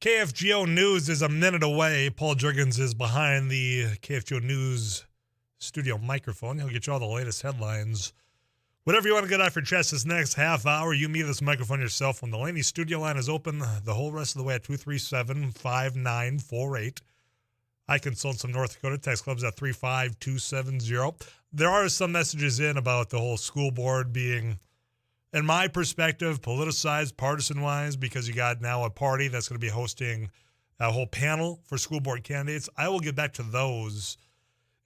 KFGO News is a minute away. Paul Juergens is behind the KFGO News studio microphone. He'll get you all the latest headlines. Whatever you want to get off your chest this next half hour, you meet this microphone yourself. When the Laney studio line is open the whole rest of the way at 237-5948. I consult some North Dakota text clubs at 35270. There are some messages in about the whole school board being, in my perspective, politicized, partisan-wise, because you got now a party that's going to be hosting a whole panel for school board candidates. I will get back to those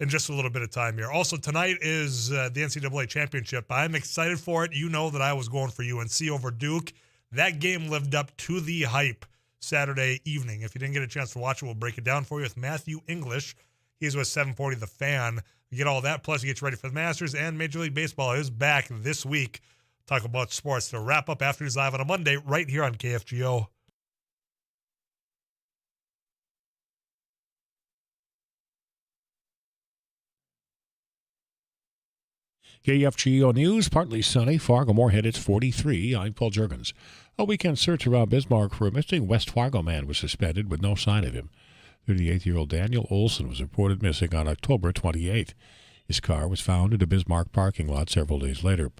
in just a little bit of time here. Also, tonight is the NCAA championship. I'm excited for it. You know that I was going for UNC over Duke. That game lived up to the hype Saturday evening. If you didn't get a chance to watch it, we'll break it down for you with Matthew English. He's with 740 The Fan. You get all that, plus you get you ready for the Masters, and Major League Baseball is back this week. Talk about sports to wrap up Afternoons Live on a Monday right here on KFGO. KFGO News, partly sunny. Fargo-Moorhead, it's 43. I'm Paul Juergens. A weekend search around Bismarck for a missing West Fargo man was suspended with no sign of him. 38-year-old Daniel Olson was reported missing on October 28th. His car was found in a Bismarck parking lot several days later.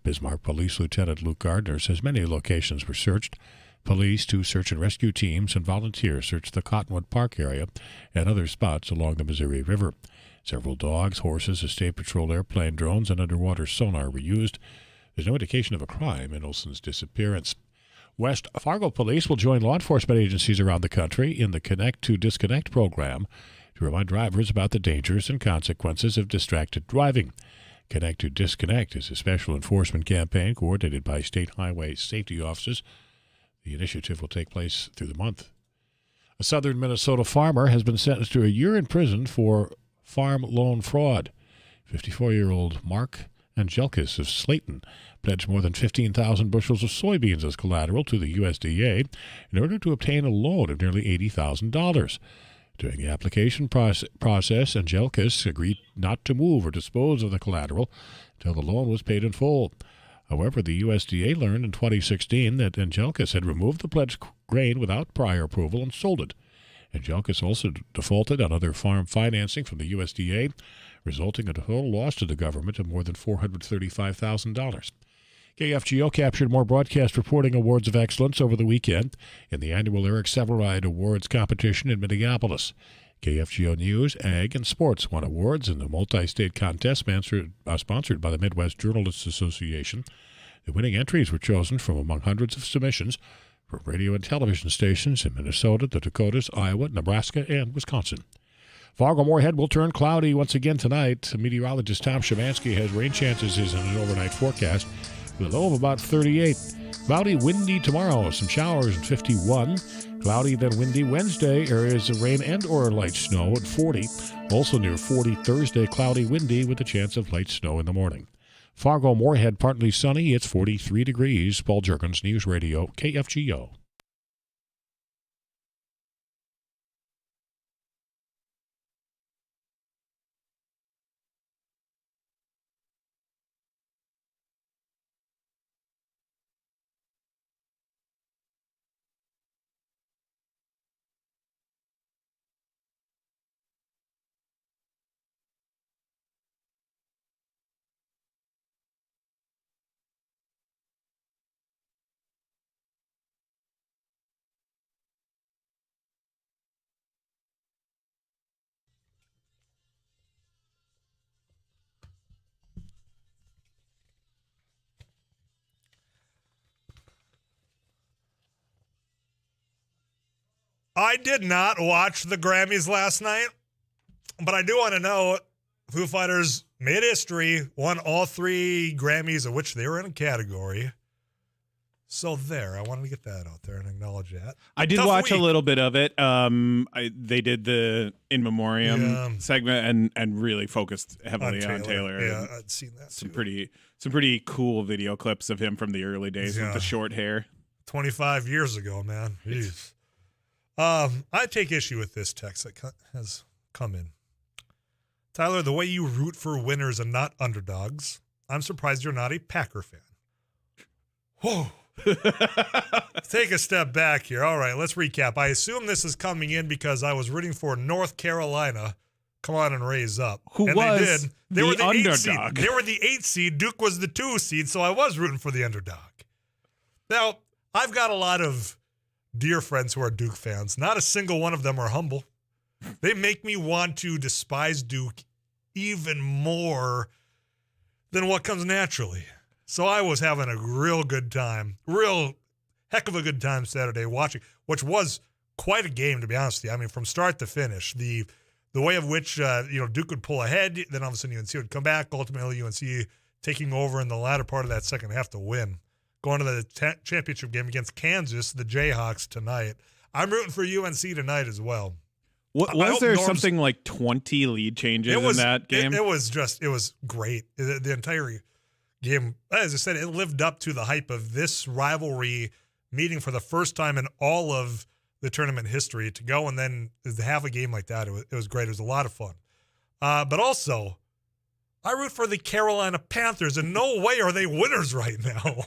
Bismarck Police Lieutenant Luke Gardner says many locations were searched. Police, 2 search and rescue teams, and volunteers searched the Cottonwood Park area and other spots along the Missouri River. Several dogs, horses, a state patrol airplane, drones, and underwater sonar were used. There's no indication of a crime in Olson's disappearance. West Fargo Police will join law enforcement agencies around the country in the Connect to Disconnect program to remind drivers about the dangers and consequences of distracted driving. Connect to Disconnect is a special enforcement campaign coordinated by state highway safety officers. The initiative will take place through the month. A southern Minnesota farmer has been sentenced to a year in prison for farm loan fraud. 54-year-old Mark Angelkis of Slayton pledged more than 15,000 bushels of soybeans as collateral to the USDA in order to obtain a loan of nearly $80,000. During the application process, Angelkis agreed not to move or dispose of the collateral until the loan was paid in full. However, the USDA learned in 2016 that Angelkis had removed the pledged grain without prior approval and sold it. Angelkis also defaulted on other farm financing from the USDA, resulting in a total loss to the government of more than $435,000. KFGO captured more broadcast reporting awards of excellence over the weekend in the annual Eric Severide Awards competition in Minneapolis. KFGO News, Ag, and Sports won awards in the multi-state contest sponsored by the Midwest Journalists Association. The winning entries were chosen from among hundreds of submissions from radio and television stations in Minnesota, the Dakotas, Iowa, Nebraska, and Wisconsin. Fargo-Moorhead will turn cloudy once again tonight. Meteorologist Tom Shavansky has rain chances in an overnight forecast with a low of about 38. Cloudy, windy tomorrow, some showers at 51. Cloudy, then windy Wednesday, areas of rain and or light snow at 40. Also near 40 Thursday, cloudy, windy with a chance of light snow in the morning. Fargo-Moorhead, partly sunny, it's 43 degrees. Paul Juergens, News Radio, KFGO. I did not watch the Grammys last night, but I do want to know, Foo Fighters made history, won all 3 Grammys, of which they were in a category. So there, I wanted to get that out there and acknowledge that. I did watch a little bit of it. They did the In Memoriam segment and really focused heavily on Taylor. Yeah, I'd seen that some pretty cool video clips of him from the early days with the short hair. 25 years ago, man. Jeez. I take issue with this text that has come in. Tyler, the way you root for winners and not underdogs, I'm surprised you're not a Packer fan. Whoa. Take a step back here. All right, let's recap. I assume this is coming in because I was rooting for North Carolina. Come on and raise up. Who and was they did. They were the underdog. 8 seed. They were the 8 seed. Duke was the 2 seed, so I was rooting for the underdog. Now, I've got a lot of dear friends who are Duke fans. Not a single one of them are humble. They make me want to despise Duke even more than what comes naturally. So I was having a real good time, real heck of a good time Saturday watching, which was quite a game, to be honest with you. I mean, from start to finish, the way of which Duke would pull ahead, then all of a sudden UNC would come back, ultimately UNC taking over in the latter part of that second half to win. Going to the championship game against Kansas, the Jayhawks tonight. I'm rooting for UNC tonight as well. Was there something like 20 lead changes in that game? It was great. The entire game, as I said, it lived up to the hype of this rivalry meeting for the first time in all of the tournament history. To go and then to have a game like that, it was great. It was a lot of fun. But also, I root for the Carolina Panthers, and no way are they winners right now.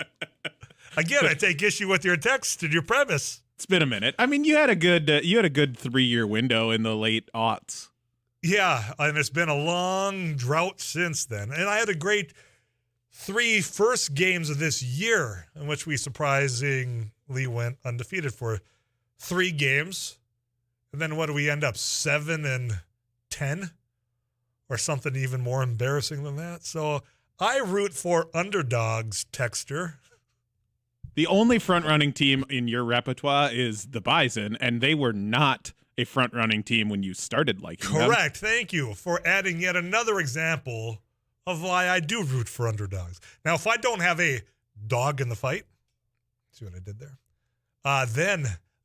Again, I take issue with your text and your premise. It's been a minute. I mean, you had a good 3-year window in the late aughts. Yeah, and it's been a long drought since then. And I had a great 3 first games of this year in which we surprisingly went undefeated for 3 games. And then what do we end up, 7-10? Or something even more embarrassing than that. So I root for underdogs, Texter. The only front-running team in your repertoire is the Bison, and they were not a front-running team when you started liking them. Correct. Thank you for adding yet another example of why I do root for underdogs. Now, if I don't have a dog in the fight, see what I did there?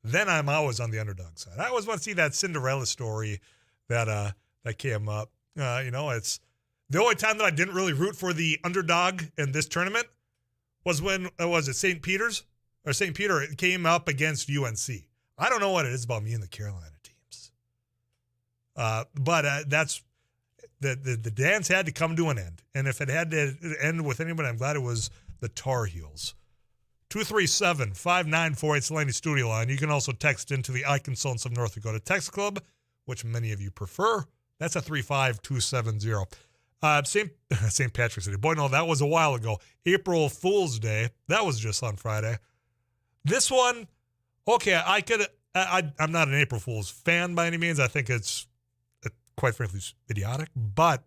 Then I'm always on the underdog side. I always want to see that Cinderella story that came up. It's the only time that I didn't really root for the underdog in this tournament was when was it St. Peter's or St. Peter came up against UNC. I don't know what it is about me and the Carolina teams, but that's the dance had to come to an end, and if it had to end with anybody, I'm glad it was the Tar Heels. 237-5948 is the Laney studio line. You can also text into the Eye Consultants of North Dakota text club, which many of you prefer. That's a 35270. St. Patrick's Day. Boy, no, that was a while ago. April Fool's Day. That was just on Friday. This one, okay, I'm not an April Fool's fan by any means. I think it's quite frankly idiotic. But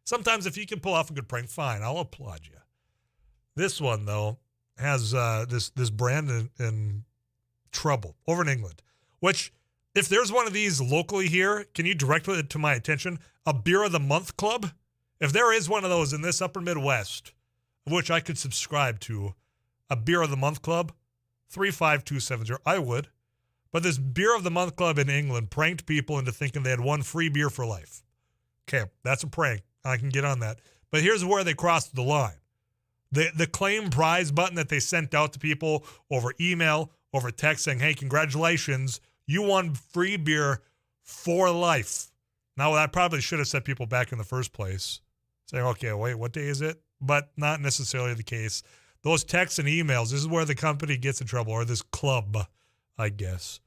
sometimes if you can pull off a good prank, fine, I'll applaud you. This one, though, has this brand in trouble over in England, which, if there's one of these locally here, can you direct it to my attention? A Beer of the Month Club? If there is one of those in this upper Midwest, which I could subscribe to, a Beer of the Month Club, 35270, I would. But this Beer of the Month Club in England pranked people into thinking they had one free beer for life. Okay, that's a prank. I can get on that. But here's where they crossed the line. The claim prize button that they sent out to people over email, over text saying, hey, congratulations, you won free beer for life. Now, that probably should have set people back in the first place, saying, okay, wait, what day is it? But not necessarily the case. Those texts and emails, this is where the company gets in trouble, or this club, I guess.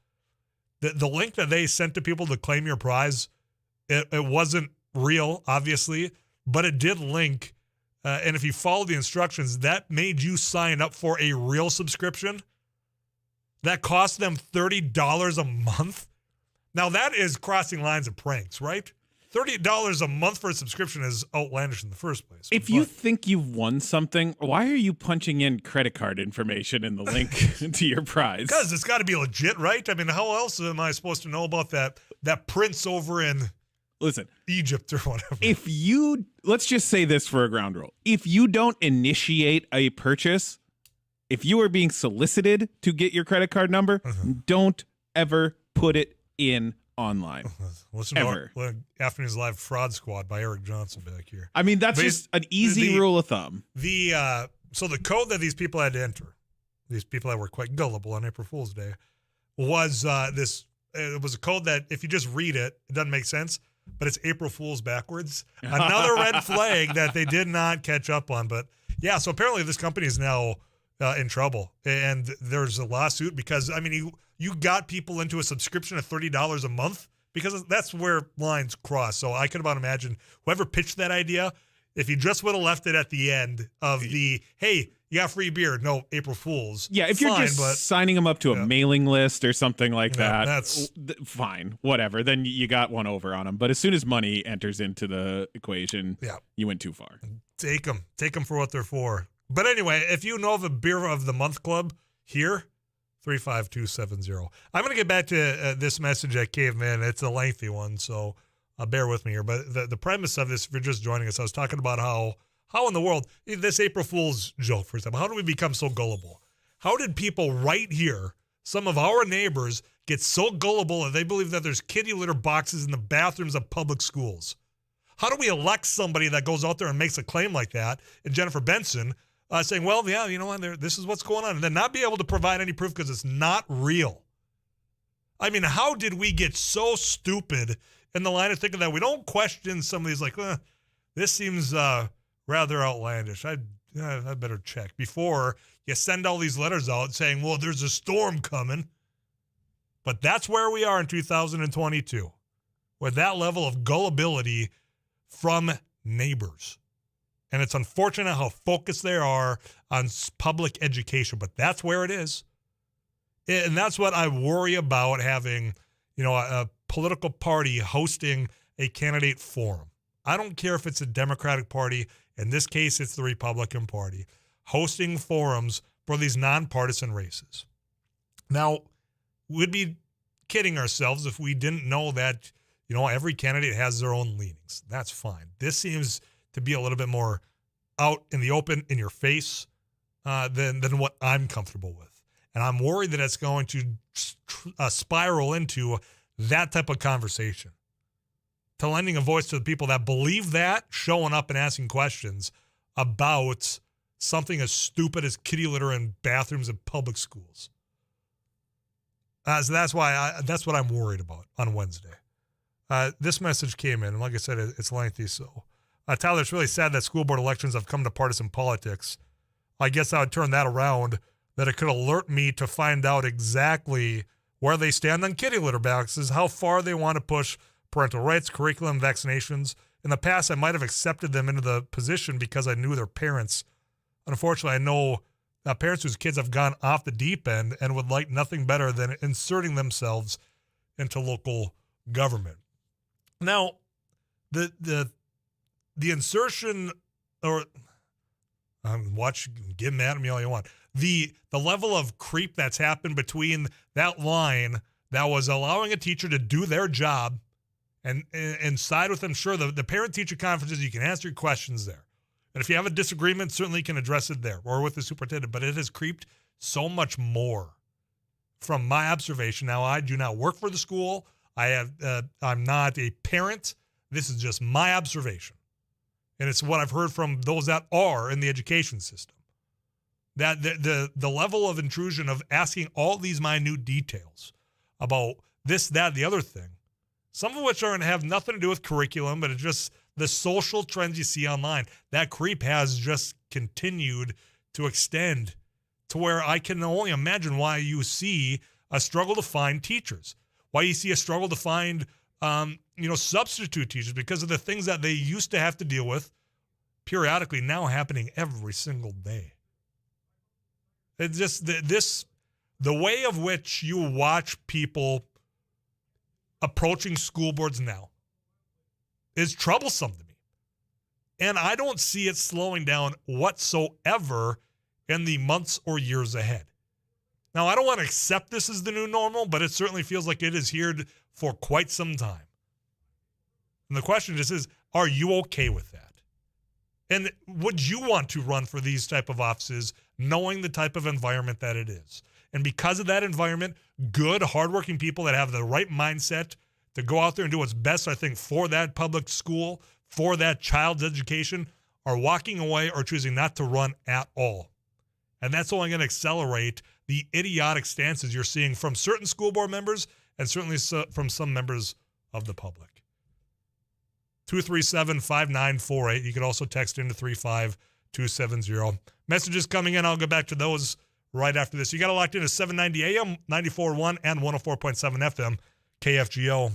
The link that they sent to people to claim your prize, it wasn't real, obviously, but it did link. And if you follow the instructions, that made you sign up for a real subscription. That cost them $30 a month. Now, that is crossing lines of pranks, right? $30 a month for a subscription is outlandish in the first place. If you think you've won something, why are you punching in credit card information in the link to your prize? Because it's got to be legit, right? I mean, how else am I supposed to know about that prince over in Egypt or whatever? Let's just say this for a ground rule. If you don't initiate a purchase, if you are being solicited to get your credit card number, don't ever put it in online. Listen to Afternoon's Live Fraud Squad by Eric Johnson back here. I mean, that's just an easy rule of thumb. So the code that these people had to enter, these people that were quite gullible on April Fool's Day, was it was a code that if you just read it, it doesn't make sense, but it's April Fool's backwards. Another red flag that they did not catch up on. But yeah, so apparently this company is now in trouble. And there's a lawsuit because, I mean, you got people into a subscription of $30 a month because that's where lines cross. So I could about imagine whoever pitched that idea, if you just would have left it at the end of the, hey, you got free beer, no April Fools. Yeah, if you're just signing them up to a mailing list or something like that, that's fine, whatever. Then you got one over on them. But as soon as money enters into the equation, you went too far. Take them for what they're for. But anyway, if you know of a Beer of the Month club here, 35270. I'm going to get back to this message that came in. It's a lengthy one, so bear with me here. But the premise of this, if you're just joining us, I was talking about how in the world, this April Fool's joke, for example, how do we become so gullible? How did people right here, some of our neighbors, get so gullible that they believe that there's kitty litter boxes in the bathrooms of public schools? How do we elect somebody that goes out there and makes a claim like that, and Jennifer Benson, saying, well, yeah, you know what, this is what's going on, and then not be able to provide any proof because it's not real? I mean, how did we get so stupid in the line of thinking that we don't question some of these, like, this seems rather outlandish. I'd better check before you send all these letters out saying, well, there's a storm coming. But that's where we are in 2022, with that level of gullibility from neighbors. And it's unfortunate how focused they are on public education, but that's where it is. And that's what I worry about having, a political party hosting a candidate forum. I don't care if it's a Democratic Party. In this case, it's the Republican Party hosting forums for these nonpartisan races. Now, we'd be kidding ourselves if we didn't know that, every candidate has their own leanings. That's fine. This seems to be a little bit more out in the open, in your face, than what I'm comfortable with. And I'm worried that it's going to spiral into that type of conversation, to lending a voice to the people that believe that, showing up and asking questions about something as stupid as kitty litter in bathrooms in public schools. So that's what I'm worried about on Wednesday. This message came in, and like I said, it's lengthy. So, Tyler, it's really sad that school board elections have come to partisan politics. I guess I would turn that around, that it could alert me to find out exactly where they stand on kitty litter boxes, how far they want to push parental rights, curriculum, vaccinations. In the past, I might have accepted them into the position because I knew their parents. Unfortunately, I know parents whose kids have gone off the deep end and would like nothing better than inserting themselves into local government. Now, the insertion, or get mad at me all you want. The level of creep that's happened between that line that was allowing a teacher to do their job and side with them. Sure, the parent-teacher conferences, you can answer your questions there. And if you have a disagreement, certainly you can address it there or with the superintendent. But it has creeped so much more from my observation. Now, I do not work for the school. I'm not a parent. This is just my observation. And it's what I've heard from those that are in the education system. That the level of intrusion of asking all these minute details about this, that, the other thing, some of which have nothing to do with curriculum, but it's just the social trends you see online. That creep has just continued to extend to where I can only imagine why you see a struggle to find teachers, why you see a struggle to find substitute teachers, because of the things that they used to have to deal with periodically now happening every single day. It's just the way of which you watch people approaching school boards now is troublesome to me. And I don't see it slowing down whatsoever in the months or years ahead. Now, I don't want to accept this as the new normal, but it certainly feels like it is here for quite some time. And the question just is, are you okay with that? And would you want to run for these type of offices knowing the type of environment that it is? And because of that environment, good, hardworking people that have the right mindset to go out there and do what's best, I think, for that public school, for that child's education, are walking away or choosing not to run at all. And that's only going to accelerate the idiotic stances you're seeing from certain school board members and certainly from some members of the public. 237-5948. You can also text into 270. Messages coming in. I'll go back to those right after this. You got to locked in at 790 AM, 94.1 and 104.7 FM, KFGO.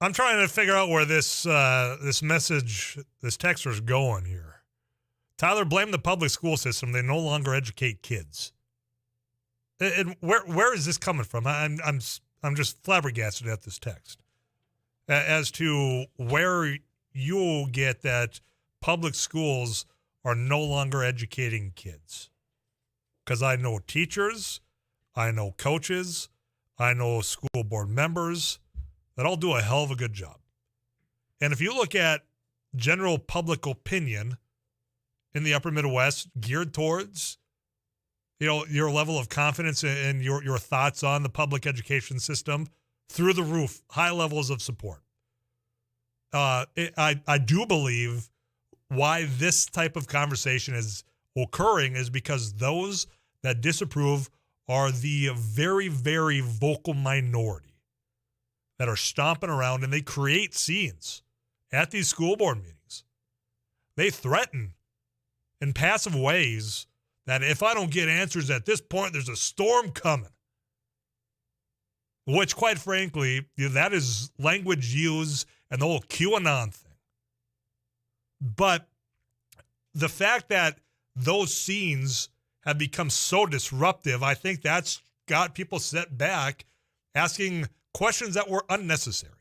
I'm trying to figure out where this message, this texter's going here. Tyler blamed the public school system. They no longer educate kids. And where is this coming from? I'm just flabbergasted at this text as to where you get that public schools are no longer educating kids. Because I know teachers, I know coaches, I know school board members that all do a hell of a good job. And if you look at general public opinion in the upper Midwest geared towards, your level of confidence in your thoughts on the public education system, through the roof, high levels of support. I do believe why this type of conversation is occurring is because those that disapprove are the very, very vocal minority that are stomping around, and they create scenes at these school board meetings. They threaten in passive ways that if I don't get answers at this point, there's a storm coming. Which, quite frankly, that is language used and the whole QAnon thing. But the fact that those scenes have become so disruptive, I think that's got people set back asking questions that were unnecessary.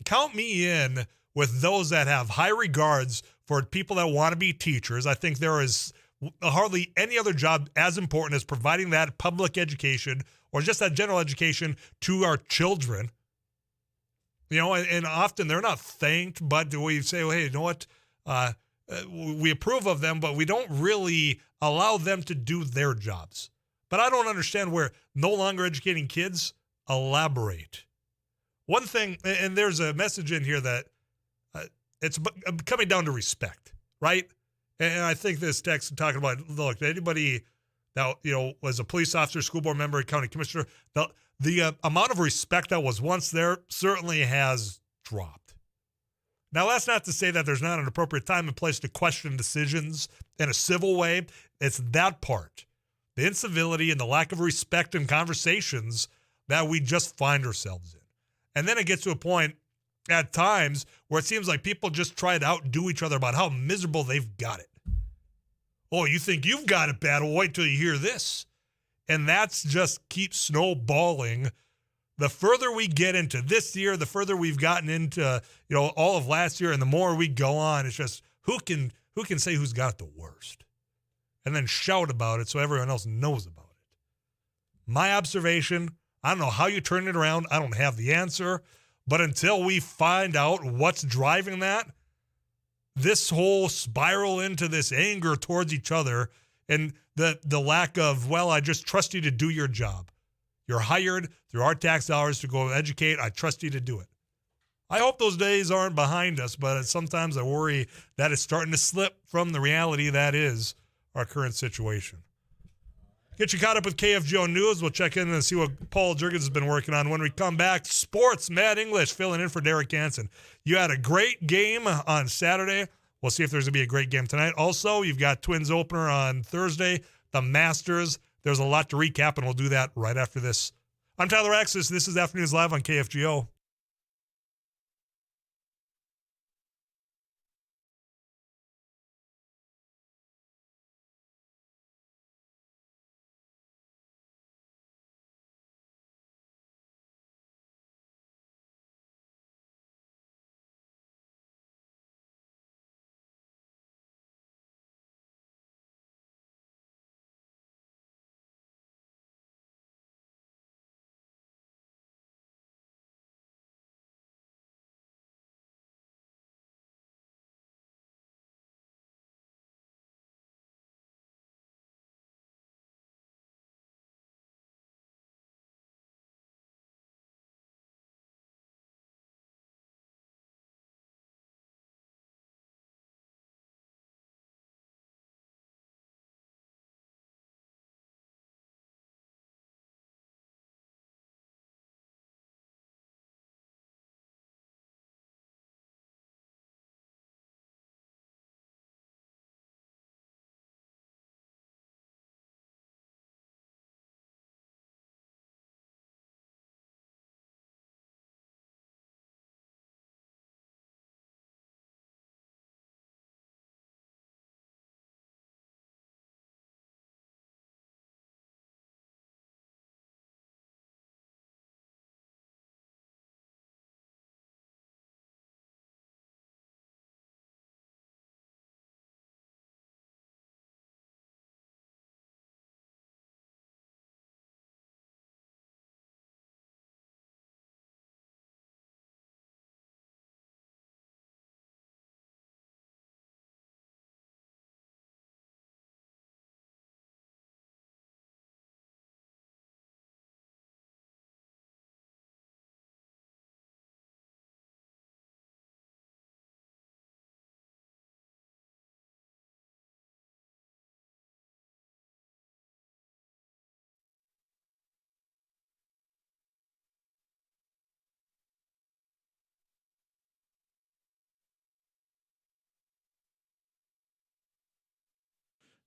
Count me in with those that have high regards for people that want to be teachers. I think there is hardly any other job as important as providing that public education or just that general education to our children. And often they're not thanked, but we say, well, hey, you know what? We approve of them, but we don't really allow them to do their jobs. But I don't understand where no longer educating kids. Elaborate. One thing, and there's a message in here that it's coming down to respect, right? And I think this text is talking about, look, anybody that was a police officer, school board member, county commissioner, the amount of respect that was once there certainly has dropped. Now, that's not to say that there's not an appropriate time and place to question decisions in a civil way. It's that part, the incivility and the lack of respect in conversations that we just find ourselves in. And then it gets to a point at times where it seems like people just try to outdo each other about how miserable they've got it. Oh, you think you've got it bad? Well, wait till you hear this. And that's just keeps snowballing. The further we get into this year, the further we've gotten into, all of last year, and the more we go on, it's just who can say who's got it the worst? And then shout about it so everyone else knows about it. My observation, I don't know how you turn it around. I don't have the answer. But until we find out what's driving that, this whole spiral into this anger towards each other and the lack of, well, I just trust you to do your job. You're hired through our tax dollars to go educate. I trust you to do it. I hope those days aren't behind us, but sometimes I worry that it's starting to slip from the reality that is our current situation. Get you caught up with KFGO News. We'll check in and see what Paul Jurgens has been working on. When we come back, sports, Matt English filling in for Derek Hansen. You had a great game on Saturday. We'll see if there's going to be a great game tonight. Also, you've got Twins opener on Thursday, the Masters. There's a lot to recap, and we'll do that right after this. I'm Tyler Axis. This is Afternoons Live on KFGO.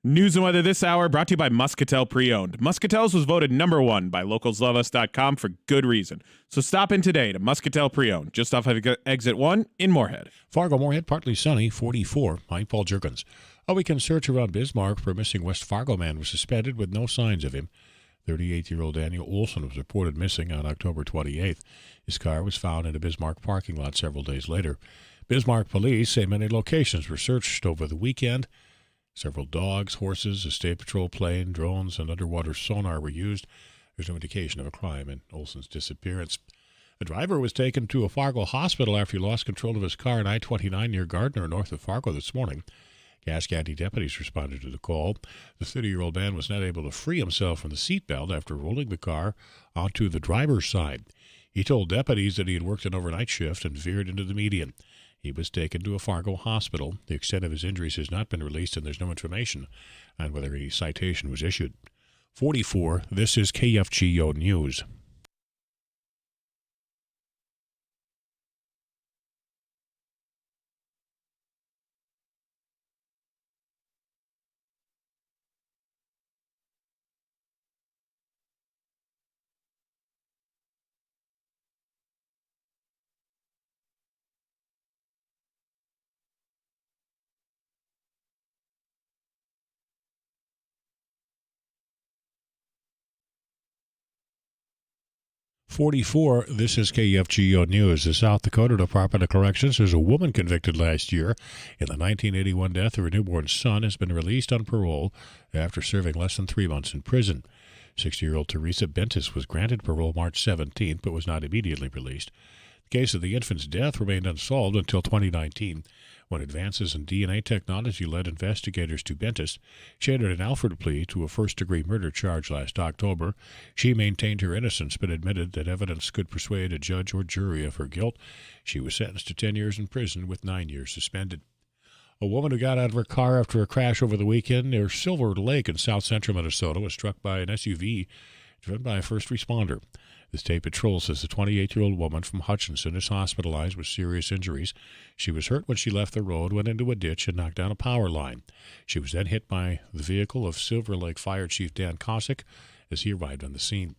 News and weather this hour brought to you by Muscatel Pre-Owned. Muscatel's was voted #1 by LocalsLoveUs.com for good reason. So stop in today to Muscatel Pre-Owned, just off of Exit 1 in Moorhead. Fargo-Moorhead, partly sunny, 44. I'm Paul Jerkins. A weekend search around Bismarck for a missing West Fargo man was suspended with no signs of him. 38-year-old Daniel Olson was reported missing on October 28th. His car was found in a Bismarck parking lot several days later. Bismarck police say many locations were searched over the weekend. Several dogs, horses, a state patrol plane, drones, and underwater sonar were used. There's no indication of a crime in Olson's disappearance. A driver was taken to a Fargo hospital after he lost control of his car on I-29 near Gardner, north of Fargo this morning. Cass County deputies responded to the call. The 30-year-old man was not able to free himself from the seatbelt after rolling the car onto the driver's side. He told deputies that he had worked an overnight shift and veered into the median. He was taken to a Fargo hospital. The extent of his injuries has not been released, and there's no information on whether a citation was issued. 44, this is KFGO News. .44, this is KFGO News. The South Dakota Department of Corrections says a woman convicted last year in the 1981 death of her newborn son has been released on parole after serving less than 3 months in prison. 60-year-old Teresa Bentis was granted parole March 17th but was not immediately released. The case of the infant's death remained unsolved until 2019, when advances in DNA technology led investigators to Bentis. She entered an Alford plea to a first-degree murder charge last October. She maintained her innocence but admitted that evidence could persuade a judge or jury of her guilt. She was sentenced to 10 years in prison with 9 years suspended. A woman who got out of her car after a crash over the weekend near Silver Lake in south-central Minnesota was struck by an SUV driven by a first responder. The state patrol says the 28-year-old woman from Hutchinson is hospitalized with serious injuries. She was hurt when she left the road, went into a ditch, and knocked down a power line. She was then hit by the vehicle of Silver Lake Fire Chief Dan Kosick as he arrived on the scene.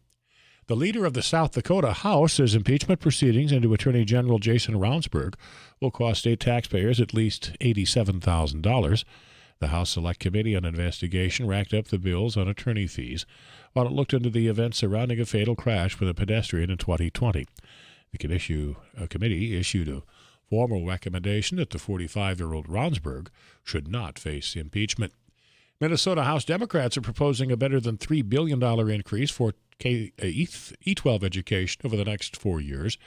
The leader of the South Dakota House says impeachment proceedings into Attorney General Jason Ravnsborg will cost state taxpayers at least $87,000. The House Select Committee on Investigation racked up the bills on attorney fees while it looked into the events surrounding a fatal crash with a pedestrian in 2020. The committee issued a formal recommendation that the 45-year-old Ravnsborg should not face impeachment. Minnesota House Democrats are proposing a better than $3 billion increase for E12 education over the next 4 years,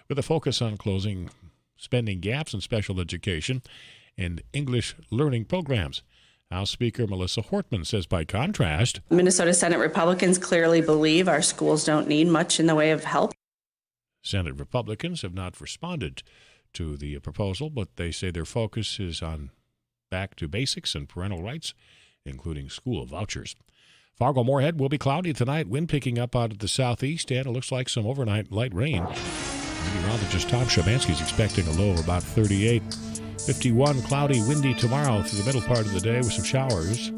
with a focus on closing spending gaps in special education and English learning programs. House Speaker Melissa Hortman says, by contrast, Minnesota Senate Republicans clearly believe our schools don't need much in the way of help. Senate Republicans have not responded to the proposal, but they say their focus is on back to basics and parental rights, including school vouchers. Fargo-Moorhead will be cloudy tonight, wind picking up out of the southeast, and it looks like some overnight light rain. Meteorologist Tom Szymanski is expecting a low of about 38. 51, cloudy, windy tomorrow through the middle part of the day with some showers.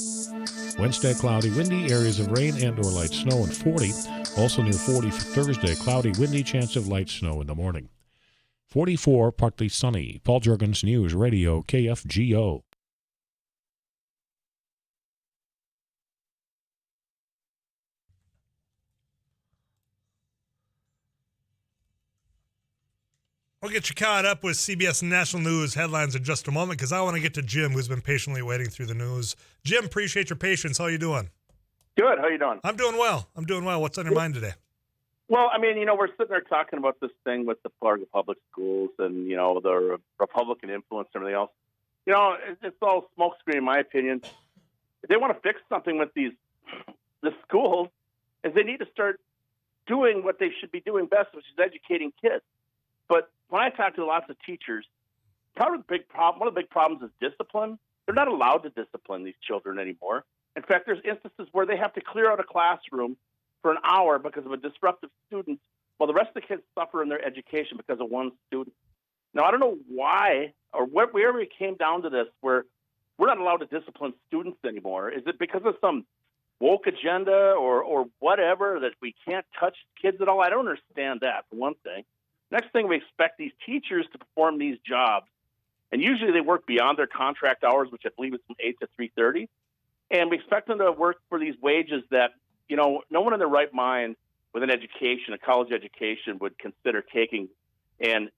Wednesday, cloudy, windy, areas of rain and or light snow, and 40. Also near 40 for Thursday, cloudy, windy, chance of light snow in the morning. 44, partly sunny. Paul Jergens, News Radio, KFGO. We'll get you caught up with CBS National News headlines in just a moment because I want to get to Jim, who's been patiently waiting through the news. Jim, appreciate your patience. How are you doing? Good. How you doing? I'm doing well. What's on your mind today? Well, I mean, we're sitting there talking about this thing with the Fargo public schools and, the Republican influence and everything else. It's all smokescreen in my opinion. If they want to fix something with the schools, is they need to start doing what they should be doing best, which is educating kids. But when I talk to lots of teachers, one of the big problems is discipline. They're not allowed to discipline these children anymore. In fact, there's instances where they have to clear out a classroom for an hour because of a disruptive student, while the rest of the kids suffer in their education because of one student. Now, I don't know why or wherever it came down to this, where we're not allowed to discipline students anymore. Is it because of some woke agenda or whatever that we can't touch kids at all? I don't understand that, for one thing. Next thing, we expect these teachers to perform these jobs, and usually they work beyond their contract hours, which I believe is from 8 to 3:30, and we expect them to work for these wages that, no one in their right mind with an education, a college education, would consider taking. And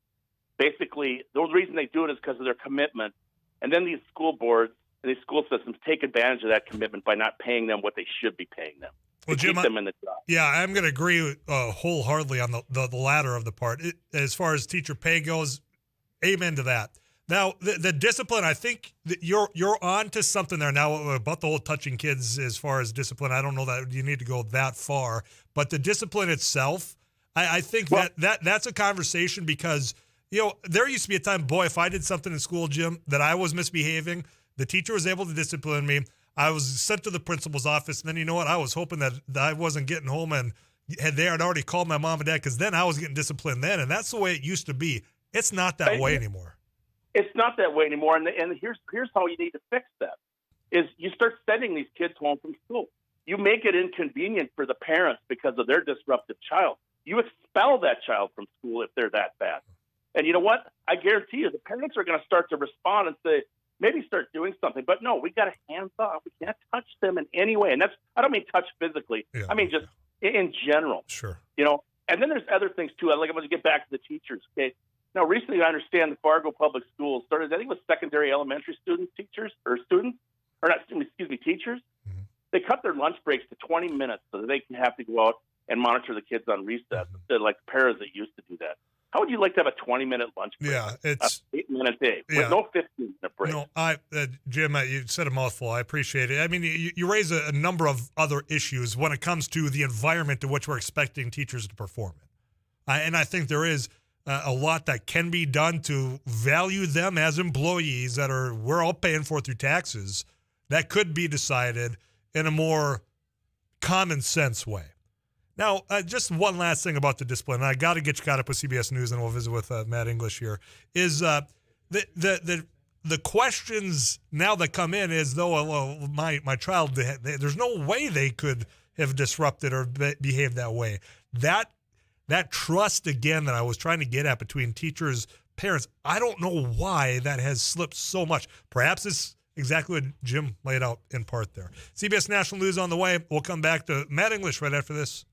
basically, the only reason they do it is because of their commitment. And then these school boards and these school systems take advantage of that commitment by not paying them what they should be paying them. Well, Jim, keep them in the job. Yeah, I'm going to agree wholeheartedly on the latter of the part. As far as teacher pay goes, amen to that. Now, the discipline, I think that you're on to something there now about the whole touching kids as far as discipline. I don't know that you need to go that far, but the discipline itself, I think that's a conversation because, there used to be a time, boy, if I did something in school, Jim, that I was misbehaving, the teacher was able to discipline me. I was sent to the principal's office, and then you know what? I was hoping that I wasn't getting home and they had already called my mom and dad, because then I was getting disciplined then, and that's the way it used to be. It's not that way anymore. It's not that way anymore, and here's how you need to fix that: is you start sending these kids home from school. You make it inconvenient for the parents because of their disruptive child. You expel that child from school if they're that bad. And you know what? I guarantee you, the parents are going to start to respond and say, maybe start doing something. But no, we got to hands off. We can't touch them in any way. And I don't mean touch physically. Yeah. I mean just in general. Sure. And then there's other things too. I'm going to get back to the teachers. Okay. Now, recently, I understand the Fargo Public Schools started, I think it was secondary elementary teachers. Teachers. Mm-hmm. They cut their lunch breaks to 20 minutes so that they can have to go out and monitor the kids on recess instead of like parents that used to do that. How would you like to have a 20-minute lunch break? Yeah, it's 8-minute day with no 15-minute break. Jim, you said a mouthful. I appreciate it. I mean, you raise a number of other issues when it comes to the environment in which we're expecting teachers to perform in. And I think there is a lot that can be done to value them as employees that we're all paying for through taxes. That could be decided in a more common sense way. Now, just one last thing about the discipline, and I got to get you caught up with CBS News, and we'll visit with Matt English here, is the questions now that come in is, though my child, there's no way they could have disrupted or behaved that way. That trust, again, that I was trying to get at between teachers, parents, I don't know why that has slipped so much. Perhaps it's exactly what Jim laid out in part there. CBS National News on the way. We'll come back to Matt English right after this.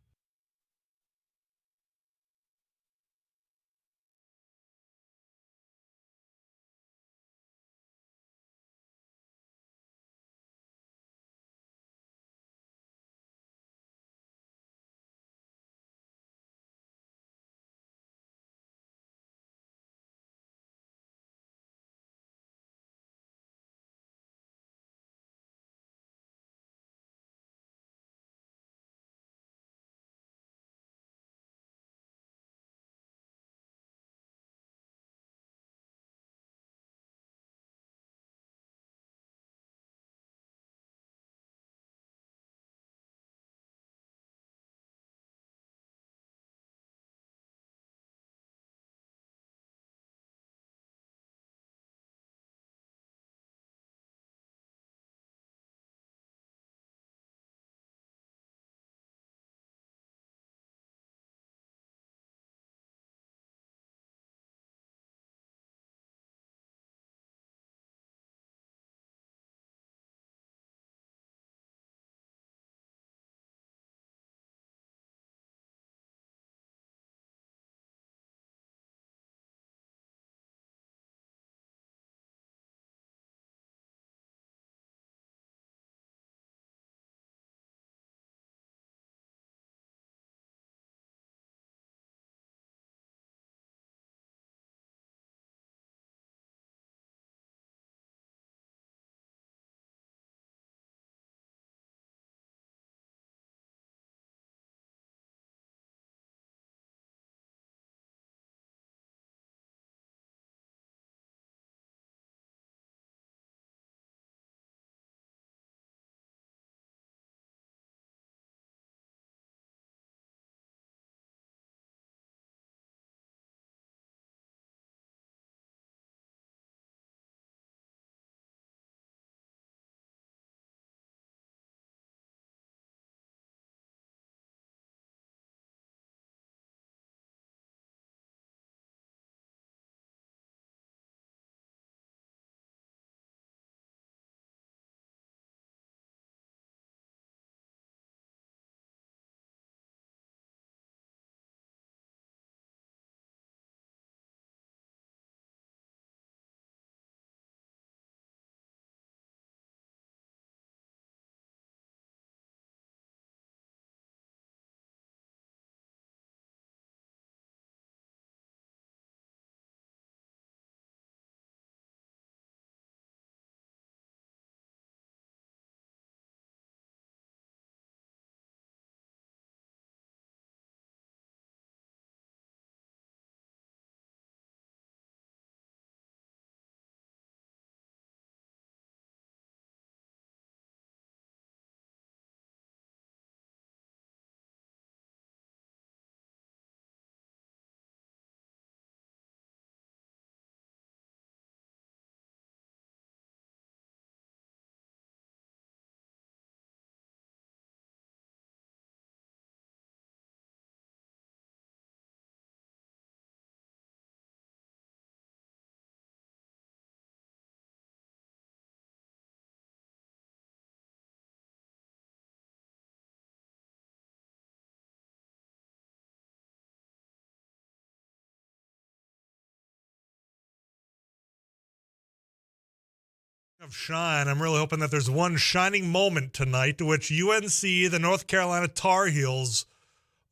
Of shine, I'm really hoping that there's one shining moment tonight to which UNC, the North Carolina Tar Heels,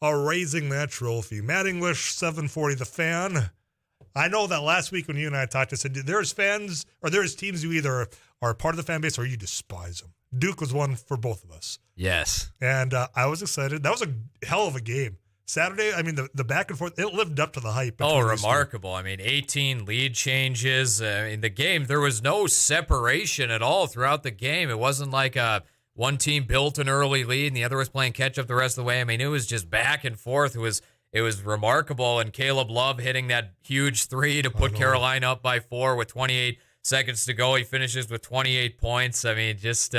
are raising that trophy. Matt English, 740 The Fan. I know that last week when you and I talked, I said there's fans or there's teams you either are part of the fan base or you despise them. Duke was one for both of us. Yes. And I was excited. That was a hell of a game. Saturday, I mean, the back and forth, it lived up to the hype. Oh, remarkable. I mean, 18 lead changes. In the game, there was no separation at all throughout the game. It wasn't like one team built an early lead and the other was playing catch-up the rest of the way. I mean, it was just back and forth. It was remarkable. And Caleb Love hitting that huge three to put Carolina up by 4 with 28 seconds to go. He finishes with 28 points. I mean, just...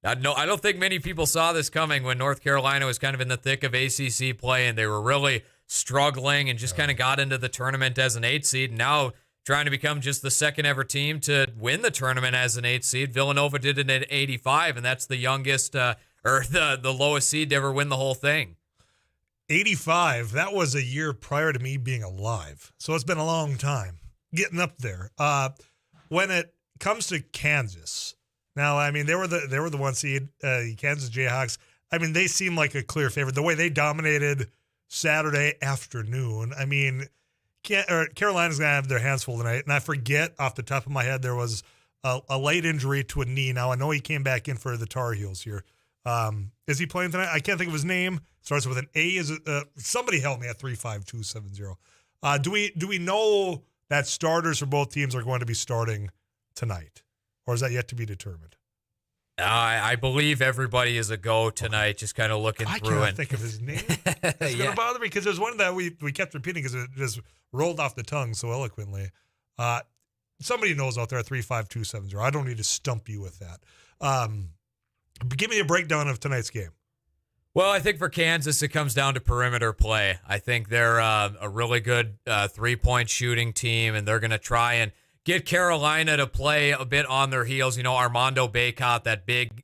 I don't think many people saw this coming when North Carolina was kind of in the thick of ACC play and they were really struggling and just kind of got into the tournament as an 8 seed. And now trying to become just the second ever team to win the tournament as an 8 seed. Villanova did it at 85, and that's the youngest or the lowest seed to ever win the whole thing. 85, that was a year prior to me being alive. So it's been a long time getting up there. When it comes to Kansas... Now, I mean, they were the 1 seed, Kansas Jayhawks. I mean, they seem like a clear favorite. The way they dominated Saturday afternoon. I mean, Carolina's going to have their hands full tonight. And I forget off the top of my head, there was a late injury to a knee. Now, I know he came back in for the Tar Heels here. Is he playing tonight? I can't think of his name. Starts with an A. Is it, somebody help me at 35270. Do we know that starters for both teams are going to be starting tonight? Or is that yet to be determined? I believe everybody is a go tonight, just kind of looking through. I can't think of his name. It's going to bother me because there's one that we kept repeating because it just rolled off the tongue so eloquently. Somebody knows out there at 35270. I don't need to stump you with that. Give me a breakdown of tonight's game. Well, I think for Kansas, it comes down to perimeter play. I think they're a really good three-point shooting team, and they're going to try and get Carolina to play a bit on their heels. You know, Armando Bacot, that big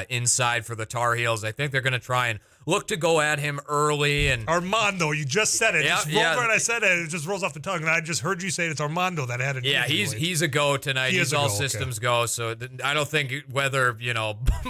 inside for the Tar Heels. I think they're going to try and look to go at him early. And Armando, you just said it. Yeah. I said it. It just rolls off the tongue. And I just heard you say it's Armando that had it. Yeah, he's a go tonight. He's all systems go. So I don't think whether,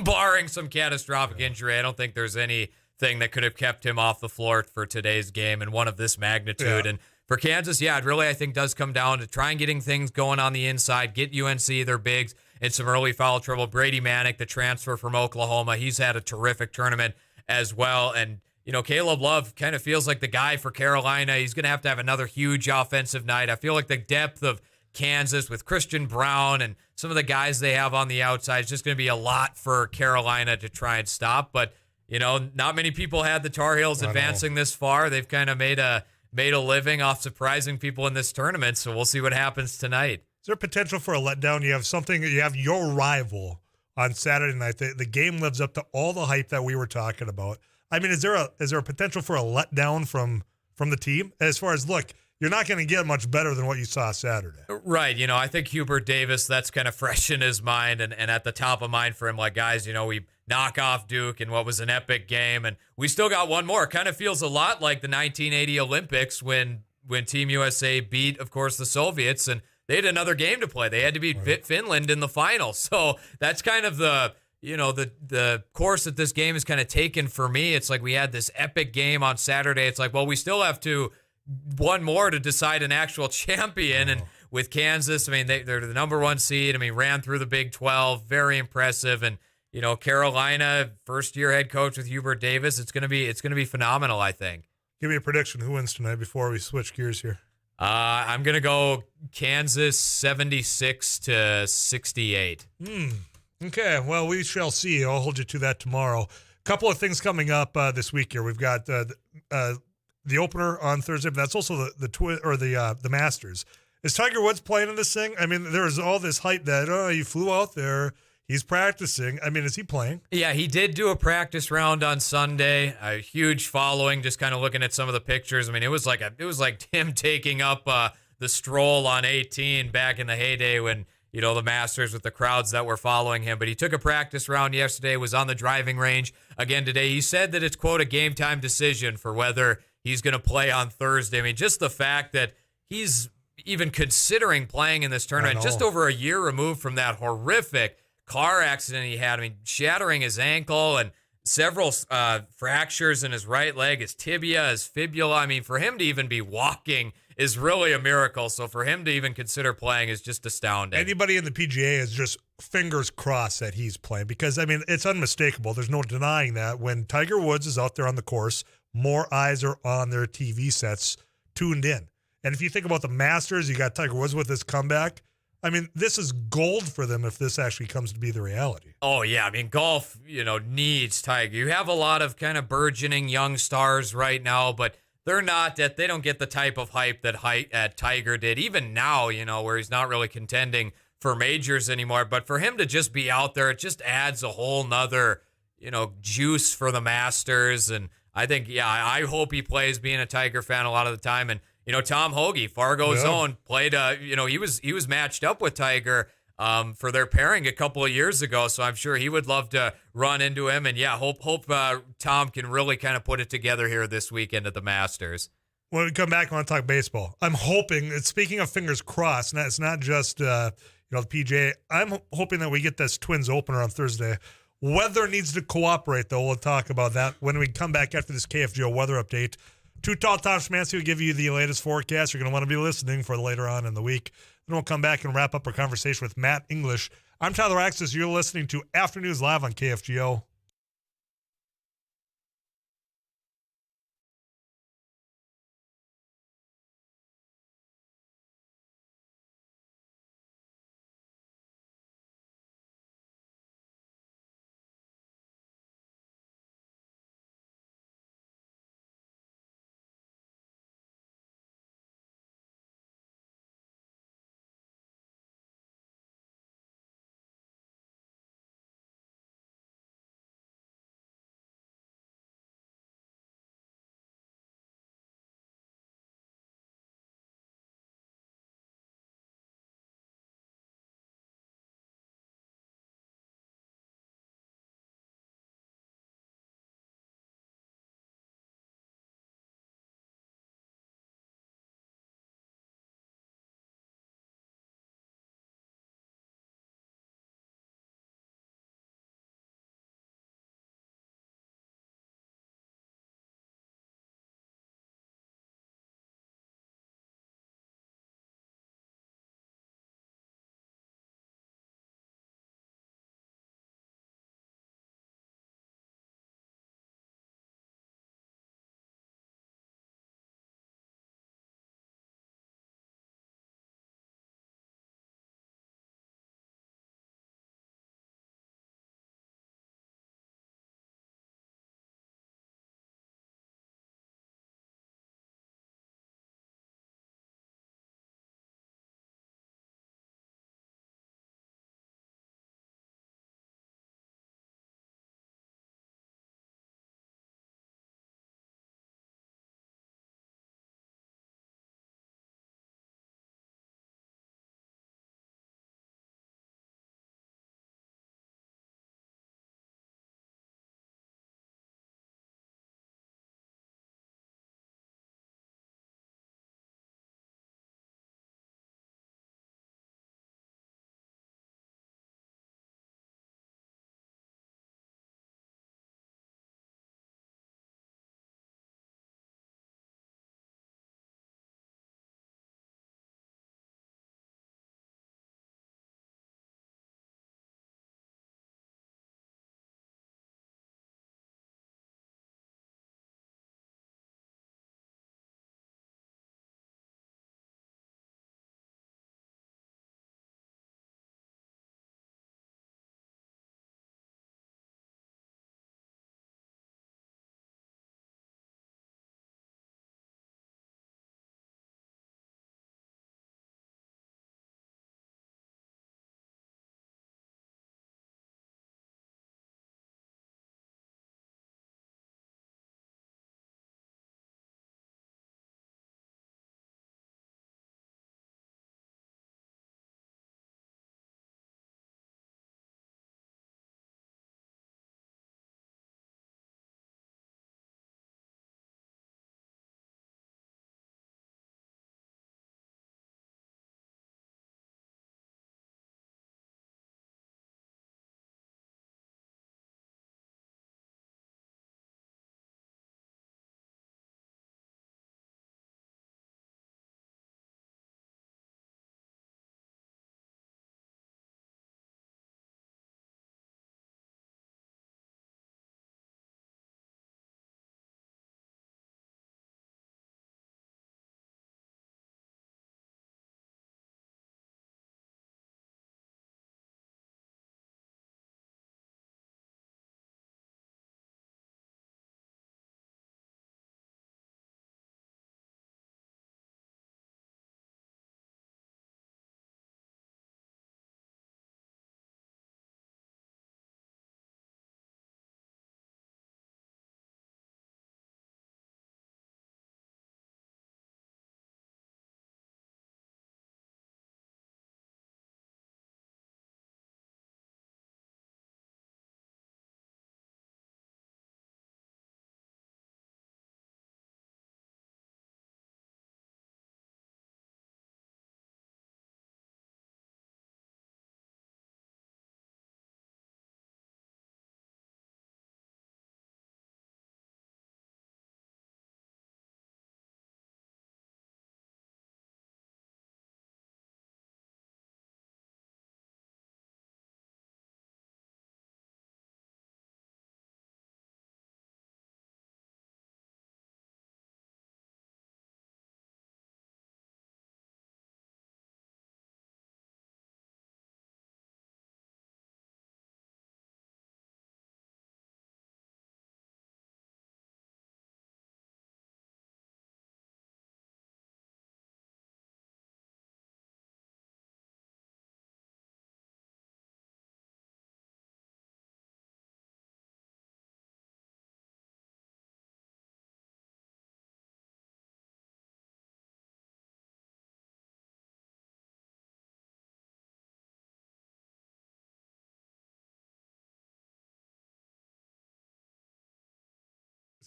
barring some catastrophic injury, I don't think there's anything that could have kept him off the floor for today's game and one of this magnitude. Yeah. And for Kansas, it really, I think, does come down to try and getting things going on the inside, get UNC their bigs in some early foul trouble. Brady Manick, the transfer from Oklahoma, he's had a terrific tournament as well. And, Caleb Love kind of feels like the guy for Carolina. He's going to have another huge offensive night. I feel like the depth of Kansas with Christian Brown and some of the guys they have on the outside is just going to be a lot for Carolina to try and stop. But, not many people had the Tar Heels advancing this far. They've kind of made a living off surprising people in this tournament, so we'll see what happens tonight. Is there potential for a letdown? You have your rival on Saturday night. The game lives up to all the hype that we were talking about. I mean, is there a potential for a letdown from the team? As far as, look, you're not going to get much better than what you saw Saturday. Right. I think Hubert Davis, that's kind of fresh in his mind and at the top of mind for him. Like, guys, we knock off Duke in what was an epic game, and we still got one more. It kind of feels a lot like the 1980 Olympics when Team USA beat, of course, the Soviets, and they had another game to play. They had to beat Finland in the final. So that's kind of the course that this game is kind of taken for me. It's like we had this epic game on Saturday. It's like, well, we still have one more to decide an actual champion. And with Kansas, I mean, they're the number 1 seed. I mean, ran through the Big 12, very impressive. And Carolina, first-year head coach with Hubert Davis. It's gonna be phenomenal, I think. Give me a prediction. Who wins tonight before we switch gears here? I'm gonna go Kansas 76-68. Okay, well, we shall see. I'll hold you to that tomorrow. A couple of things coming up this week here. We've got the opener on Thursday, but that's also the Masters. Is Tiger Woods playing in this thing? I mean, there was all this hype that he flew out there. He's practicing. I mean, is he playing? Yeah, he did do a practice round on Sunday. A huge following. Just kind of looking at some of the pictures. I mean, it was like him taking up the stroll on 18 back in the heyday when the Masters with the crowds that were following him. But he took a practice round yesterday. Was on the driving range again today. He said that it's quote a game time decision for whether he's going to play on Thursday. I mean, just the fact that he's even considering playing in this tournament. Just over a year removed from that horrific car accident he had. I mean, shattering his ankle and several fractures in his right leg, his tibia, his fibula. I mean, for him to even be walking is really a miracle. So for him to even consider playing is just astounding. Anybody in the PGA is just fingers crossed that he's playing because, I mean, it's unmistakable. There's no denying that when Tiger Woods is out there on the course, more eyes are on their TV sets tuned in. And if you think about the Masters, you got Tiger Woods with his comeback. I mean, this is gold for them if this actually comes to be the reality. Oh, yeah. I mean, golf, needs Tiger. You have a lot of kind of burgeoning young stars right now, but they don't get the type of hype that Tiger did. Even now, where he's not really contending for majors anymore. But for him to just be out there, it just adds a whole nother, juice for the Masters. And I think, I hope he plays being a Tiger fan a lot of the time. And, Tom Hoagie, Fargo's own, played, he was matched up with Tiger for their pairing a couple of years ago. So I'm sure he would love to run into him. And hope Tom can really kind of put it together here this weekend at the Masters. When we come back, I want to talk baseball. I'm hoping, speaking of fingers crossed, and it's not just, the PGA, I'm hoping that we get this Twins opener on Thursday. Weather needs to cooperate, though. We'll talk about that when we come back after this KFGO weather update. Too Tall Tom Szymanski will give you the latest forecast. You're going to want to be listening for later on in the week. Then we'll come back and wrap up our conversation with Matt English. I'm Tyler Axis. You're listening to Afternoons Live on KFGO.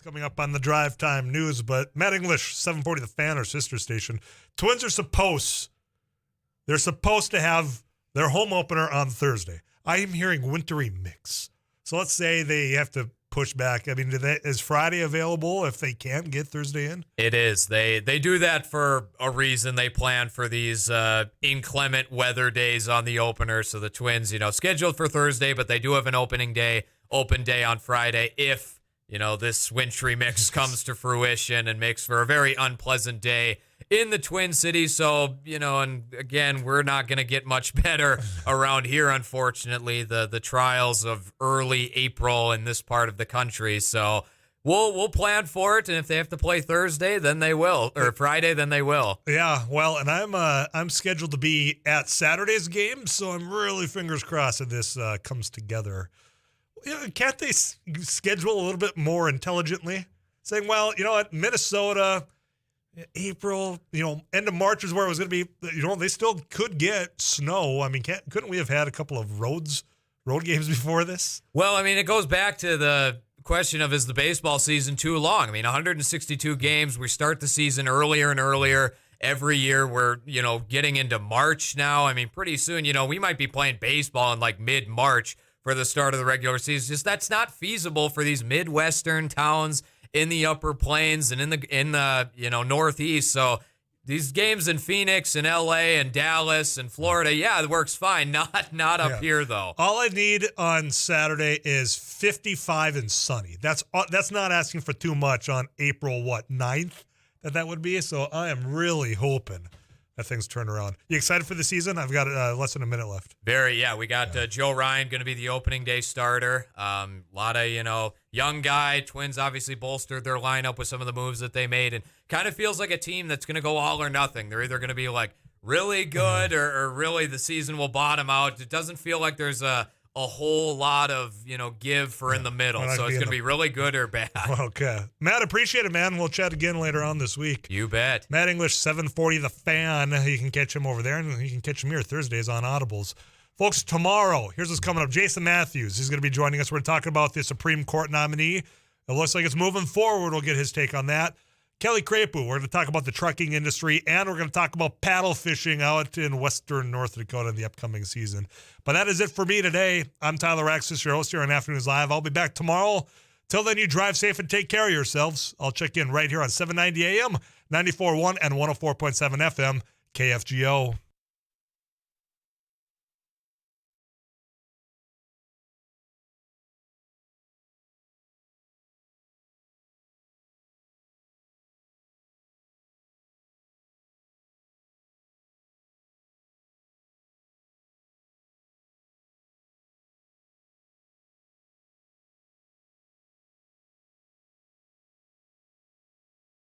coming up on the Drive Time News, but Matt English, 740 The Fan, our sister station. Twins are supposed to have their home opener on Thursday. I am hearing wintry mix. So let's say they have to push back. I mean, is Friday available if they can't get Thursday in? It is. They do that for a reason. They plan for these inclement weather days on the opener. So the Twins, scheduled for Thursday, but they do have an open day on Friday if, this wintry mix comes to fruition and makes for a very unpleasant day in the Twin Cities. So, and again, we're not going to get much better around here, unfortunately, the trials of early April in this part of the country. So we'll plan for it, and if they have to play Thursday, then they will, or Friday, then they will. Yeah, well, and I'm scheduled to be at Saturday's game, so I'm really fingers crossed that this comes together. Can't they schedule a little bit more intelligently? Saying, well, you know what, Minnesota, April, end of March is where it was going to be. They still could get snow. I mean, couldn't we have had a couple of road games before this? Well, I mean, it goes back to the question of, is the baseball season too long? I mean, 162 games. We start the season earlier and earlier every year. We're, getting into March now. I mean, pretty soon, we might be playing baseball in like mid-March for the start of the regular season. Just that's not feasible for these Midwestern towns in the Upper Plains and in the Northeast. So these games in Phoenix and LA and Dallas and Florida, yeah, it works fine. Not up here though. All I need on Saturday is 55 and sunny. That's not asking for too much on April 9th that would be. So I am really hoping that things turn around. You excited for the season? I've got less than a minute left. We got Joe Ryan going to be the opening day starter. A lot of, young guy. Twins obviously bolstered their lineup with some of the moves that they made, and kind of feels like a team that's going to go all or nothing. They're either going to be like really good or really the season will bottom out. It doesn't feel like there's a whole lot of, give for in the middle. So it's going to be really good or bad. Okay. Matt, appreciate it, man. We'll chat again later on this week. You bet. Matt English, 740 The Fan. You can catch him over there, and you can catch him here Thursdays on Audibles. Folks, tomorrow, here's what's coming up. Jason Matthews, he's going to be joining us. We're talking about the Supreme Court nominee. It looks like it's moving forward. We'll get his take on that. Kelly Crapu, we're going to talk about the trucking industry, and we're going to talk about paddle fishing out in western North Dakota in the upcoming season. But that is it for me today. I'm Tyler Axis, your host here on Afternoons Live. I'll be back tomorrow. Till then, you drive safe and take care of yourselves. I'll check in right here on 790 AM, 94.1 and 104.7 FM, KFGO.